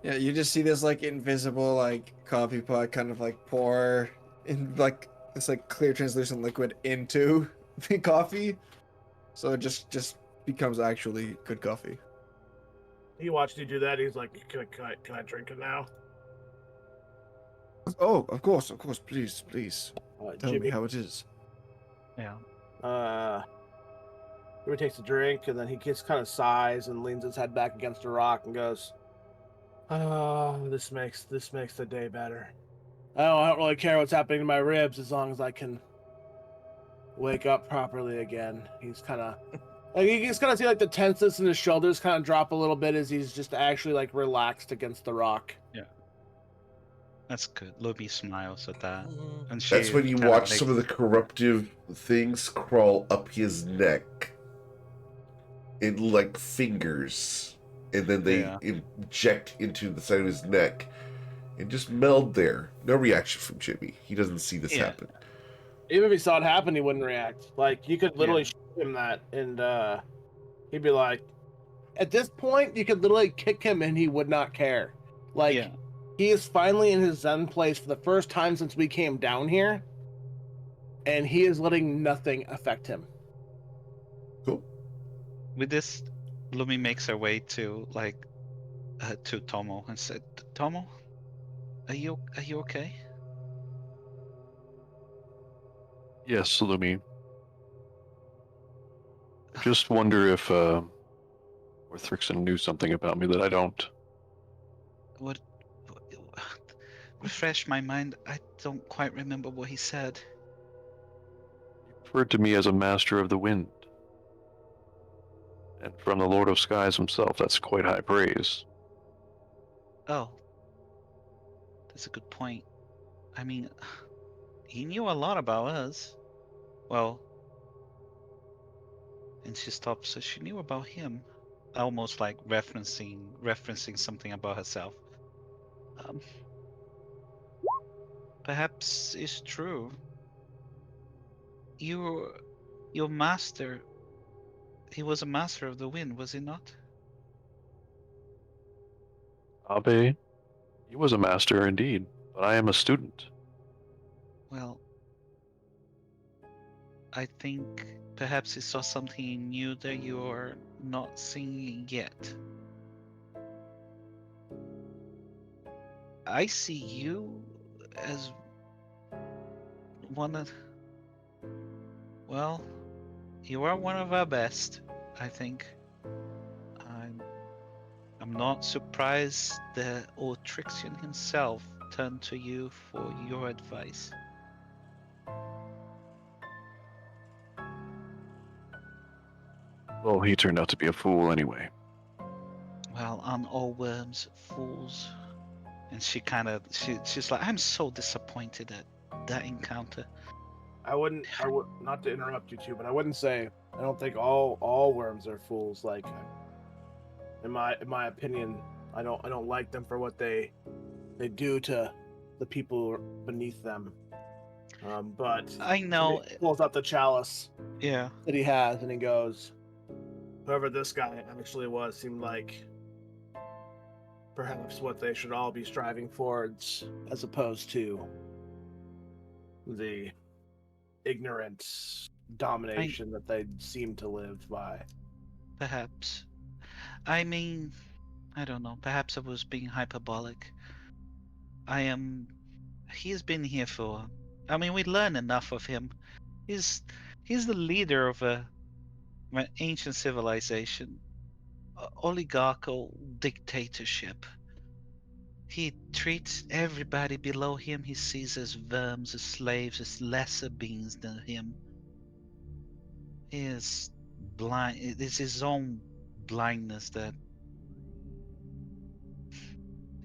Yeah, you just see this like invisible like coffee pot kind of like pour in like this like clear translucent liquid into the coffee, so it just becomes actually good coffee. he watched you do that. He's like, can I drink it now? Oh, of course, please. Tell Jimmy, me how it is. Yeah. Jimmy takes a drink and then he gets kind of sighs and leans his head back against a rock and goes, "Oh, this makes the day better. I don't really care what's happening to my ribs as long as I can wake up properly again." He's kind of like you just kind of see like the tenseness in his shoulders kind of drop a little bit as he's just actually like relaxed against the rock. Yeah. That's good. Lumi smiles at that. And That's she when you kinda watch makes- some of the corruptive things crawl up his neck in like fingers, and then they Yeah. inject into the side of his neck and just meld there. No reaction from Jimmy. He doesn't see this Yeah. happen. Even if he saw it happen, he wouldn't react. Like you could literally show him that, and he'd be like, at this point, you could literally kick him and he would not care. Like Yeah. he is finally in his Zen place for the first time since we came down here, and he is letting nothing affect him. Cool. With this, Lumi makes her way to to Tomo and said, "Tomo, are you okay?" Yes, Lumi. just wonder if Orthrixon knew something about me that I don't. What? Refresh my mind. I don't quite remember what he said. He referred to me as a master of the wind. And from the Lord of Skies himself, that's quite high praise. Oh, that's a good point. I mean, he knew a lot about us. Well, and she stopped, so she knew about him, almost like referencing something about herself. Um, perhaps it's true. Your your master, he was a master of the wind, was he not? Abe, he was a master indeed, but I am a student. Well, I think perhaps he saw something new that you're not seeing yet. I see you as one of, well, you are one of our best, I think. I'm not surprised that Otrixian himself turned to you for your advice. Well, he turned out to be a fool anyway. Well, aren't all worms fools? And she's like, I'm so disappointed at that encounter. I would not to interrupt you too, but I wouldn't say I don't think all worms are fools. Like, in my opinion, I don't like them for what they do to the people beneath them. But I know. he pulls out the chalice Yeah. that he has, and he goes, "Whoever this guy actually was seemed like perhaps what they should all be striving towards, as opposed to the ignorant domination that they seem to live by." Perhaps. I mean, I don't know. Perhaps I was being hyperbolic. He's been here for. I mean, we learn enough of him. He's the leader of an ancient civilization, oligarchical dictatorship. He treats everybody below him he sees as verms, as slaves, as lesser beings than him. He is blind. It is his own blindness that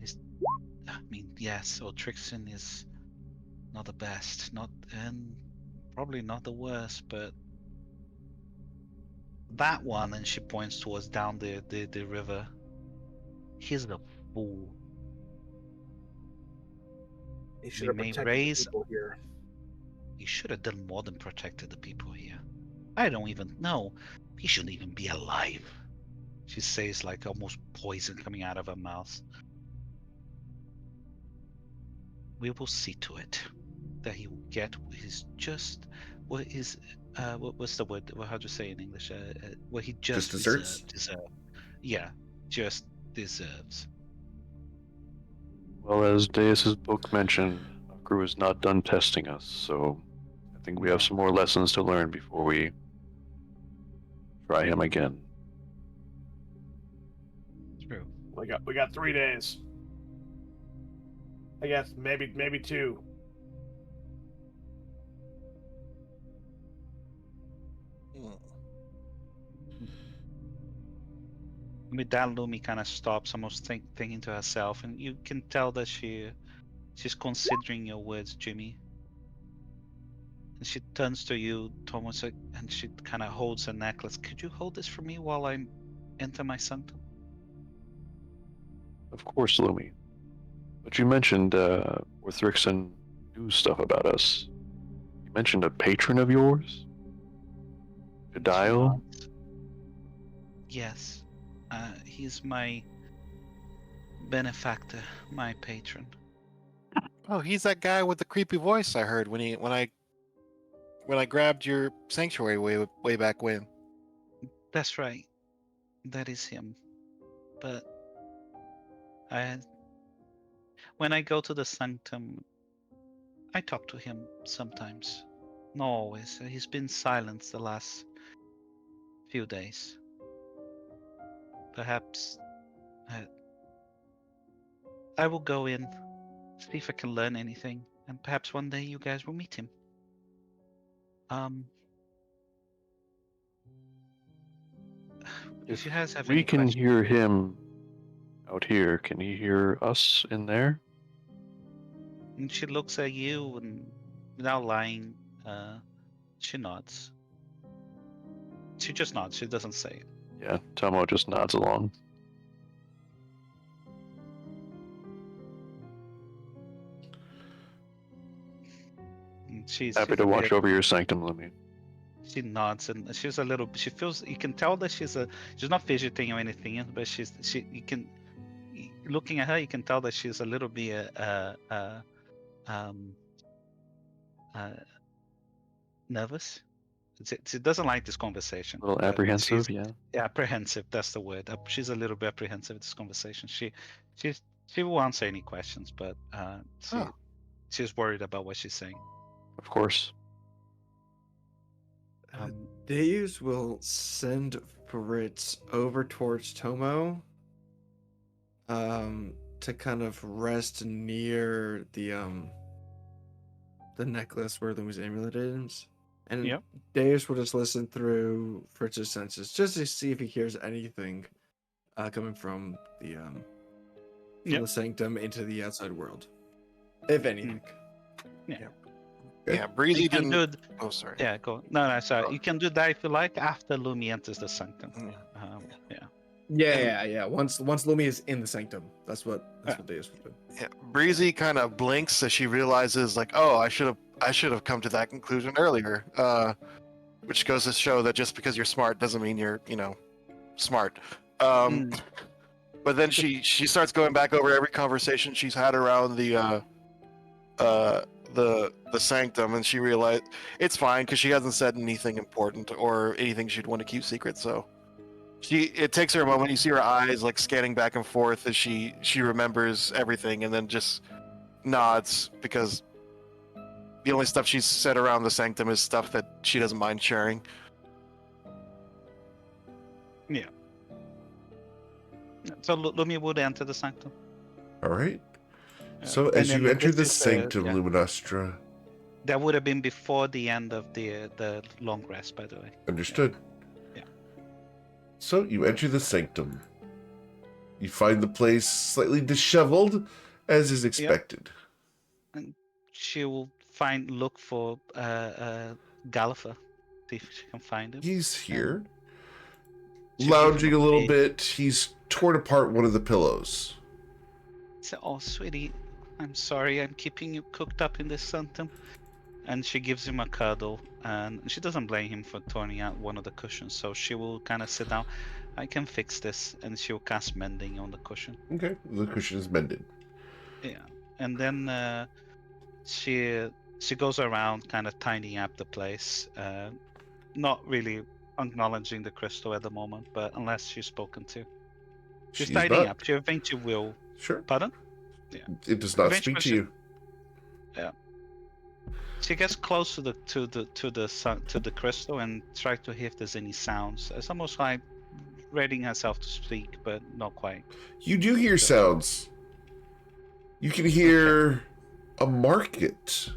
is. I mean, yes, Otrixon is not the best, not and probably not the worst, but that one, and she points towards down the river. He's the fool. He should We have may protected the raise. people here. He should have done more than protected the people here. I don't even know. He shouldn't even be alive. She says, like almost poison coming out of her mouth. We will see to it that he will get his just what is what's the word? How do you say in English? What he just deserves? deserve. Yeah, just deserves. Well, as Deus's book mentioned, our crew is not done testing us, so I think we have some more lessons to learn before we try him again. True. We got 3 days. I guess maybe 2. With that, Lumi kind of stops, almost thinking to herself, and you can tell that she's considering your words, Jimmy. And she turns to you, Thomas, and she kind of holds a necklace. Could you hold this for me while I enter my sanctum? Of course, Lumi. But you mentioned Orthrixon knew stuff about us. You mentioned a patron of yours? Gadiel? Yes. He's my benefactor, my patron. Oh, he's that guy with the creepy voice I heard when I grabbed your sanctuary way back when. That's right. That is him. But when I go to the sanctum, I talk to him sometimes. Not always. He's been silent the last few days. Perhaps I will go in, see if I can learn anything, and perhaps one day you guys will meet him. If you guys have We any can questions, hear him out here. Can he hear us in there? and she looks at you and, without lying, she nods. She just nods. She doesn't say it. Yeah, Tomo just nods along. And she's Happy to a watch bit. over your sanctum, Lumi. She nods and she's a little. She feels. You can tell that she's not fidgeting or anything, but you can. Looking at her, you can tell that she's a little bit nervous. She doesn't like this conversation. A little but apprehensive, she's- yeah. Yeah, apprehensive. That's the word. She's a little bit apprehensive with this conversation. She won't answer any questions, but she's worried about what she's saying. Of course. Deus will send Fritz over towards Tomo to kind of rest near the necklace where Lumi's amulet is. And Yep. Deus will just listen through Fritz's senses just to see if he hears anything coming from the sanctum into the outside world. If anything. Yeah, Breezy You can didn't. do Oh, sorry. Yeah, go. No, sorry. Oh. You can do that if you like after Lumi enters the sanctum. Yeah. Once Lumi is in the sanctum, that's what Deus will do. Yeah, Breezy kind of blinks as she realizes, like, oh, I should have come to that conclusion earlier. Which goes to show that just because you're smart doesn't mean you're, smart. But then she starts going back over every conversation she's had around the sanctum, and she realized it's fine because she hasn't said anything important or anything she'd want to keep secret. So it takes her a moment. You see her eyes like scanning back and forth as she remembers everything, and then just nods because the only stuff she's said around the sanctum is stuff that she doesn't mind sharing. Yeah. So Lumi would enter the sanctum. All right. So And as then you enter the this is sanctum, Luminostra, that would have been before the end of the long rest, by the way. understood. Yeah. So you enter the sanctum. You find the place slightly disheveled, as is expected. And she will look for Galliffer, see if she can find him. He's here, She'll give him lounging a little big- bit. He's torn apart one of the pillows. Say, "Oh, sweetie, I'm sorry, I'm keeping you cooked up in this sanctum." And she gives him a cuddle, and she doesn't blame him for turning out one of the cushions. So she will kind of sit down. I can fix this, and she'll cast mending on the cushion. Okay, the cushion is mended. Yeah, and then she goes around, kind of tidying up the place. Not really acknowledging the crystal at the moment, but unless she's spoken to, she's tidying up. She eventually will. Sure. Pardon? It does not Eventually speak to you. She gets close to the crystal and tries to hear if there's any sounds. It's almost like readying herself to speak, but not quite. You do hear sounds. You can hear a market,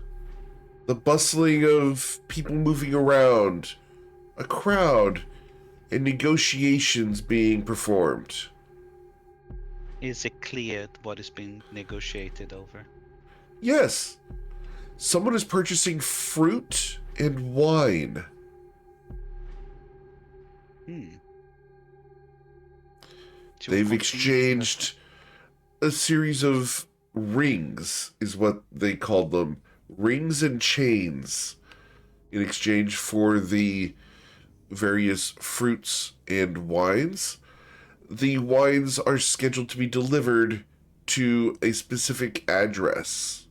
the bustling of people moving around, a crowd, and negotiations being performed. Is it clear what is being negotiated over? Yes, someone is purchasing fruit and wine. They've exchanged a series of rings, is what they called them. Rings and chains, in exchange for the various fruits and wines. The wines are scheduled to be delivered to a specific address.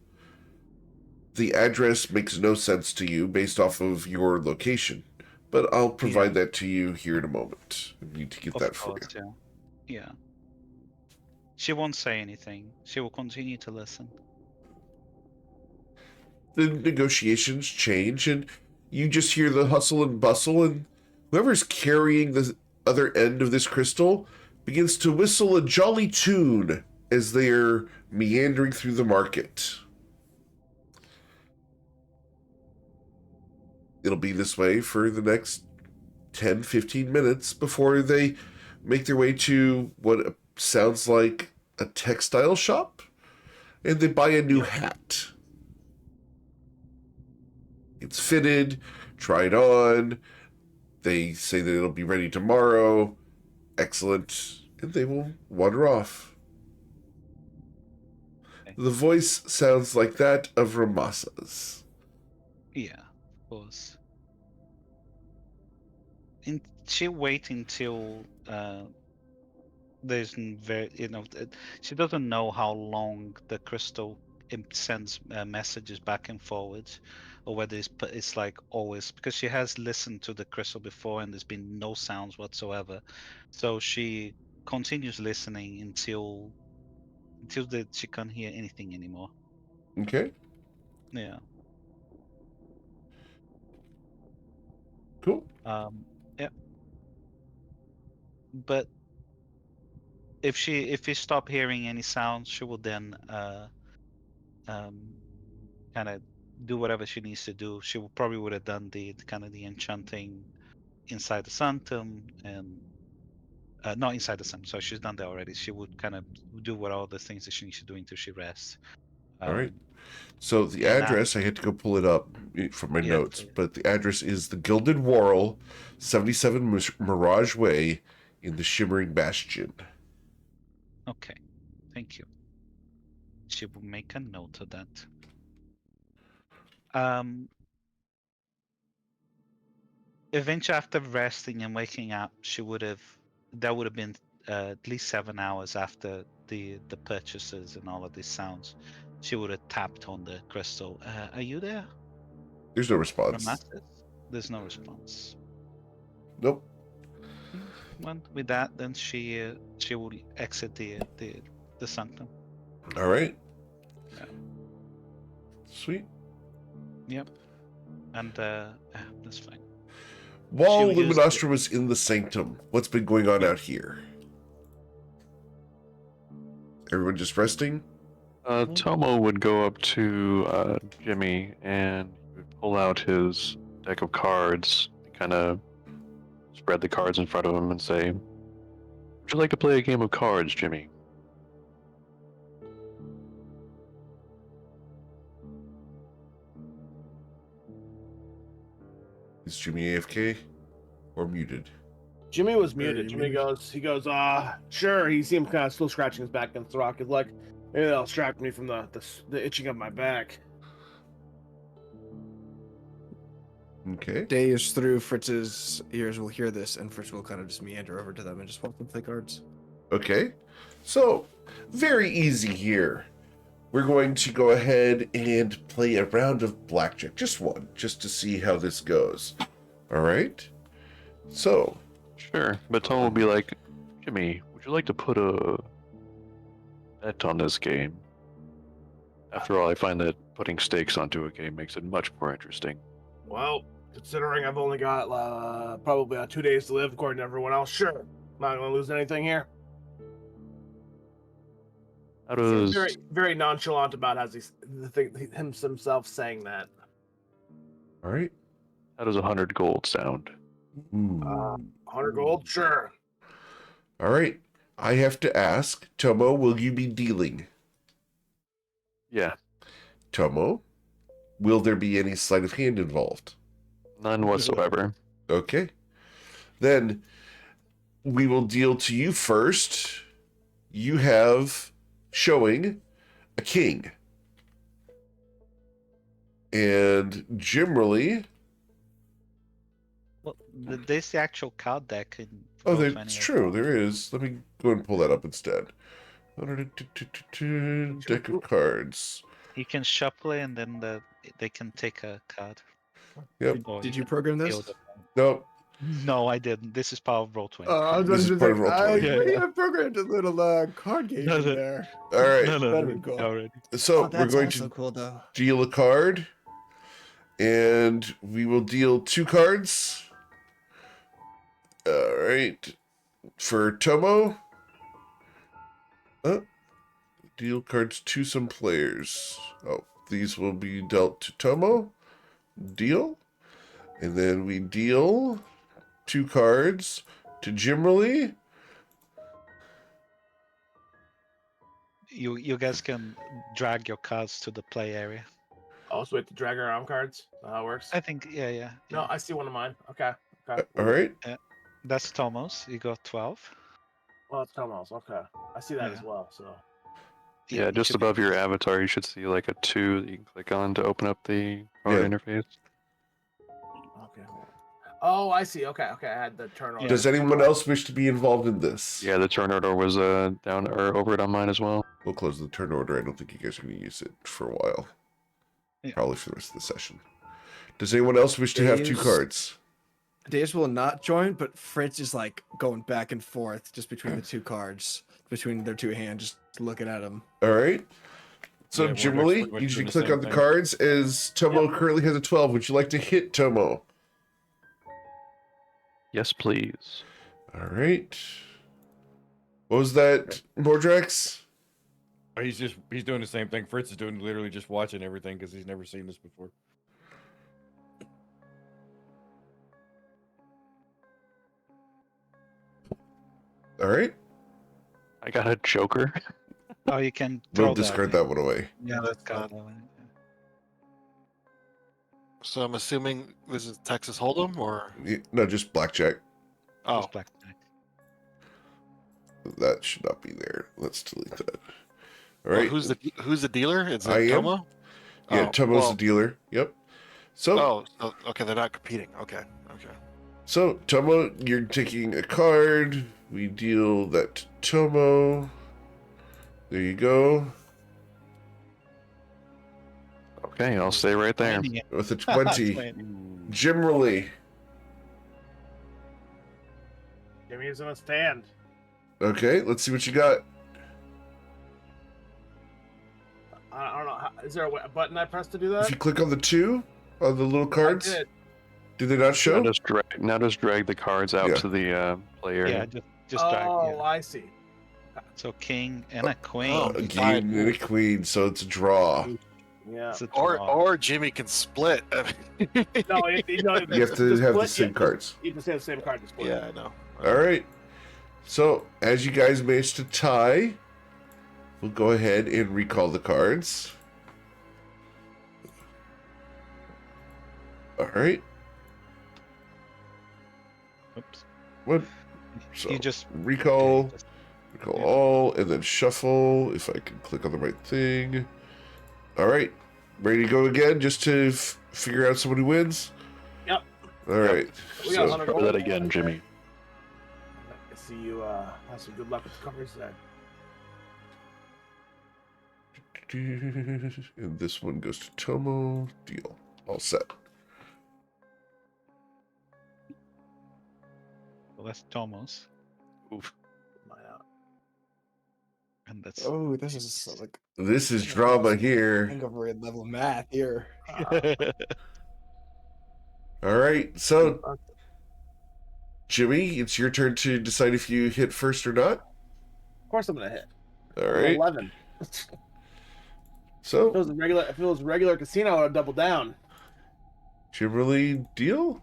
The address makes no sense to you based off of your location, but I'll provide that to you here in a moment. I need to get that for you. Yeah. She won't say anything. She will continue to listen. The negotiations change, and you just hear the hustle and bustle, and Whoever's carrying the other end of this crystal begins to whistle a jolly tune as they're meandering through the market. It'll be this way for the next 10, 15 minutes before they make their way to what sounds like a textile shop, and they buy a new hat. It's fitted, tried on. They say that it'll be ready tomorrow. Excellent. And they will wander off. Okay. The voice sounds like that of Ramasa's. Yeah, of course. And she wait until there's very, she doesn't know how long the crystal sends messages back and forwards, or whether it's like always, because she has listened to the crystal before and there's been no sounds whatsoever. So she continues listening until she can't hear anything anymore. Okay, Yeah. cool. Yeah. But if she stop hearing any sounds, she will then kind of do whatever she needs to do. She probably would have done the kind of the enchanting inside the sanctum, and not inside the sanctum. So she's done that already. She would kind of do what all the things that she needs to do until she rests. All right. So the and address, I had to go pull it up from my Yeah, notes, please. but the address is the Gilded Whorl, 77 Mirage Way in the Shimmering Bastion. Okay, thank you. She will make a note of that. Eventually, after resting and waking up, that would have been at least 7 hours after the purchases and all of these sounds. She would have tapped on the crystal. Are you there, There's no response. Ramasis? There's no response. Nope. Well, with that, then she will exit the sanctum. All right. Yeah. Sweet. Yep. And that's fine. While She'll use Luminostra was in the sanctum, what's been going on out here? Everyone just resting? Tomo would go up to Jimmy and he would pull out his deck of cards, kind of spread the cards in front of him and say, "Would you like to play a game of cards, Jimmy?" Is Jimmy AFK or muted? Jimmy was Very muted. Jimmy muted. he goes, sure. He seems kind of still scratching his back against the rock. He's like, maybe that'll distract me from the itching of my back. Okay. Days through Fritz's ears will hear this, and Fritz will kind of just meander over to them and just walk them to the cards. Okay. So, very easy here. We're going to go ahead and play a round of blackjack. Just one, just to see how this goes. All right? So, Sure, but Tomo will be like, "Jimmy, would you like to put a bet on this game?" After all, I find that putting stakes onto a game makes it much more interesting. Well, considering I've only got probably 2 days to live, according to everyone else, sure. Not going to lose anything here. How Seems does very, very nonchalant about himself saying that. all right. how does 100 gold sound? Ooh. 100 gold, sure. All right. I have to ask, Tomo, will you be dealing? Yeah, Tomo, will there be any sleight of hand involved? none whatsoever. Okay. Then we will deal to you first. You have showing a king. And generally, Well, there's the actual card deck. oh, that's true. There is. Let me go and pull that up instead. Deck of cards. You can shuffle it, and then they can take a card. Yep. Or Did you can program deal this? them. No, No, I didn't. This is part of Roll20. I was This is going part to of Roll20. say, Yeah, we yeah. have programmed a little card game No, in no. there. all right. That'd be cool. Already. So Oh, we're that's going also to cool, though. deal a card, and we will deal 2 cards. All right. For Tomo, deal cards to some players. Oh, these will be dealt to Tomo. Deal. And then we deal 2 cards to Jimmerly. You guys can drag your cards to the play area. Also, we have to drag our own cards. Is that how it works? I think, yeah. No, I see one of mine. Okay. Okay. All right. That's Tomo's. You got 12. Well, it's Tomo's. Okay. I see that Yeah. as well. So. Yeah, it just should be- above your avatar, you should see like a 2 that you can click on to open up the card Yeah. interface. Okay. Hold on. Oh, I see. Okay. Okay. I had the turn on. Does anyone else wish to be involved in this? Yeah, the turn order was down or over it on mine as well. We'll close the turn order. I don't think you guys are going to use it for a while. Yeah. Probably for the rest of the session. Does anyone else wish to have 2 Dave's- cards? Dave's will not join, but Fritz is like going back and forth just between the 2 cards, between their 2 hands, just looking at them. All right. So, Yeah, Jimmerly, we're you doing should the click same on the thing. cards as Tomo currently has a 12. Would you like to hit Tomo? Yes, please. All right. What was that, Mordrax? He's doing the same thing Fritz is doing, literally just watching everything because he's never seen this before. All right. I got a Joker. Oh, you can throw We'll discard that one away. Yeah, that's discard fine. that one. So I'm assuming this is Texas Hold'em, or No, just blackjack. oh, Just blackjack. That should not be there. Let's delete that. All well, right. who's the dealer? Is I it am. Tomo? Yeah, Oh, Tomo's well, the dealer. Yep. So, okay, they're not competing. Okay. so Tomo, you're taking a card. We deal that to Tomo. There you go. Okay, I'll stay right there. With a 20. Jimmerly. Jimmy's gonna stand. Okay, let's see what you got. I don't know. Is there a button I press to do If that? you click on the 2 on the little cards, I did. do they not show? Now just drag the cards out Yeah. to the play area. Yeah, just drag. Oh, Yeah. I see. So king and a queen. Oh, A fine. king and a queen, so it's a draw. Yeah. It's a Or draw. Jimmy can split. No, You have to have the same cards. You can say the same card to split. yeah, I know. All right. So, as you guys managed to tie, we'll go ahead and recall the cards. All right. Oops. What? So, You just recall, just- recall yeah. all, and then shuffle, if I can click on the right thing. All right. Ready to go again, just to figure out someone who wins? Yep. All right. We got So, 100 Try gold. that again, Jimmy. I see you have some good luck with the cards there. and this one goes to Tomo. Deal. All set. well, that's Tomo's, Oof. Mine out. and that's Oh, this is like This is drama here. hangover level math here. All right. So, Jimmy, it's your turn to decide if you hit first or not. Of course, I'm gonna hit. All right. 11. If it So, was a regular casino, I would have doubled down. Kimberly, deal.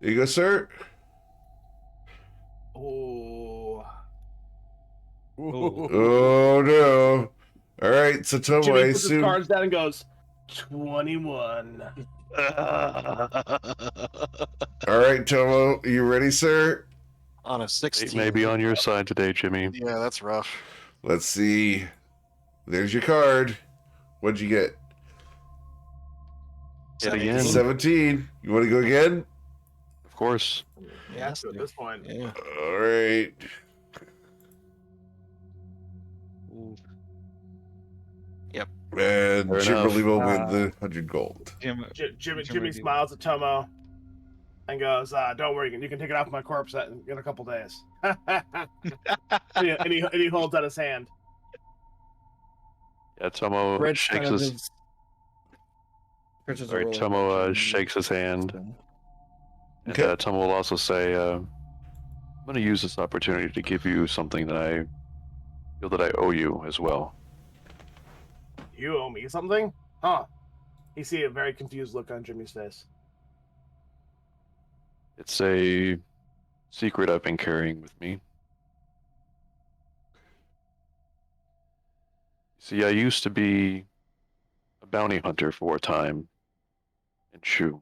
There you go, sir. Oh. Oh no! All right, so Tomo, Jimmy I puts his assume. cards down and goes 21. All right, Tomo, you ready, sir? On a It 16. may be on your side today, Jimmy. Yeah, that's rough. Let's see. There's your card. What'd you get? Yet again. 17. You want to go again? Of course. Yeah, so at this point. Yeah. All right. Ooh, And Fair Kimberly enough. will win the 100 gold. Jimmy smiles at Tomo and goes, "Don't worry, you can take it off my corpse in a couple days." and he holds out his hand. Yeah, Tomo Fritz shakes kind of his. is- Fritz is a Sorry, roll Tomo and- shakes his hand. And Okay. Tomo will also say, going to use this opportunity to give you something that I feel that I owe you as well. You owe me something? Huh. You see a very confused look on Jimmy's face. It's a secret I've been carrying with me. See, I used to be a bounty hunter for a time in Shu.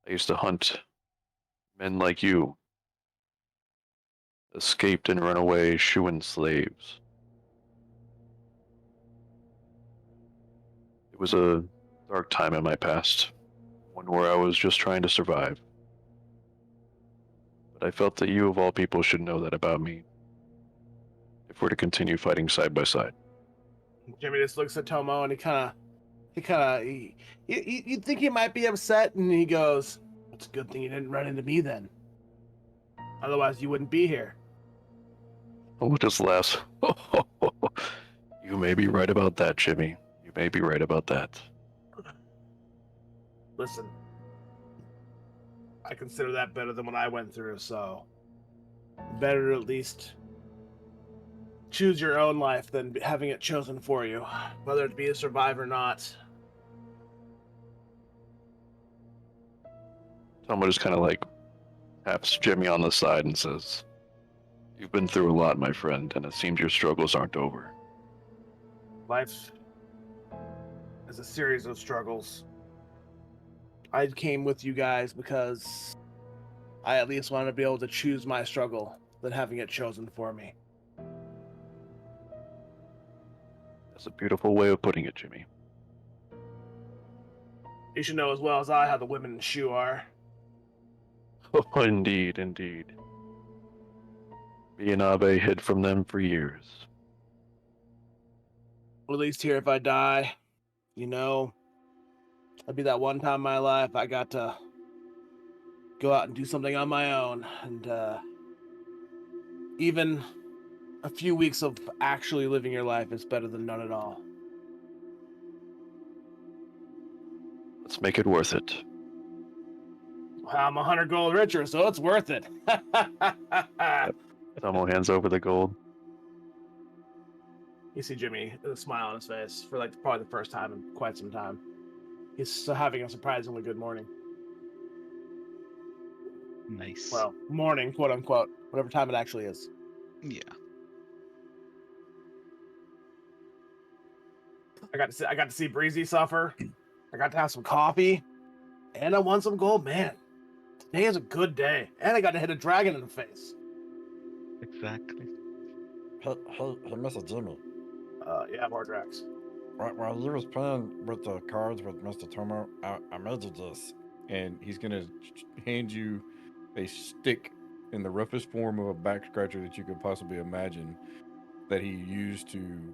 I used to hunt men like you, escaped and runaway Shuan slaves. It was a dark time in my past, one where I was just trying to survive. But I felt that you, of all people, should know that about me, if we're to continue fighting side by side. Jimmy just looks at Tomo and you'd think he might be upset, and he goes, "It's a good thing you didn't run into me then. Otherwise, you wouldn't be here." Oh, just laughs. You may be right about that, Jimmy. You may be right about that. Listen, I consider that better than what I went through, so better to at least choose your own life than having it chosen for you, whether it be to survive or not. Tomo just kind of like taps Jimmy on the side and says, "You've been through a lot, my friend, and it seems your struggles aren't over." Life is a series of struggles. I came with you guys because I at least wanted to be able to choose my struggle than having it chosen for me. That's a beautiful way of putting it, Jimmy. You should know as well as I how the women in Shu are. Oh, indeed, indeed. Me and Abe hid from them for years. At least here, if I die, you know, it'll be that one time in my life I got to go out and do something on my own. And even a few weeks of actually living your life is better than none at all. Let's make it worth it. I'm 100 gold richer, so it's worth it. Tomo hands over the gold. You see Jimmy with a smile on his face for like probably the first time in quite some time. He's having a surprisingly good morning. Nice. Well, morning, quote unquote, whatever time it actually is. Yeah. I got to see Breezy suffer. I got to have some coffee, and I won some gold. Man, today is a good day, and I got to hit a dragon in the face. Exactly. Hey, Mr. Jimmy. Yeah, Mordrax. While you was playing with the cards with Mr. Tomo, I made you this. And he's gonna hand you a stick in the roughest form of a back scratcher that you could possibly imagine, that he used to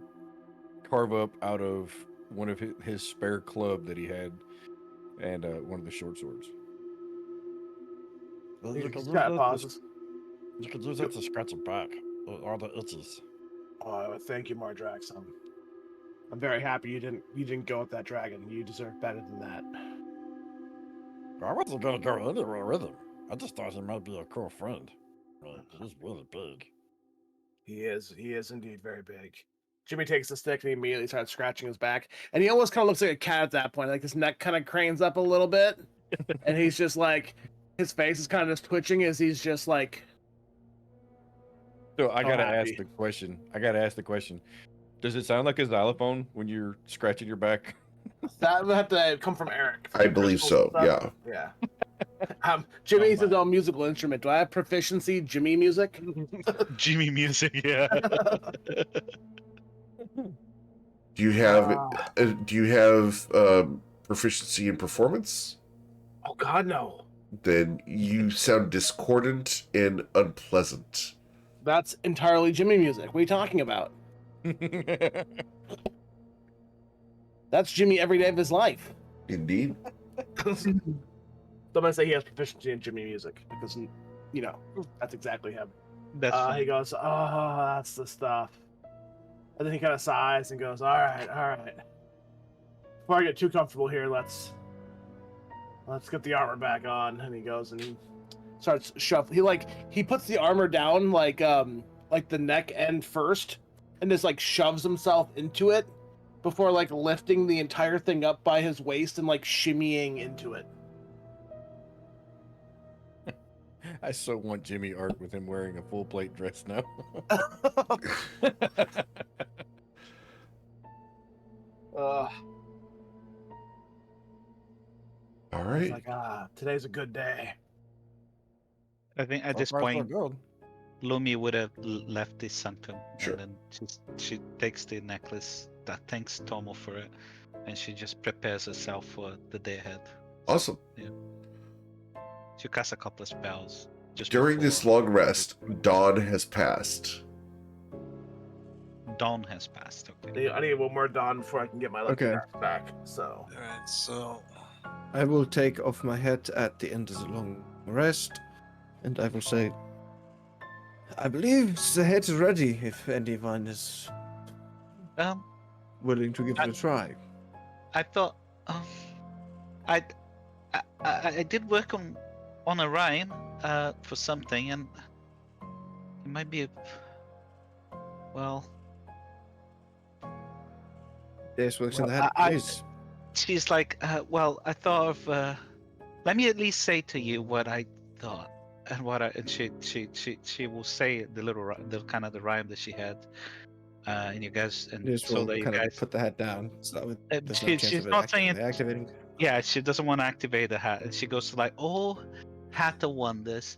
carve up out of one of his spare club that he had, and one of the short swords. You could He's use got it. pauses. You could use it to scratch your back or the itches. Oh, thank you, Mordrax. I'm very happy you didn't go with that dragon. You deserve better than that. I wasn't gonna go anywhere with him. I just thought he might be a cool friend. He's really big. He is indeed very big. Jimmy takes the stick and he immediately starts scratching his back. And he almost kind of looks like a cat at that point. Like his neck kind of cranes up a little bit. And he's just like, his face is kind of just twitching as he's just like. So I gotta happy. ask the question. Does it sound like a xylophone when you're scratching your back? That would have to come from Eric. I believe so, yeah. Yeah. Jimmy's his own musical instrument. Do I have proficiency Jimmy music? Jimmy music, yeah. Do you have proficiency in performance? Oh God, no. Then you sound discordant and unpleasant. That's entirely Jimmy music. What are you talking about? That's Jimmy every day of his life. Indeed. I'm gonna say he has proficiency in Jimmy music because, you know, that's exactly him. That's He goes, "Oh, that's the stuff," and then he kind of sighs and goes, "All right. Before I get too comfortable here, let's get the armor back on." And he goes and starts shuffling. He puts the armor down like the neck end first, and just like shoves himself into it before like lifting the entire thing up by his waist and like shimmying into it. I so want Jimmy art with him wearing a full plate dress now. All right. Like, today's a good day. I think at So this far, so point, good. Lumi would have left the sanctum, Sure. and then she takes the necklace. That thanks Tomo for it, and she just prepares herself for the day ahead. Awesome. She casts a couple of spells. Just During this before long rest, dawn has passed. dawn has passed. Okay. I need one more dawn before I can get my lucky Okay. dice back. So All right, so I will take off my hat at the end of the long rest, and I will say, I believe the hat is ready if anyone is Um, willing to give it a try. I thought, I did work on a rhyme, for something, and it might be, well, This works in the hat, I- please. she's like, well, I thought of, let me at least say to you what I thought, and and she will say the kind of the rhyme that she had, and you guys, and This so will that you kind of guys, put the hat down, so that there's no chance she's of it not saying activating. Yeah, she doesn't want to activate the hat, and she goes to like, "Oh, hat of wonders,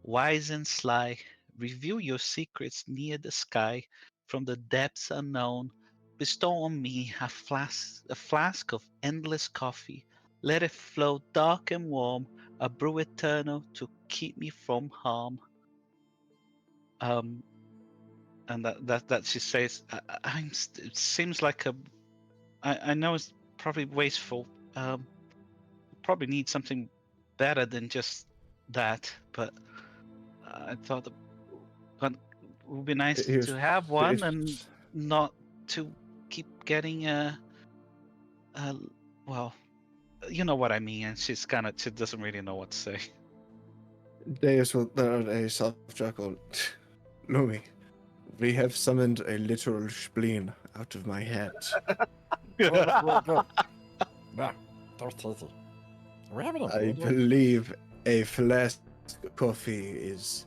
wise and sly, reveal your secrets near the sky, from the depths unknown. Bestow on me a flask of endless coffee. Let it flow dark and warm, a brew eternal to keep me from harm." And that she says, it seems like I know it's probably wasteful. Probably need something better than just that, but I thought it would be nice Here's- to have one and here's- not to keep getting well, you know what I mean. And she doesn't really know what to say. Deus will let out a soft chuckle. Lumi, we have summoned a literal spleen out of my head. Oh, that's really good. Yeah, that was tasty. Are we having a I food yet? believe a flask of coffee is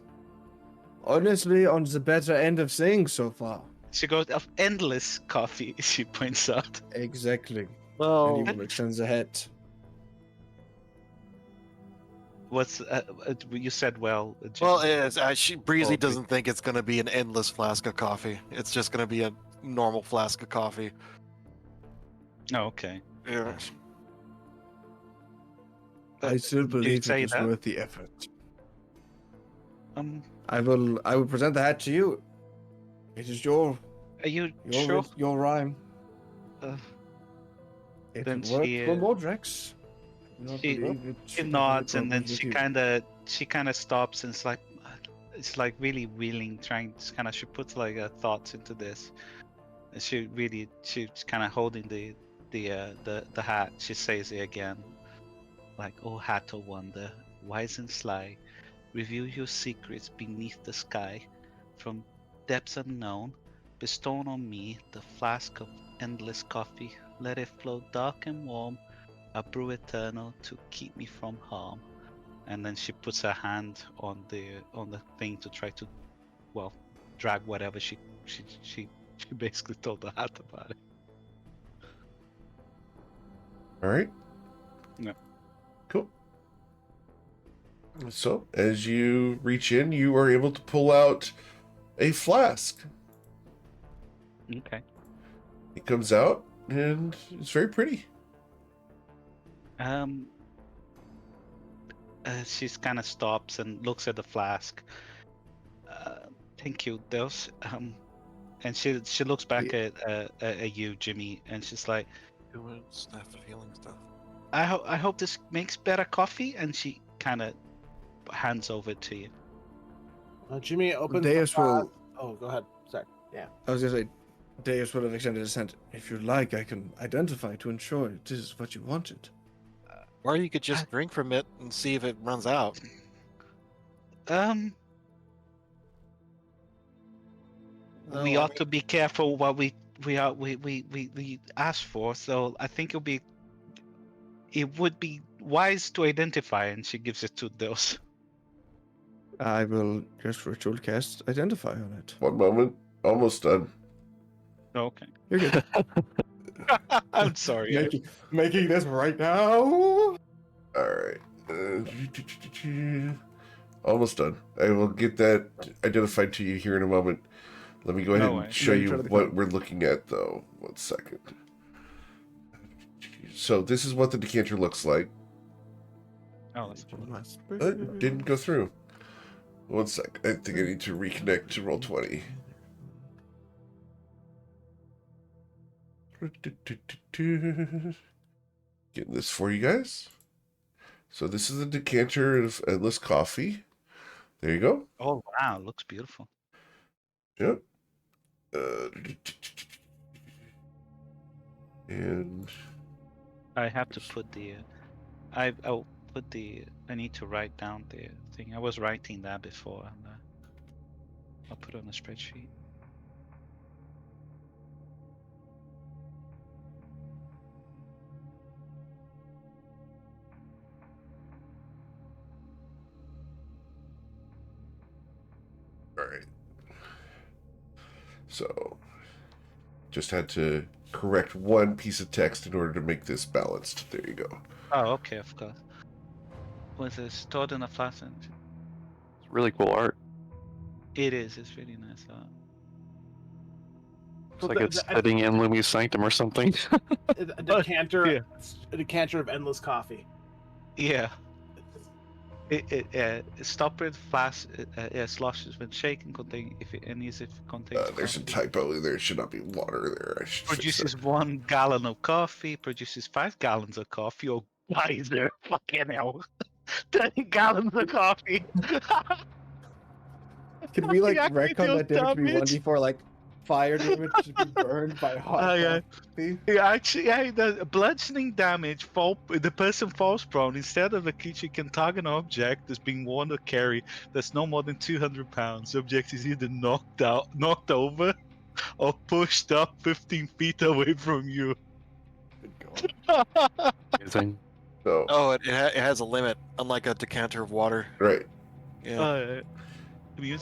honestly on the better end of things so far. She goes of endless coffee. She points out. Exactly. well, And he will extend the head. What's you said? Well, well, Jim. it is. Breezy Okay. doesn't think it's gonna be an endless flask of coffee. It's just gonna be a normal flask of coffee. Oh, okay. Yeah. I still Do you believe say it is that? worth the effort. Um, I will present the hat to you. It is your are you your sure? your rhyme. Uh, It then worked she, for Mordrex. she nods, and then she kind of stops, and it's like really willing, trying to kind of, she puts like thoughts into this, and she's kind of holding the hat. She says it again, like, "Oh, hat of wonder, wise and sly, reveal your secrets beneath the sky, from depths unknown. Bestow on me the flask of endless coffee. Let it flow dark and warm, a brew eternal to keep me from harm." And then she puts her hand on the thing to try to, well, drag whatever she basically told the hat about it. All right. Yeah. Cool. So, as you reach in, you are able to pull out a flask. Okay. It comes out, and it's very pretty. She's kind of stops and looks at the flask. Thank you, Deus. And she looks back at you, Jimmy, and she's like, Doing stuff, healing stuff. I hope this makes better coffee. And she kind of hands over to you. Jimmy opens. Deus will. Oh, go ahead. Sorry. Yeah. I was gonna say, Deus will have extended his hand. If you like, I can identify to ensure this is what you wanted. Or you could just drink from it and see if it runs out. Um, we Well, I ought to be careful what we ask for. So I think it would be wise to identify, and she gives it to those. I will just ritual cast identify on it. One moment. Almost done. Okay. You're good. I'm sorry. Making this right now. All right. Almost done. I will get that identified to you here in a moment. Let me go ahead No and way. show Then you try to what come. we're looking at, though. 1 second. So this is what the decanter looks like. Oh, that's cool. Didn't go through. 1 sec. I think I need to reconnect to Roll20. Getting this for you guys. So this is a decanter of endless coffee. There you go. Oh wow, it looks beautiful. Yep. And I have to put the. I'll put the. I need to write down the thing. I was writing that before, and I'll put it on a spreadsheet. all right. So just had to correct one piece of text in order to make this balanced. There you go. Oh, okay, of course. Was it stored in a flask? It's really cool art. It is. It's really nice. It's like it's setting in Lumi's sanctum or something. A decanter, yeah. a decanter of endless coffee. Yeah. Stoppered flask sloshes when shaken contain if it contains There's a coffee. typo in there. It should not be water there. I should fix Produces that. 1 gallon of coffee, produces 5 gallons of coffee. Oh, why is there fucking hell? 30 gallons of coffee. Could we like Fucking retcon that damage to be damage. 1d4 like fire damage to be burned by hot yeah. coffee? Yeah, actually, yeah, the bludgeoning damage. The person falls prone. Instead of a creature can target an object that's being worn or carry that's no more than 200 pounds. The object is either knocked over, or pushed up 15 feet away from you. Good God. Amazing. So, Oh, it has a limit, unlike a decanter of water. right. Yeah.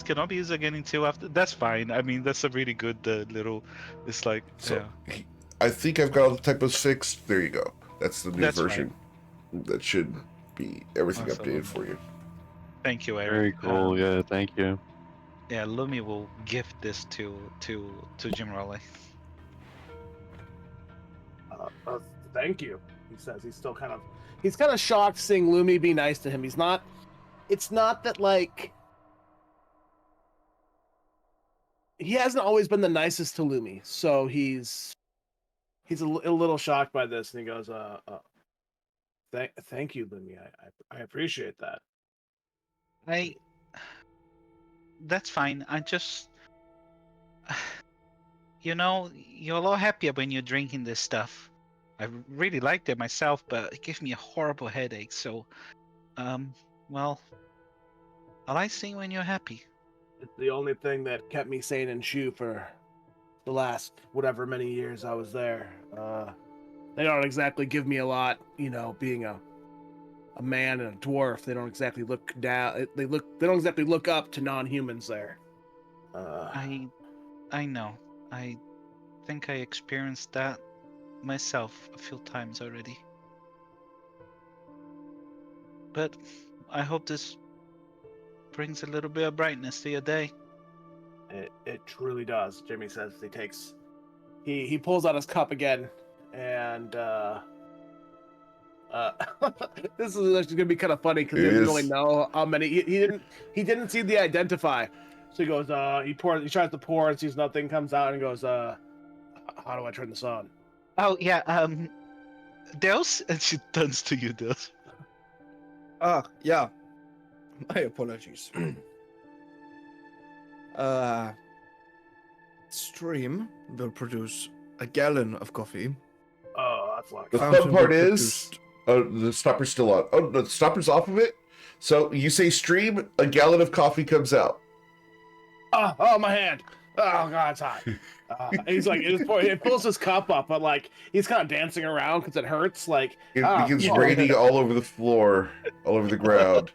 Cannot be used again until after. That's fine. I mean, that's a really good little. It's like So yeah. I think I've got all the typos fixed. There you go. That's the new That's version. That should be everything Awesome. updated for you. Thank you, Eric. Very cool. Yeah, thank you. Yeah, Lumi will gift this to Jim Raleigh. Thank you. He says he's kind of shocked seeing Lumi be nice to him. It's not that like he hasn't always been the nicest to Lumi, so he's a little shocked by this, and he goes, thank you, Lumi. I appreciate that. That's fine. I just, you're a lot happier when you're drinking this stuff. I really liked it myself, but it gives me a horrible headache. So, well, I like seeing when you're happy. It's the only thing that kept me sane and shoe for the last whatever many years I was there. They don't exactly give me a lot, being a man and a dwarf. They don't exactly look down. They don't exactly look up to non-humans there. I know. I think I experienced that myself a few times already. But I hope this brings a little bit of brightness to your day. It truly does. Jimmy says he pulls out his cup again, and this is actually gonna be kind of funny because he doesn't really know how many. He didn't see the identify, so he goes. He tries to pour and sees nothing, comes out and goes. How do I turn this on? Oh yeah, Dels, and she turns to you, Dels. Yeah. My apologies. Stream will produce a gallon of coffee. Oh, that's like The Fountain fun part will is, the stopper's still on. Oh, the stopper's off of it. So you say stream, a gallon of coffee comes out. Oh, my hand. Oh god, it's hot. He's like, it pulls his cup up, but like he's kind of dancing around because it hurts. Like It ah, begins oh, raining all over the floor, all over the ground.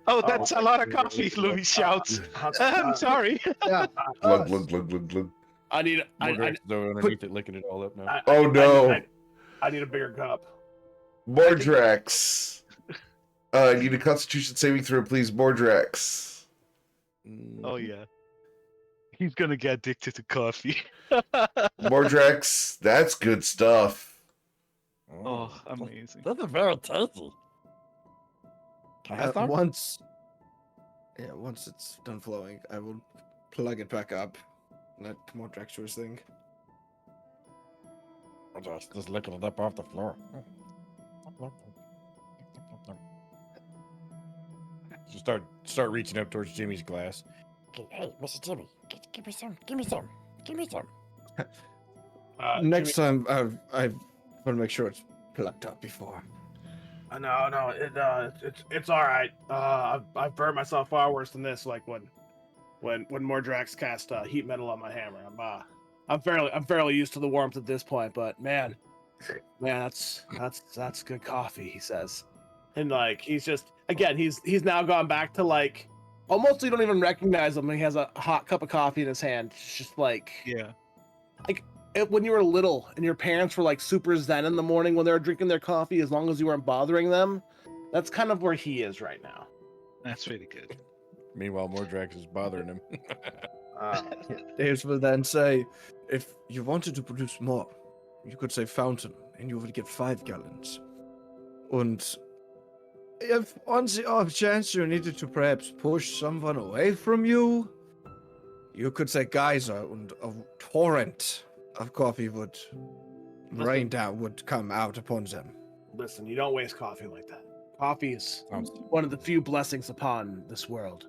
Oh, that's a lot of coffee, Louis shouts. I'm sorry. Yeah. Glug, glug, glug, glug, glug. I need Mordrax is over underneath it, licking it all up now. Oh, no. I need a bigger cup. Mordrax. I need a Constitution saving throw, please, Mordrax. Oh yeah. He's gonna get addicted to coffee. Mordrax, that's good stuff. Oh, amazing. That's very tasty. Can I have some? Once it's done flowing, I will plug it back up. Let Mordrax do his thing. I'm just licking it up off the floor. So start reaching up towards Jimmy's glass. Hey, Mr. Jimmy, give me some. Give me some. Give me some. Next time, I want to make sure it's plugged up before. No, it's all right. I've burned myself far worse than this. Like when Mordrax cast heat metal on my hammer. I'm fairly used to the warmth at this point, but man, that's good coffee. He says, and like he's now gone back to like almost you don't even recognize him. He has a hot cup of coffee in his hand. It's just like when you were little and your parents were like super zen in the morning when they were drinking their coffee, as long as you weren't bothering them. That's kind of where he is right now. That's really good. Meanwhile, Mordrax is bothering him. Daves will then say, if you wanted to produce more, you could say fountain, and you would get 5 gallons. And if on the off chance you needed to perhaps push someone away from you, you could say geyser, and a torrent of coffee would rain down, would come out upon them. Listen, you don't waste coffee like that. Coffee is one of the few blessings upon this world.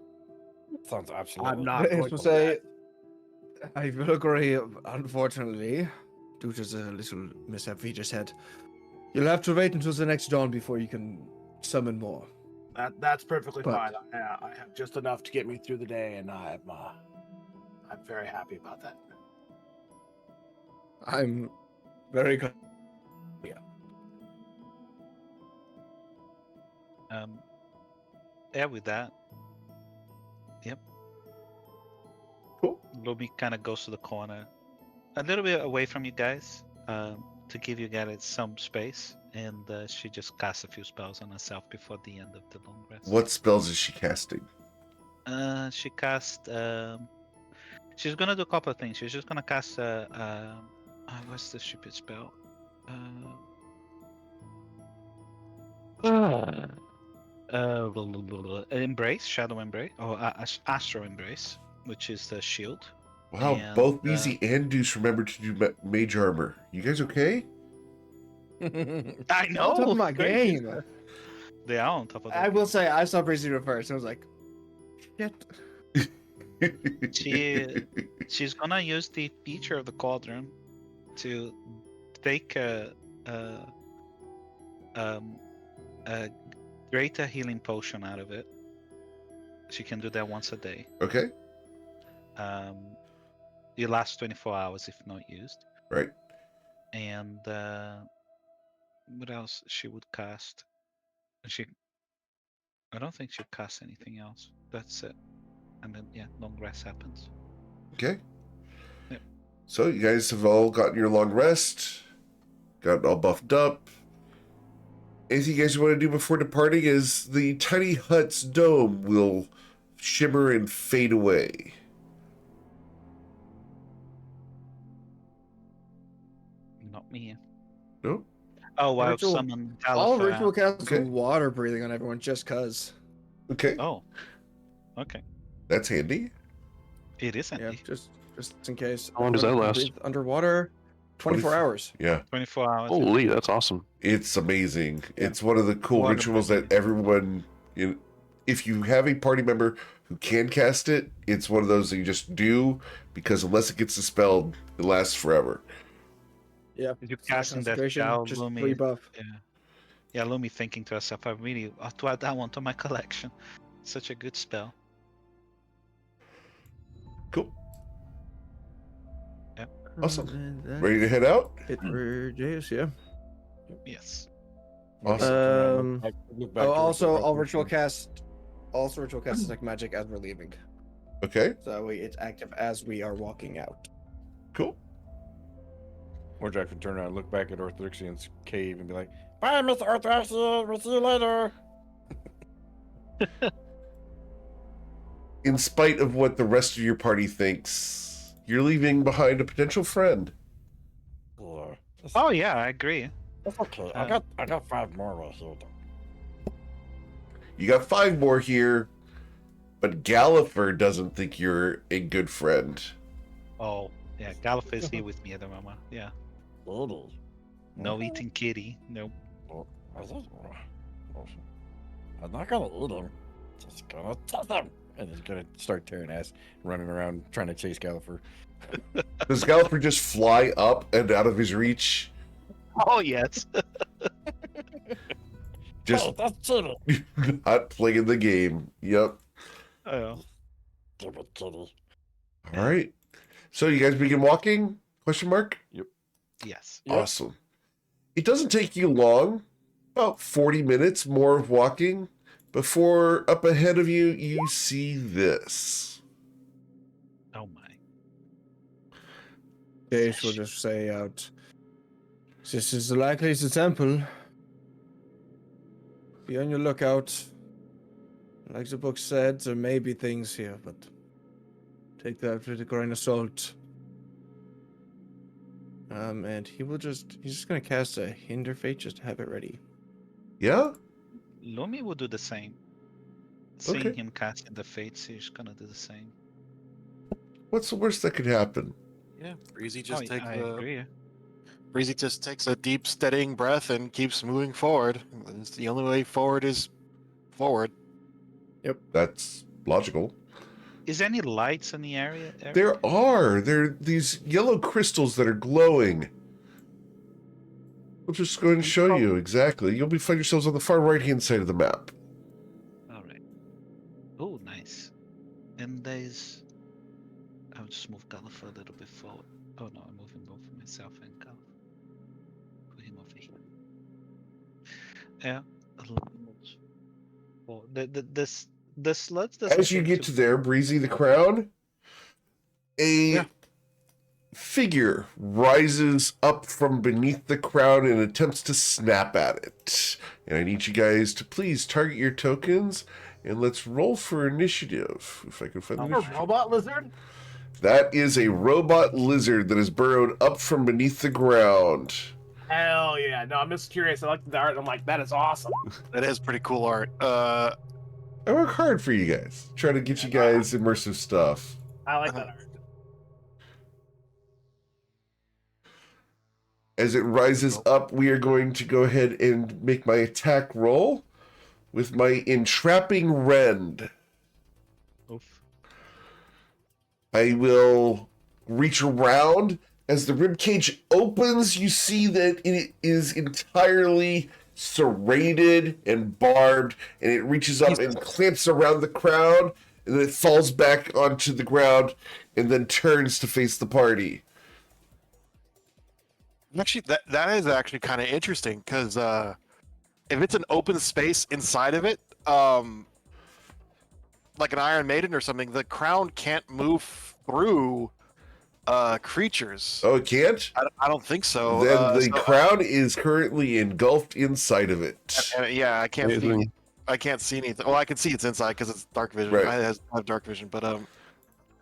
Sounds absolutely. I'm not going to say, I will agree, unfortunately, due to the little mishap we just had. You'll have to wait until the next dawn before you can summon more. That's perfectly fine. I have just enough to get me through the day, and I'm very happy about that. I'm very good. Yeah, with that. Yep. Cool. Lumi kind of goes to the corner, a little bit away from you guys, to give you guys some space, and she just casts a few spells on herself before the end of the long rest. What spells is she casting? She cast. She's gonna do a couple of things. She's just gonna cast what's the stupid spell? Embrace, Shadow Embrace, or Astro Embrace, which is the shield. Wow, And, both Beezy and Deuce remembered to do mage armor. You guys okay? I know. On top of my game. They are on top of. I will say, I saw Breezy reverse. I was like, shit. She's gonna use the feature of the cauldron to take a greater healing potion out of it. She can do that once a day. Okay. It lasts 24 hours if not used. Right. And what else she would cast? I don't think she'll cast anything else. That's it. And then long rest happens. Okay. Yep. So you guys have all gotten your long rest, gotten all buffed up. Anything you guys want to do before departing is the tiny hut's dome will shimmer and fade away. Not me. No? Oh, I've Ritual- summoned All Gallifrey. ritual casts Okay. water breathing on everyone just cause. Okay. Oh. Okay. That's handy. It is Yeah, handy. just in case. How long does that Everyone last? can breathe underwater, 24 hours. Yeah. 24 hours. Holy, that's awesome. It's amazing. It's one of the cool Water rituals breathing. that everyone, if you have a party member who can cast it, it's one of those that you just do because unless it gets dispelled, it lasts forever. Yeah. You casting that Concentration, spell, just Lumi. free buff. Yeah. Yeah, Lumi thinking to herself, I really ought to add that one to my collection. Such a good spell. Cool. Yep. Awesome. And that's Ready to head out? it for Jace, yeah. Yes. Awesome. I'll ritual cast detect magic as we're leaving. Okay, So that way it's active as we are walking out. cool. Mordrak would turn around and look back at Orthodoxian's cave and be like, "Bye, Mr. Orthodoxian. We'll see you later." In spite of what the rest of your party thinks, you're leaving behind a potential friend. Yeah. Oh yeah, I agree. That's okay. I got 5 more right here. You got 5 more here, but Galliford doesn't think you're a good friend. Oh yeah, Gallifrey is here with me at the moment. Yeah. Really? No eating kitty. Nope. I think I'm not gonna eat him. Just gonna tell him. And he's gonna start tearing ass, running around trying to chase Gallifrey. Does Galliford just fly up and out of his reach? Oh yes. Just Hey, that's cheating. not playing the game. Yep. Oh. Give it, kitty. All right. So you guys begin walking? Question mark? Yes. Yep. Awesome. It doesn't take you long, about 40 minutes more of walking, before up ahead of you, you see this. Oh my. Jace will just say out, "This is likely the temple. Be on your lookout. Like the book said, there may be things here, but take that with a grain of salt." And he's just gonna cast a hinder fate just to have it ready. Yeah? Lumi will do the same. Seeing Okay. him casting the fates, he's gonna do the same. What's the worst that could happen? Yeah, Breezy just takes I agree. Breezy just takes a deep, steadying breath and keeps moving forward. It's the only way forward is forward. That's logical. Is there any lights in the area? Eric? There are these yellow crystals that are glowing. We'll just go ahead and show you exactly. You'll find yourselves on the far right-hand side of the map. All right. Oh, nice. And there's. I'll just move Gallifrey a little bit forward. Oh no, I'm moving both myself and Gallifrey. Put him over here. Yeah, a little bit more. The sludge doesn't. As you seem get to there, Breezy the Crown, a figure rises up from beneath the crown and attempts to snap at it. And I need you guys to please target your tokens and let's roll for initiative. If I can find the A initiative. robot lizard? That is a robot lizard that is burrowed up from beneath the ground. Hell yeah. No, I'm just curious. I looked at the art and I'm like, that is awesome. That is pretty cool art. I work hard for you guys, trying to get you guys immersive stuff. I like that art. As it rises up, we are going to go ahead and make my attack roll with my entrapping rend. Oof. I will reach around. As the ribcage opens, you see that it is entirely serrated and barbed, and it reaches up and clamps around the crown, and then it falls back onto the ground, and then turns to face the party. Actually, that is actually kind of interesting because if it's an open space inside of it, like an Iron Maiden or something, the crown can't move through creatures. Oh, it can't? I don't think so. Then the crown is currently engulfed inside of it. Yeah, I can't see. Amazing. I can't see anything. Well, I can see it's inside because it's dark vision. Right. I have dark vision, but let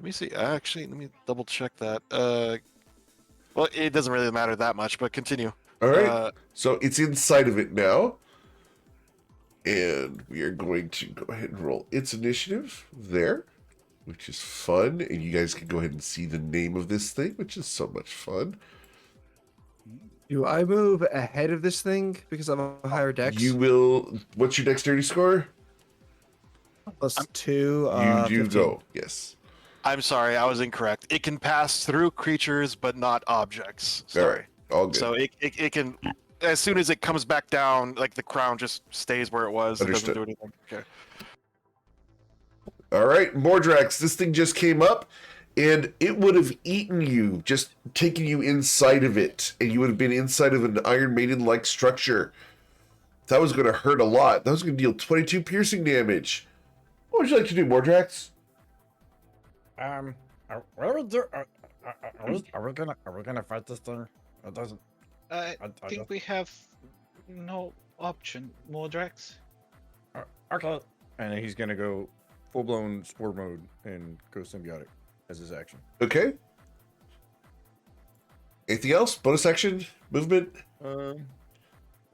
me see. Actually, let me double check that. Well, it doesn't really matter that much, but continue. All right. So it's inside of it now. And we are going to go ahead and roll its initiative there, which is fun. And you guys can go ahead and see the name of this thing, which is so much fun. Do I move ahead of this thing because I have a higher dex? You will. What's your dexterity score? +2. You do 15. go. Yes. I'm sorry, I was incorrect. It can pass through creatures, but not objects. All right. All good. So it can as soon as it comes back down, like the crown just stays where it was. It doesn't Understood. do anything. Okay. All right, Mordrax, this thing just came up, and it would have eaten you, just taken you inside of it, and you would have been inside of an Iron Maiden-like structure. That was going to hurt a lot. That was going to deal 22 piercing damage. What would you like to do, Mordrax? What do we do? Are we gonna fight this thing? It doesn't. I I think don't- we have no option, Mordrax. Okay. And then he's gonna go full-blown spore mode and go symbiotic as his action. Okay. Anything else? Bonus action? Movement?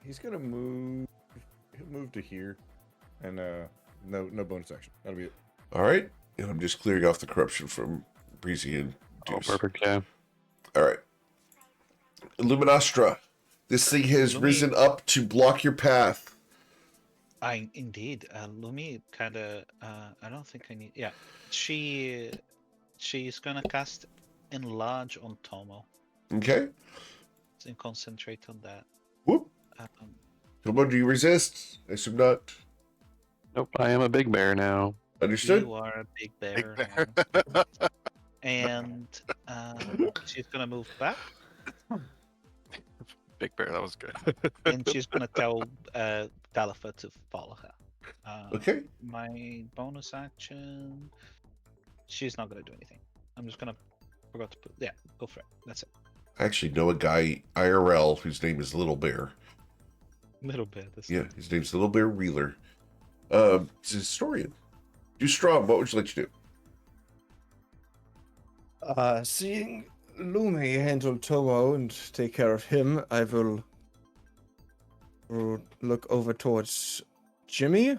He's gonna move. He'll move to here, and no bonus action. That'll be it. All right. And I'm just clearing off the corruption from Breezy and Oh, Deuce. perfect. Yeah. All right. Illuminastra. This thing has Lumi- risen up to block your path. Indeed. Lumi kind of. I don't think I need. Yeah, she's gonna cast enlarge on Tomo Okay. and concentrate on that. Whoop. Um, Tomo, do you resist? I assume not. Nope. I am a big bear now. Understood? You are a big bear. Big bear. now. And she's gonna move back, Big bear. That was good. and she's gonna tell Gallifrey to follow her. Okay. My bonus action. She's not gonna do anything. I'm just gonna forgot to put. Yeah, go for it. That's it. I actually know a guy, IRL, whose name is Little Bear. Little bit. That's Yeah, his name's Little Bear Wheeler. He's a historian. Do Strom, what would you like to do? Seeing Lumi handle Tomo and take care of him, I will look over towards Jimmy,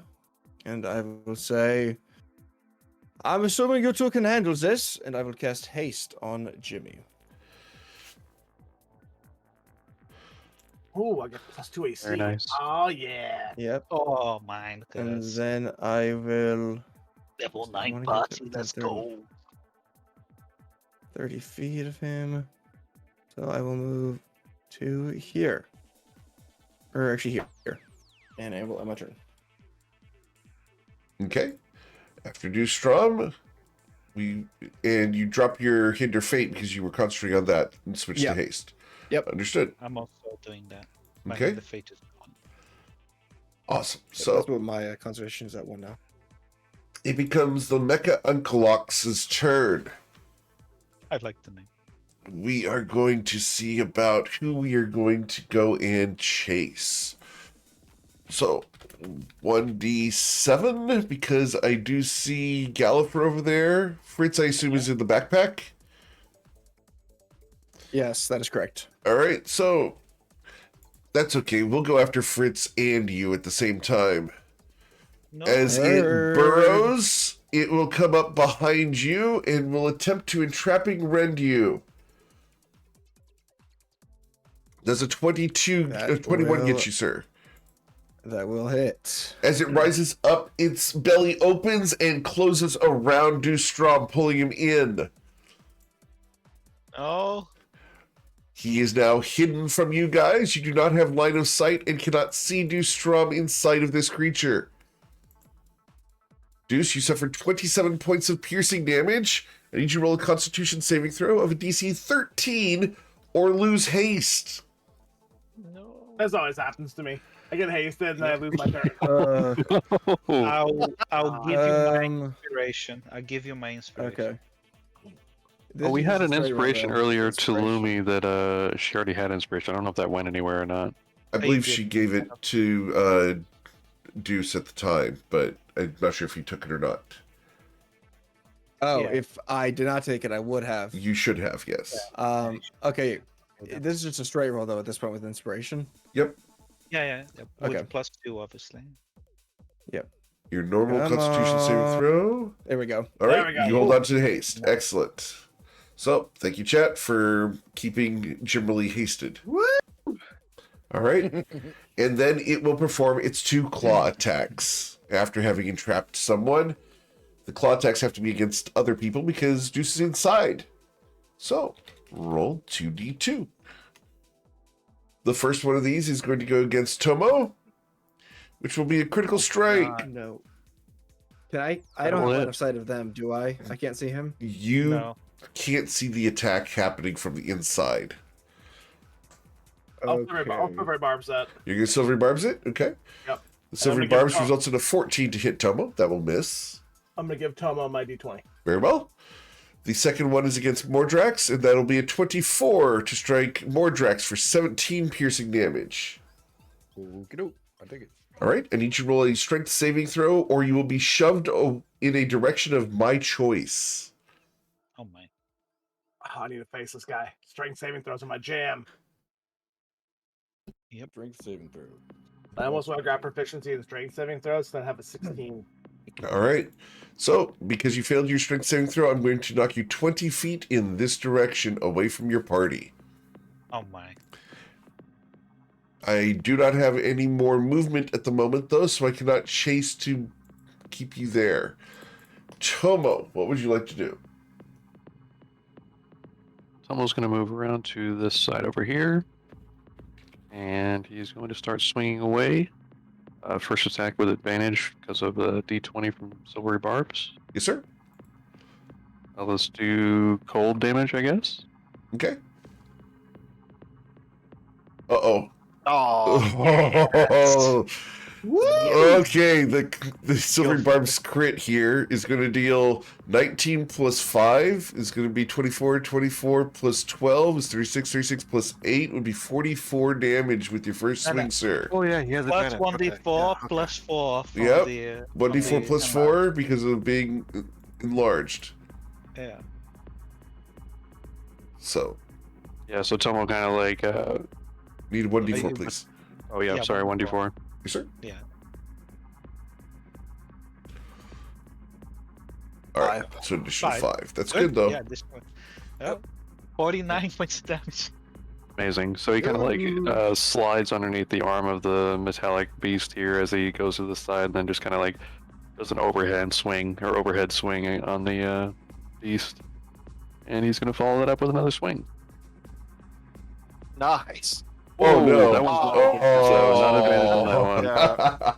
and I will say, I'm assuming you two can handle this, and I will cast haste on Jimmy. Oh, I got +2 AC. Very nice. Oh yeah. Yep. Oh, mine. And then I will Level I 9 wanna get party. to Let's 30. go. 30 feet of him. So I will move to here. Or actually here. And I will end my turn. Okay. After do Strom, and you drop your hinder fate because you were concentrating on that and switch Yeah. to haste. Yep. Understood. I'm also doing that. My Okay. the fate is on. Awesome. So So that's what my concentration is at 1 now. it becomes the Mecha Uncleox's turn. I like the name. We are going to see about who we are going to go and chase. So 1d7, because I do see Gallifrey over there. Fritz, I assume, is in the backpack. Yes, that is correct. All right, so that's okay. We'll go after Fritz and you at the same time. No, As it Bird. burrows, it will come up behind you and will attempt to entrapping rend you. Does a 21 will- get you, sir? That will hit. As it rises up, its belly opens and closes around Dustrom, pulling him in. Oh, He is now hidden from you guys. You do not have line of sight and cannot see Dustrom inside of this creature. Deuce, you suffered 27 points of piercing damage. I need you to roll a Constitution saving throw of a DC 13 or lose haste. no. This always happens to me. I get hasted and then I lose my turn. I'll give you my Um, inspiration. I'll give you my inspiration. okay. Well, we This had is an a straight roll, inspiration though. earlier Inspiration. to Lumi that she already had inspiration. I don't know if that went anywhere or not. I believe did. she gave it to Deuce at the time, but I'm not sure if he took it or not. Oh, Yeah. if I did not take it, I would have. You should have, yes. Okay. This is just a straight roll, though, at this point with inspiration. Yep. Yeah. With Okay. +2, obviously. Your normal Come Constitution saving on. throw. There we go. All There right, we go. you hold on to haste. Excellent. So, thank you, chat, for keeping Jimberly hasted. All right. And then it will perform its 2 claw attacks after having entrapped someone. The claw attacks have to be against other people because Deuce is inside. So, roll 2d2. the first one of these is going to go against Tomo, which will be a critical strike. No. Can I don't have line of sight of them, do I? I can't see him. You No. can't see the attack happening from the inside. I'll silvery barbs that. You're going to silvery barbs it? Okay. Yep. The silvery I'm gonna give barbs results in a 14 to hit Tomo. That will miss. I'm gonna give Tomo my d20. Very well. The second one is against Mordrax, and that'll be a 24 to strike Mordrax for 17 piercing damage. Okey-doke. I take it. All right. I need you to roll a strength saving throw, or you will be shoved in a direction of my choice. Oh my. Oh, I need to face this guy. Strength saving throws are my jam. Strength saving throw. I almost want to grab proficiency in strength saving throws, so I have a 16. All right. So, because you failed your strength saving throw, I'm going to knock you 20 feet in this direction away from your party. Oh my. I do not have any more movement at the moment, though, so I cannot chase to keep you there. Tomo, what would you like to do? Tomo's going to move around to this side over here. And he's going to start swinging away. First attack with advantage because of the d20 from Silvery Barbs. Yes, sir. Let's do cold damage, I guess. Okay. Uh-oh. Oh, Okay, the Silvery Barbs crit here is going to deal 19 plus 5 is going to be 24. 24 plus 12 is 36. 36 plus 8 would be 44 damage with your first swing, sir. oh yeah, he has Plus advantage. 1d4 Okay, plus 4 from Yep. the 1d4 plus 4 because of being enlarged. Yeah. So, Yeah, so Tomo kind of like... need 1d4, please. oh yeah, I'm Yeah, sorry, 1d4. 1d4. Yes, sir. Yeah. All right, so additional 5. 5. That's good, though. Yeah, this one. Oh, 49 points of damage. Amazing. So he kind of like slides underneath the arm of the metallic beast here as he goes to the side, and then just kind of like does an overhead swing on the beast, and he's gonna follow that up with another swing. Nice. Oh, no. That one's so not advantage on that one. Yeah.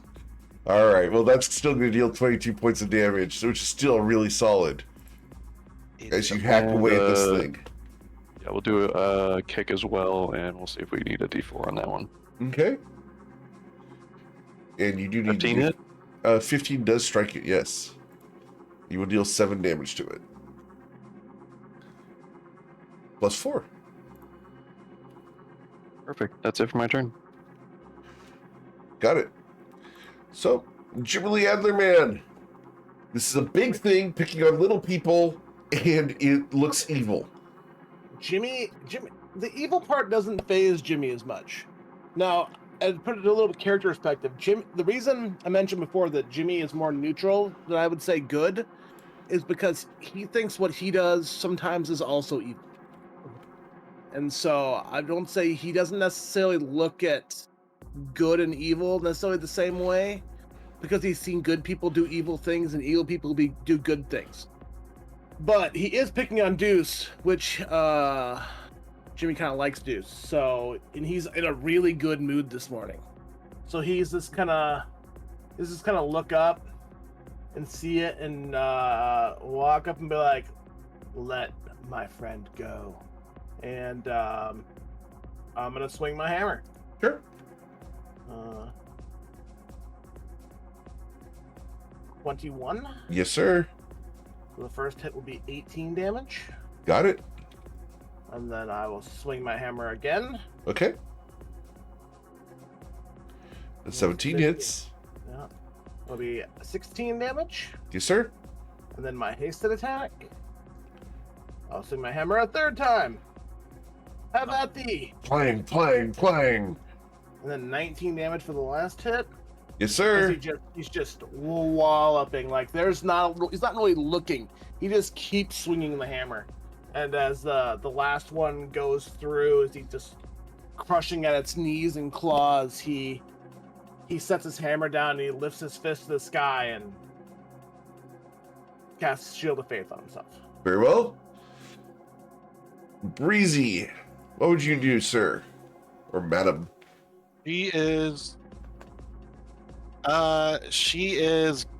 All right, well, that's still going to deal 22 points of damage, which is still really solid as you hack And, away at this thing. Yeah, we'll do a kick as well, and we'll see if we need a d4 on that one. Okay. And you do need 15 to hit? 15 does strike it, yes. You will deal 7 damage to it. Plus 4. Perfect. That's it for my turn. Got it. So, Jimmy Adler Man. This is a big thing, picking on little people, and it looks evil. Jimmy, the evil part doesn't phase Jimmy as much. Now, and put it in a little character perspective, the reason I mentioned before that Jimmy is more neutral than I would say good is because he thinks what he does sometimes is also evil. And so I don't say he doesn't necessarily look at good and evil necessarily the same way, because he's seen good people do evil things and evil people do good things. But he is picking on Deuce, which Jimmy kind of likes Deuce. So, and he's in a really good mood this morning. So he's just kind of look up and see it and walk up and be like, "Let my friend go." And I'm gonna swing my hammer. Sure. 21. Yes, sir. So the first hit will be 18 damage. Got it. And then I will swing my hammer again. Okay. The 17 hits. Yeah. It'll be 16 damage. Yes, sir. And then my hasted attack. I'll swing my hammer a third time. Have at thee. Clang, clang, clang. And then 19 damage for the last hit. Yes, sir. He's just walloping. Like he's not really looking. He just keeps swinging the hammer. And as the last one goes through, as he's just crushing at its knees and claws, he sets his hammer down and he lifts his fist to the sky and casts Shield of Faith on himself. Very well. Breezy, what would you do, sir? Or madam? She is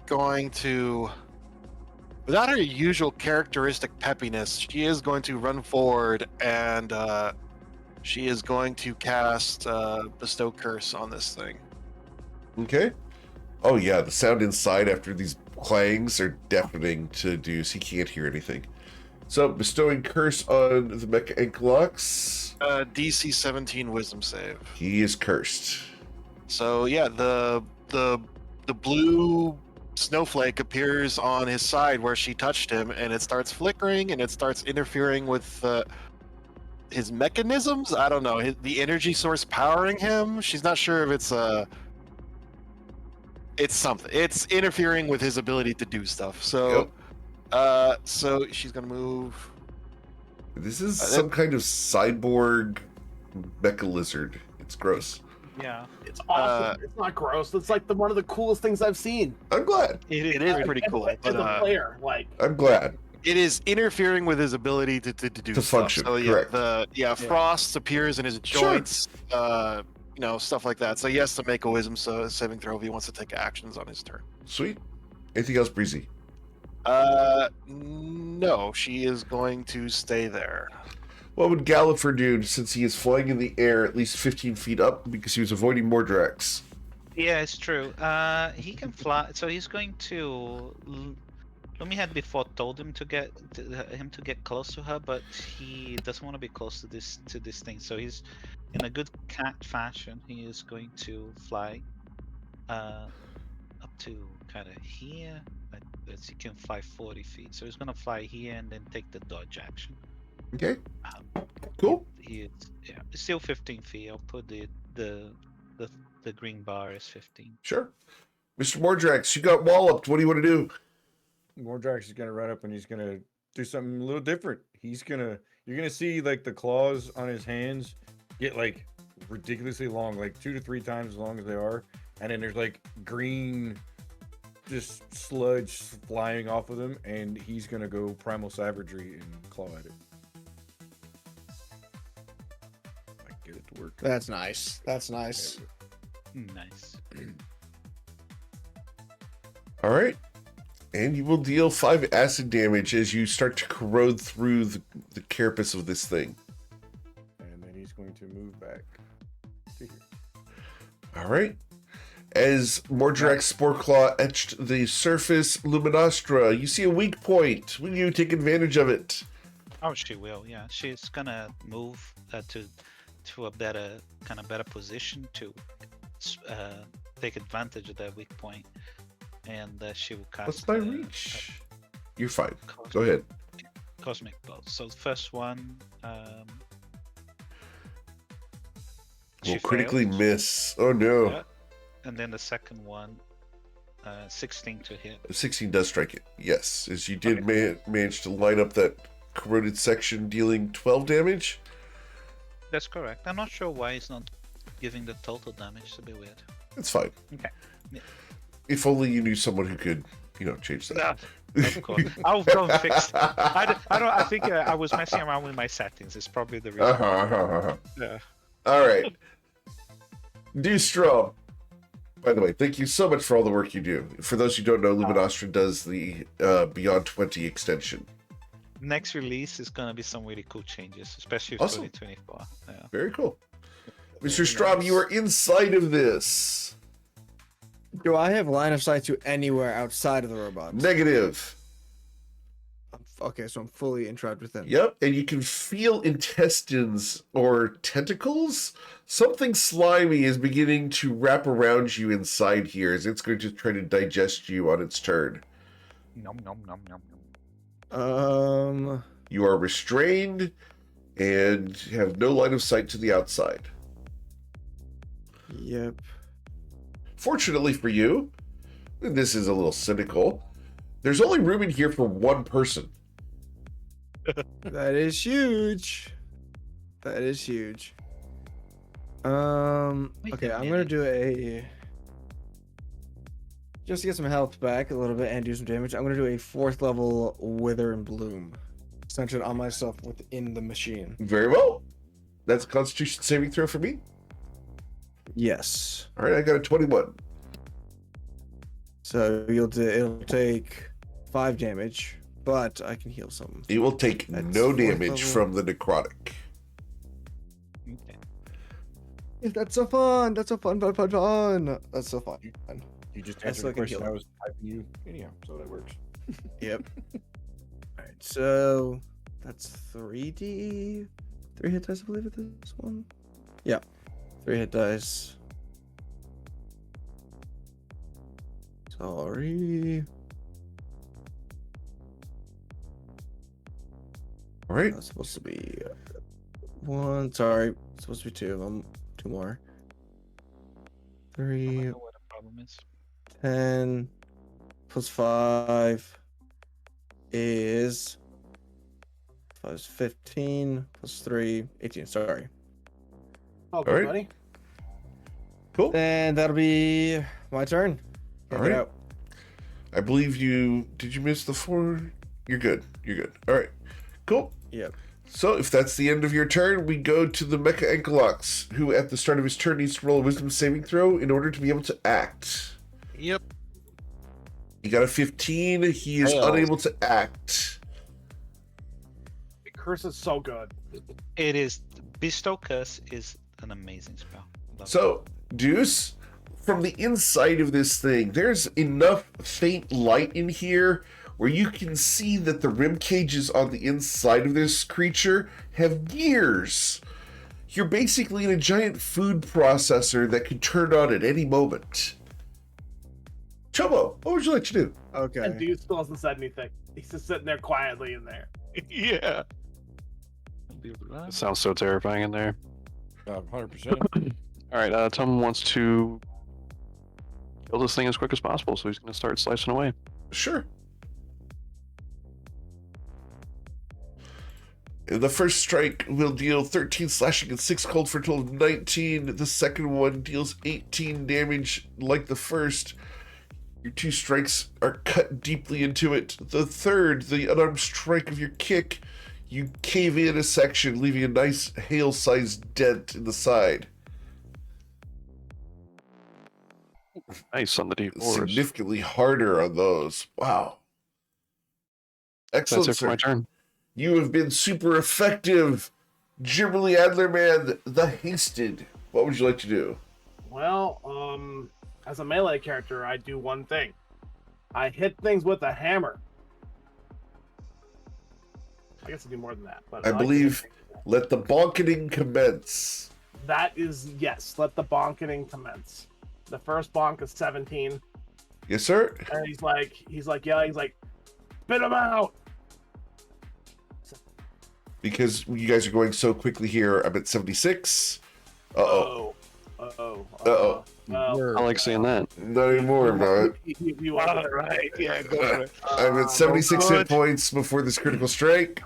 going to, without her usual characteristic peppiness, she is going to run forward and she is going to cast Bestow Curse on this thing. Okay. Oh yeah, the sound inside after these clangs are deafening to Deuce. He can't hear anything. So, bestowing curse on the Mecha Ankylox. DC 17 Wisdom save. He is cursed. So yeah, the blue snowflake appears on his side where she touched him, and it starts flickering, and it starts interfering with his mechanisms. I don't know, the energy source powering him. She's not sure if it's something. It's interfering with his ability to do stuff. So, so she's gonna move. This is some kind of cyborg mecha lizard. It's gross. Yeah, It's awesome. It's not gross. It's like one of the coolest things I've seen. I'm glad. It is pretty cool. As a player, like I'm glad. It is interfering with his ability to do To stuff. function, So yeah, correct. frost appears in his joints. You know, stuff like that. So he has to make a wisdom saving throw if he wants to take actions on his turn. Sweet. Anything else, Breezy? No, she is going to stay there. What would Galliford do since he is flying in the air at least 15 feet up because he was avoiding Mordrax? yeah, it's true. He can fly, so he's going to. Lumi had before told him to get close to her, but he doesn't want to be close to this thing. So he's in a good cat fashion. He is going to fly up to kind of here. As he can fly 40 feet, so he's gonna fly here and then take the dodge action. Okay. Cool. He is, yeah, it's still 15 feet. I'll put the green bar as 15. Sure. Mr. Mordrax, you got walloped. What do you want to do? Mordrax is gonna run up and he's gonna do something a little different. You're gonna see like the claws on his hands get like ridiculously long, like 2 to 3 times as long as they are, and then there's like green just sludge flying off of them, and he's gonna go primal savagery and claw at it. I get it to work. That's nice. That's nice. Nice. All right. And you will deal 5 acid damage as you start to corrode through the carapace of this thing. And then he's going to move back to here. All right. As Mordrax Sporeclaw etched the surface Luminostra, you see a weak point. Will you take advantage of it? Oh, she will. Yeah, she's gonna move to a better position to take advantage of that weak point, and she will cast. What's my reach? You're fine. Go ahead. Cosmic Bolt. So the first one. Will critically miss. Oh no. Yeah. And then the second one, 16 to hit. 16 does strike it. Yes, as you did manage to line up that corroded section, dealing 12 damage. That's correct. I'm not sure why it's not giving the total damage. It's a bit weird. It's fine. Okay. Yeah. If only you knew someone who could, change that. No, of course. I'll go and fix. I think I was messing around with my settings. It's probably the reason. Yeah. All right. Dustrom. By the way, thank you so much for all the work you do. For those who don't know, Luminostra does the Beyond 20 extension. Next release is going to be some really cool changes, especially for Awesome. 2024. Yeah. Very cool. Mr. Strom, you are inside of this. Do I have line of sight to anywhere outside of the robots? Negative. Okay, so I'm fully entrapped within. Yep, and you can feel intestines or tentacles. Something slimy is beginning to wrap around you inside here as it's going to try to digest you on its turn. Nom nom nom nom nom. You are restrained and have no line of sight to the outside. Yep. Fortunately for you, and this is a little cynical, there's only room in here for one person. That is huge. That is huge. Okay, I'm gonna do just to get some health back a little bit and do some damage. I'm gonna do a 4th level Wither and Bloom, centered on myself within the machine. Very well. That's a Constitution saving throw for me. Yes. All right, I got a 21. So it'll take 5 damage, but I can heal some. You will take That's no 4th damage level. from the necrotic. Okay. Yeah, that's so fun. That's so fun. That's so fun. You just I answered still the can question heal I him. was typing you anyhow, so that works. Yep. Alright, so that's 3D. 3 hit dice, I believe, at this one. Yeah. 3 hit dice. Sorry. All right. That's supposed to be 1. Sorry. It's supposed to be 2 of them. 2 more. I 3, don't know what the problem is. 10 plus 5 is 5 is 15 plus 3, 18. Sorry. Okay, All right. buddy. Cool. And that'll be my turn. All Get right. out. I believe you. Did you miss the 4? You're good. You're good. All right. Cool. Yep. So if that's the end of your turn, we go to the Mecha Ankylox, who at the start of his turn needs to roll a Wisdom saving throw in order to be able to act. Yep. He got a 15. He is Fails. unable to act. Curse is so good. It is Bestow Curse is an amazing spell. Love it. So, Deuce, from the inside of this thing, there's enough faint light in here where you can see that the rib cages on the inside of this creature have gears. You're basically in a giant food processor that could turn on at any moment. Chobo, what would you like to do? And Okay. dude still hasn't said anything. He's just sitting there quietly in there. Yeah. It sounds so terrifying in there. 100%. All right, Tom wants to kill this thing as quick as possible, so he's going to start slicing away. Sure. The first strike will deal 13 slashing and 6 cold for a total of 19. The second one deals 18 damage like the first. Your 2 strikes are cut deeply into it. The third, the unarmed strike of your kick, you cave in a section, leaving a nice hail-sized dent in the side. Nice on the D4s. Significantly harder on those. Wow. Excellent, That's it for my sir. turn. You have been super effective. Gibberly Adlerman, the Hasted. What would you like to do? Well, as a melee character, I do one thing. I hit things with a hammer. I guess I do more than that. But I like to believe hit things. let the bonketing commence. That is, yes, let the bonketing commence. The first bonk is 17. Yes, sir? And he's like yelling, he's like, spit him out! Because you guys are going so quickly here, I'm at 76. Uh-oh. Uh-oh. I like saying that. Not anymore, I'm not. You are right. Yeah, go for it. I'm at 76 hit good. points before this critical strike.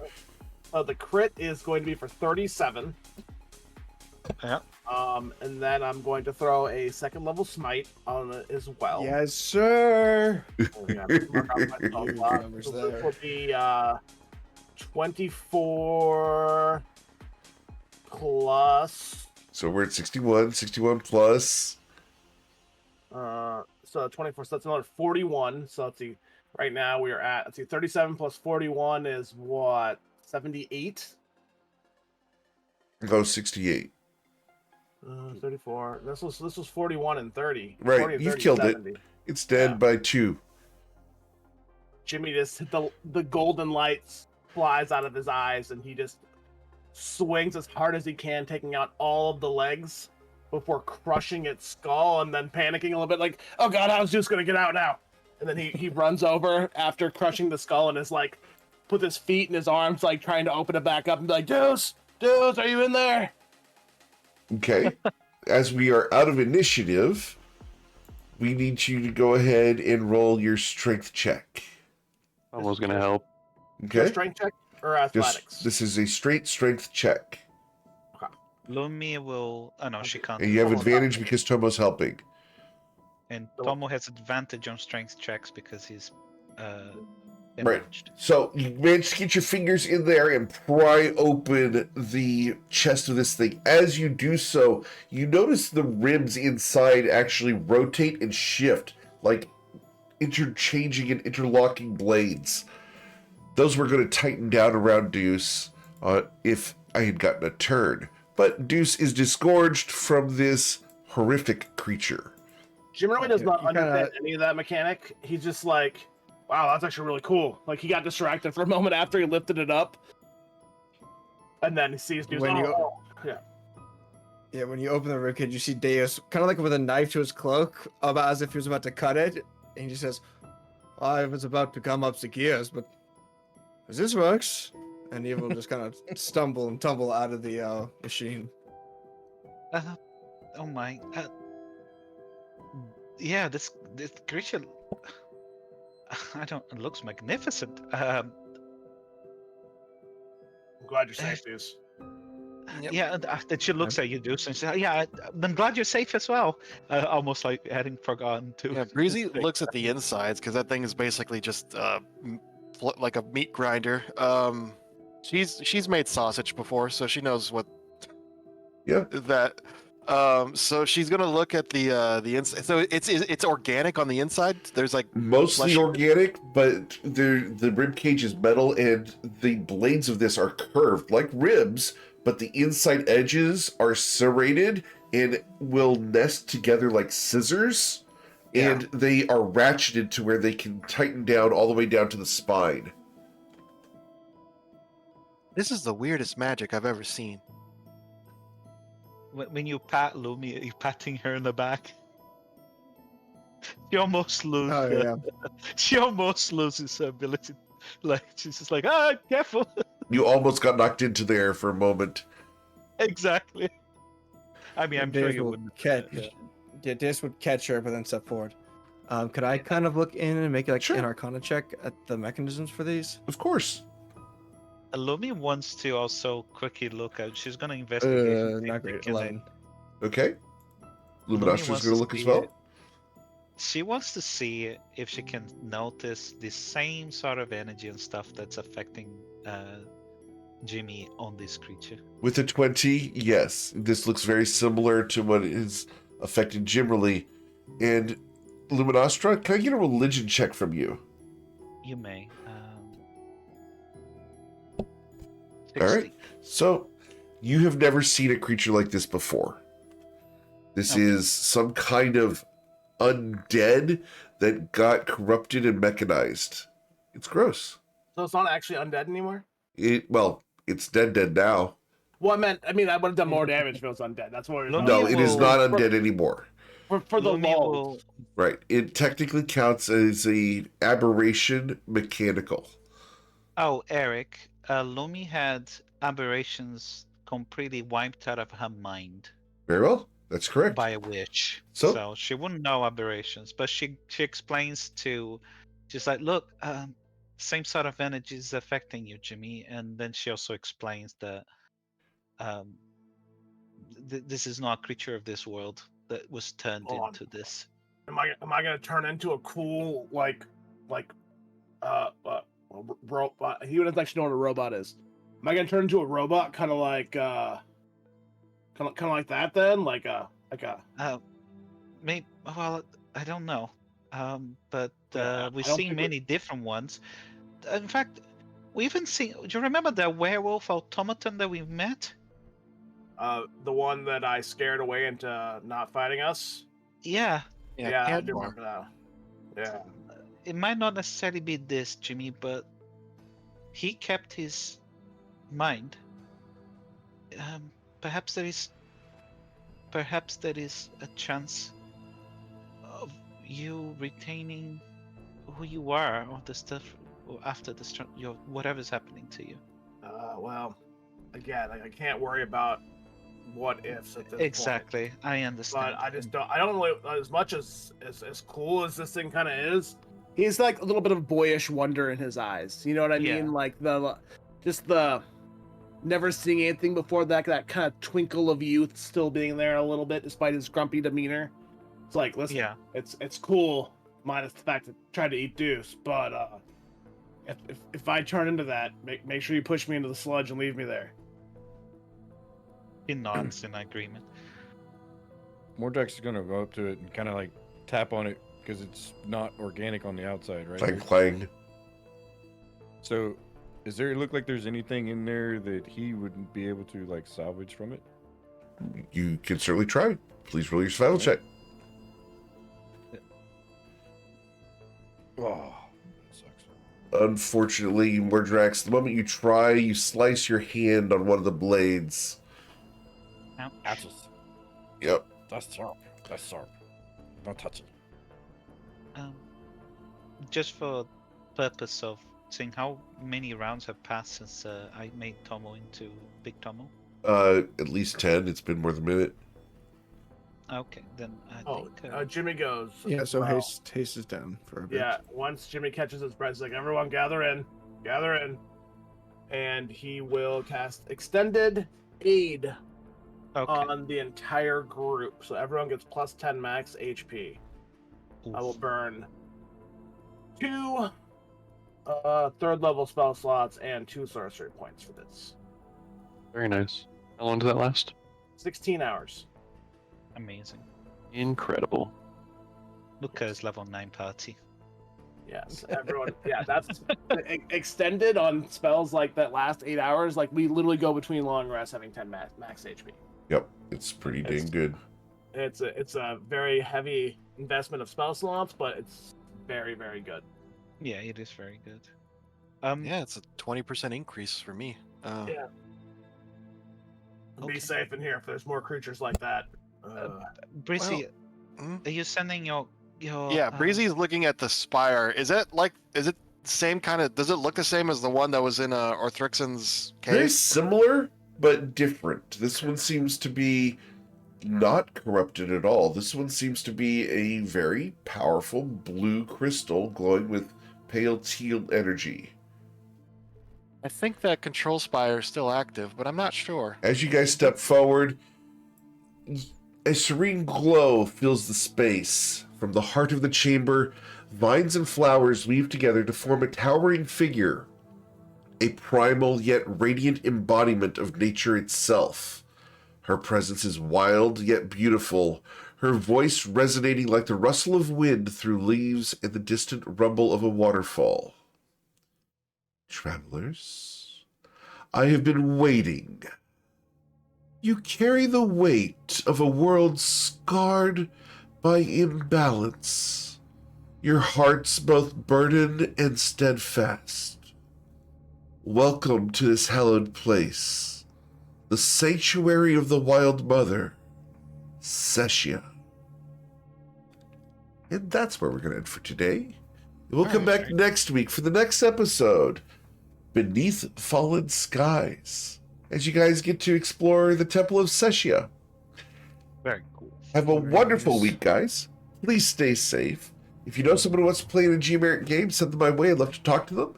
The crit is going to be for 37. Yeah. And then I'm going to throw a second level smite on it as well. Yes, sir. Oh, yeah, mark out my spell Huge slot. numbers So there. this will be 24 plus. So we're at 61. 61 plus. So 24. So that's another 41. So let's see. Right now we are at 37 plus 41 is what? 78. Go 68. 34. This was 41 and 30. Right, 40 and you've 30, killed it. 70. It's dead Yeah. by 2. Jimmy just hit the golden lights flies out of his eyes, and he just swings as hard as he can, taking out all of the legs before crushing its skull, and then panicking a little bit, like, "Oh God, how's Juice gonna get out now?" And then he runs over after crushing the skull and is like, put his feet in his arms, like trying to open it back up, and be like, "Juice, are you in there?" Okay. As we are out of initiative, we need you to go ahead and roll your strength check. Almost going to help. Okay? Strength check or athletics? This is a straight strength check. Lumi will. Oh no, she can't. And you have Tomo's advantage helping. because Tomo's helping. And Tomo has advantage on strength checks because he's Right. emerged. So you manage to get your fingers in there and pry open the chest of this thing. As you do so, you notice the ribs inside actually rotate and shift, like interchanging and interlocking blades. Those were going to tighten down around Deuce if I had gotten a turn. But Deuce is disgorged from this horrific creature. Jim really does not You kinda- understand any of that mechanic. He's just like, wow, that's actually really cool. Like, he got distracted for a moment after he lifted it up. And then he sees dudes. When you- Yeah. Yeah, when you open the ribcage, you see Deus kind of like with a knife to his cloak, about as if he was about to cut it, and he just says, "I was about to come up the gears, but as this works," and he will just kind of stumble and tumble out of the machine. Oh my. Yeah, this creature. I don't. It looks magnificent. I'm glad you're safe, dudes. Yeah, and that she looks at you, Deuce, and says, "Yeah, I'm glad you're safe as well." Almost like having forgotten to. Yeah, Breezy looks at the insides because that thing is basically just like a meat grinder. She's made sausage before, so she knows what. Yeah. That. So she's gonna look at the inside. So it's organic on the inside. There's like Mostly flesh- organic, but the rib cage is metal, and the blades of this are curved like ribs, but the inside edges are serrated and will nest together like scissors, and they are ratcheted to where they can tighten down all the way down to the spine. This is the weirdest magic I've ever seen. When you pat Lumi, you're patting her in the back. She almost loses. Oh yeah. She almost loses her ability. Like she's just like, careful. You almost got knocked into the air for a moment. Exactly. I mean, I'm sure Deus you will wouldn't. catch. Yeah. Yeah, Deus would catch her, but then step forward. Could I kind of look in and make like Sure. an Arcana check at the mechanisms for these? Of course. Lumi wants to also quickly look at. She's gonna investigate. Not great. Can I- 11. Okay. Lumi Luminostra's wants going to to look as see well. it. She wants to see if she can notice the same sort of energy and stuff that's affecting Jimmy on this creature. With a 20, yes. This looks very similar to what is affecting Jimmerly. And Luminostra, can I get a religion check from you? You may. All right. 60. So, you have never seen a creature like this before. This Okay. is some kind of undead that got corrupted and mechanized. It's gross. So it's not actually undead anymore? It's dead now. Well, I mean, I would have done more damage if it was undead. That's what Lumi No, it is will- not undead anymore. for the Lumi lol. will- Right. It technically counts as a aberration mechanical. Oh, Eric, Lumi had aberrations completely wiped out of her mind Very well. That's correct. by a witch. So- So she wouldn't know aberrations, but she explains to, she's like, look, same sort of energy is affecting you, Jimmy, and then she also explains that this is not a creature of this world that was turned Hold on. into this. Am I gonna turn into a cool robot? He doesn't actually know what a robot is. Am I gonna turn into a robot, kind of like that then, Maybe, well, I don't know, but Yeah, we've I don't seen think many different ones. In fact, we even seen. Do you remember that werewolf automaton that we met? the one that I scared away into not fighting us? Yeah, Yeah, I can't do more. remember that. Yeah. it might not necessarily be this, Jimmy, but he kept his mind. Perhaps there is a chance of you retaining who you are, or the stuff, or after your whatever's happening to you. Well, again, I can't worry about what ifs at this point. Exactly, I understand. But I don't really, as much as cool as this thing kind of is, he's like a little bit of boyish wonder in his eyes. You know what I Yeah. mean? Like the never seeing anything before, that kind of twinkle of youth still being there a little bit, despite his grumpy demeanor. It's like, listen, Yeah. it's cool, minus the fact that I tried to eat Deuce, but if I turn into that, make sure you push me into the sludge and leave me there. He nods in agreement. Mordrax is gonna go up to it and kind of like tap on it because it's not organic on the outside, right? Clang, clang. So, does there look like there's anything in there that he wouldn't be able to like salvage from it? You can certainly try. Please roll your survival check. Oh, that sucks. Unfortunately, Mordrax, the moment you try, you slice your hand on one of the blades. Ouch. Ouches. Yep. That's sharp. That's sharp. Don't touch it. Just for purpose of seeing how many rounds have passed since I made Tomo into Big Tomo. At least 10. It's been more than a minute. Okay, then I think. Jimmy goes. Yeah, so well. haste is down for a bit. Yeah, once Jimmy catches his breath, he's like, everyone gather in. And he will cast Extended Aid on the entire group. So everyone gets plus 10 max HP. Oof. I will burn 2 third level spell slots and 2 sorcery points for this. Very nice. How long does that last? 16 hours. Amazing. Incredible. Luca's level 9 party. Yes, everyone. Yeah, that's extended on spells like that last 8 hours. Like we literally go between long rests having 10 max HP. Yep. It's pretty dang good. It's a very heavy investment of spell slots, but it's very, very good. Yeah, it is very good. Yeah, it's a 20% increase for me. Yeah. Okay. Be safe in here if there's more creatures like that. Breezy, Well, are you sending your Yeah, Breezy's looking at the spire. Is it the same kind of? Does it look the same as the one that was in Orthrixon's Very cave? similar, but different. This one seems to be not corrupted at all. This one seems to be a very powerful blue crystal glowing with pale teal energy. I think that control spire is still active, but I'm not sure. As you guys step forward, a serene glow fills the space. From the heart of the chamber, vines and flowers weave together to form a towering figure, a primal yet radiant embodiment of nature itself. Her presence is wild yet beautiful, her voice resonating like the rustle of wind through leaves and the distant rumble of a waterfall. Travelers, I have been waiting. You carry the weight of a world scarred by imbalance, your hearts both burdened and steadfast. Welcome to this hallowed place, the sanctuary of the Wild Mother, Seshia. And that's where we're going to end for today. We'll come back next week for the next episode, Beneath Fallen Skies, as you guys get to explore the Temple of Seshia. Very cool. Have a wonderful week, guys. Please stay safe. If you know someone who wants to play in a G-Merit game, send them my way. I'd love to talk to them.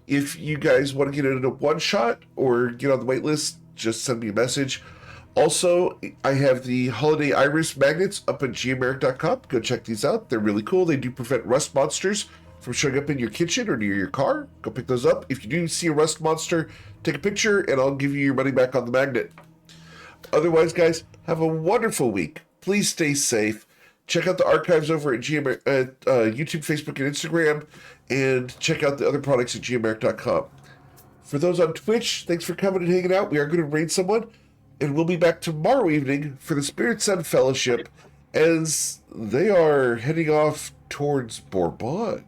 If you guys want to get into a one-shot or get on the wait list, just send me a message. Also, I have the Holiday Iris magnets up at gmeric.com. Go check these out. They're really cool. They do prevent rust monsters from showing up in your kitchen or near your car. Go pick those up. If you do see a rust monster, take a picture, and I'll give you your money back on the magnet. Otherwise, guys, have a wonderful week. Please stay safe. Check out the archives over at YouTube, Facebook, and Instagram, and check out the other products at gmeric.com. For those on Twitch, thanks for coming and hanging out. We are going to raid someone, and we'll be back tomorrow evening for the Spirit Sun Fellowship as they are heading off towards Bourbon.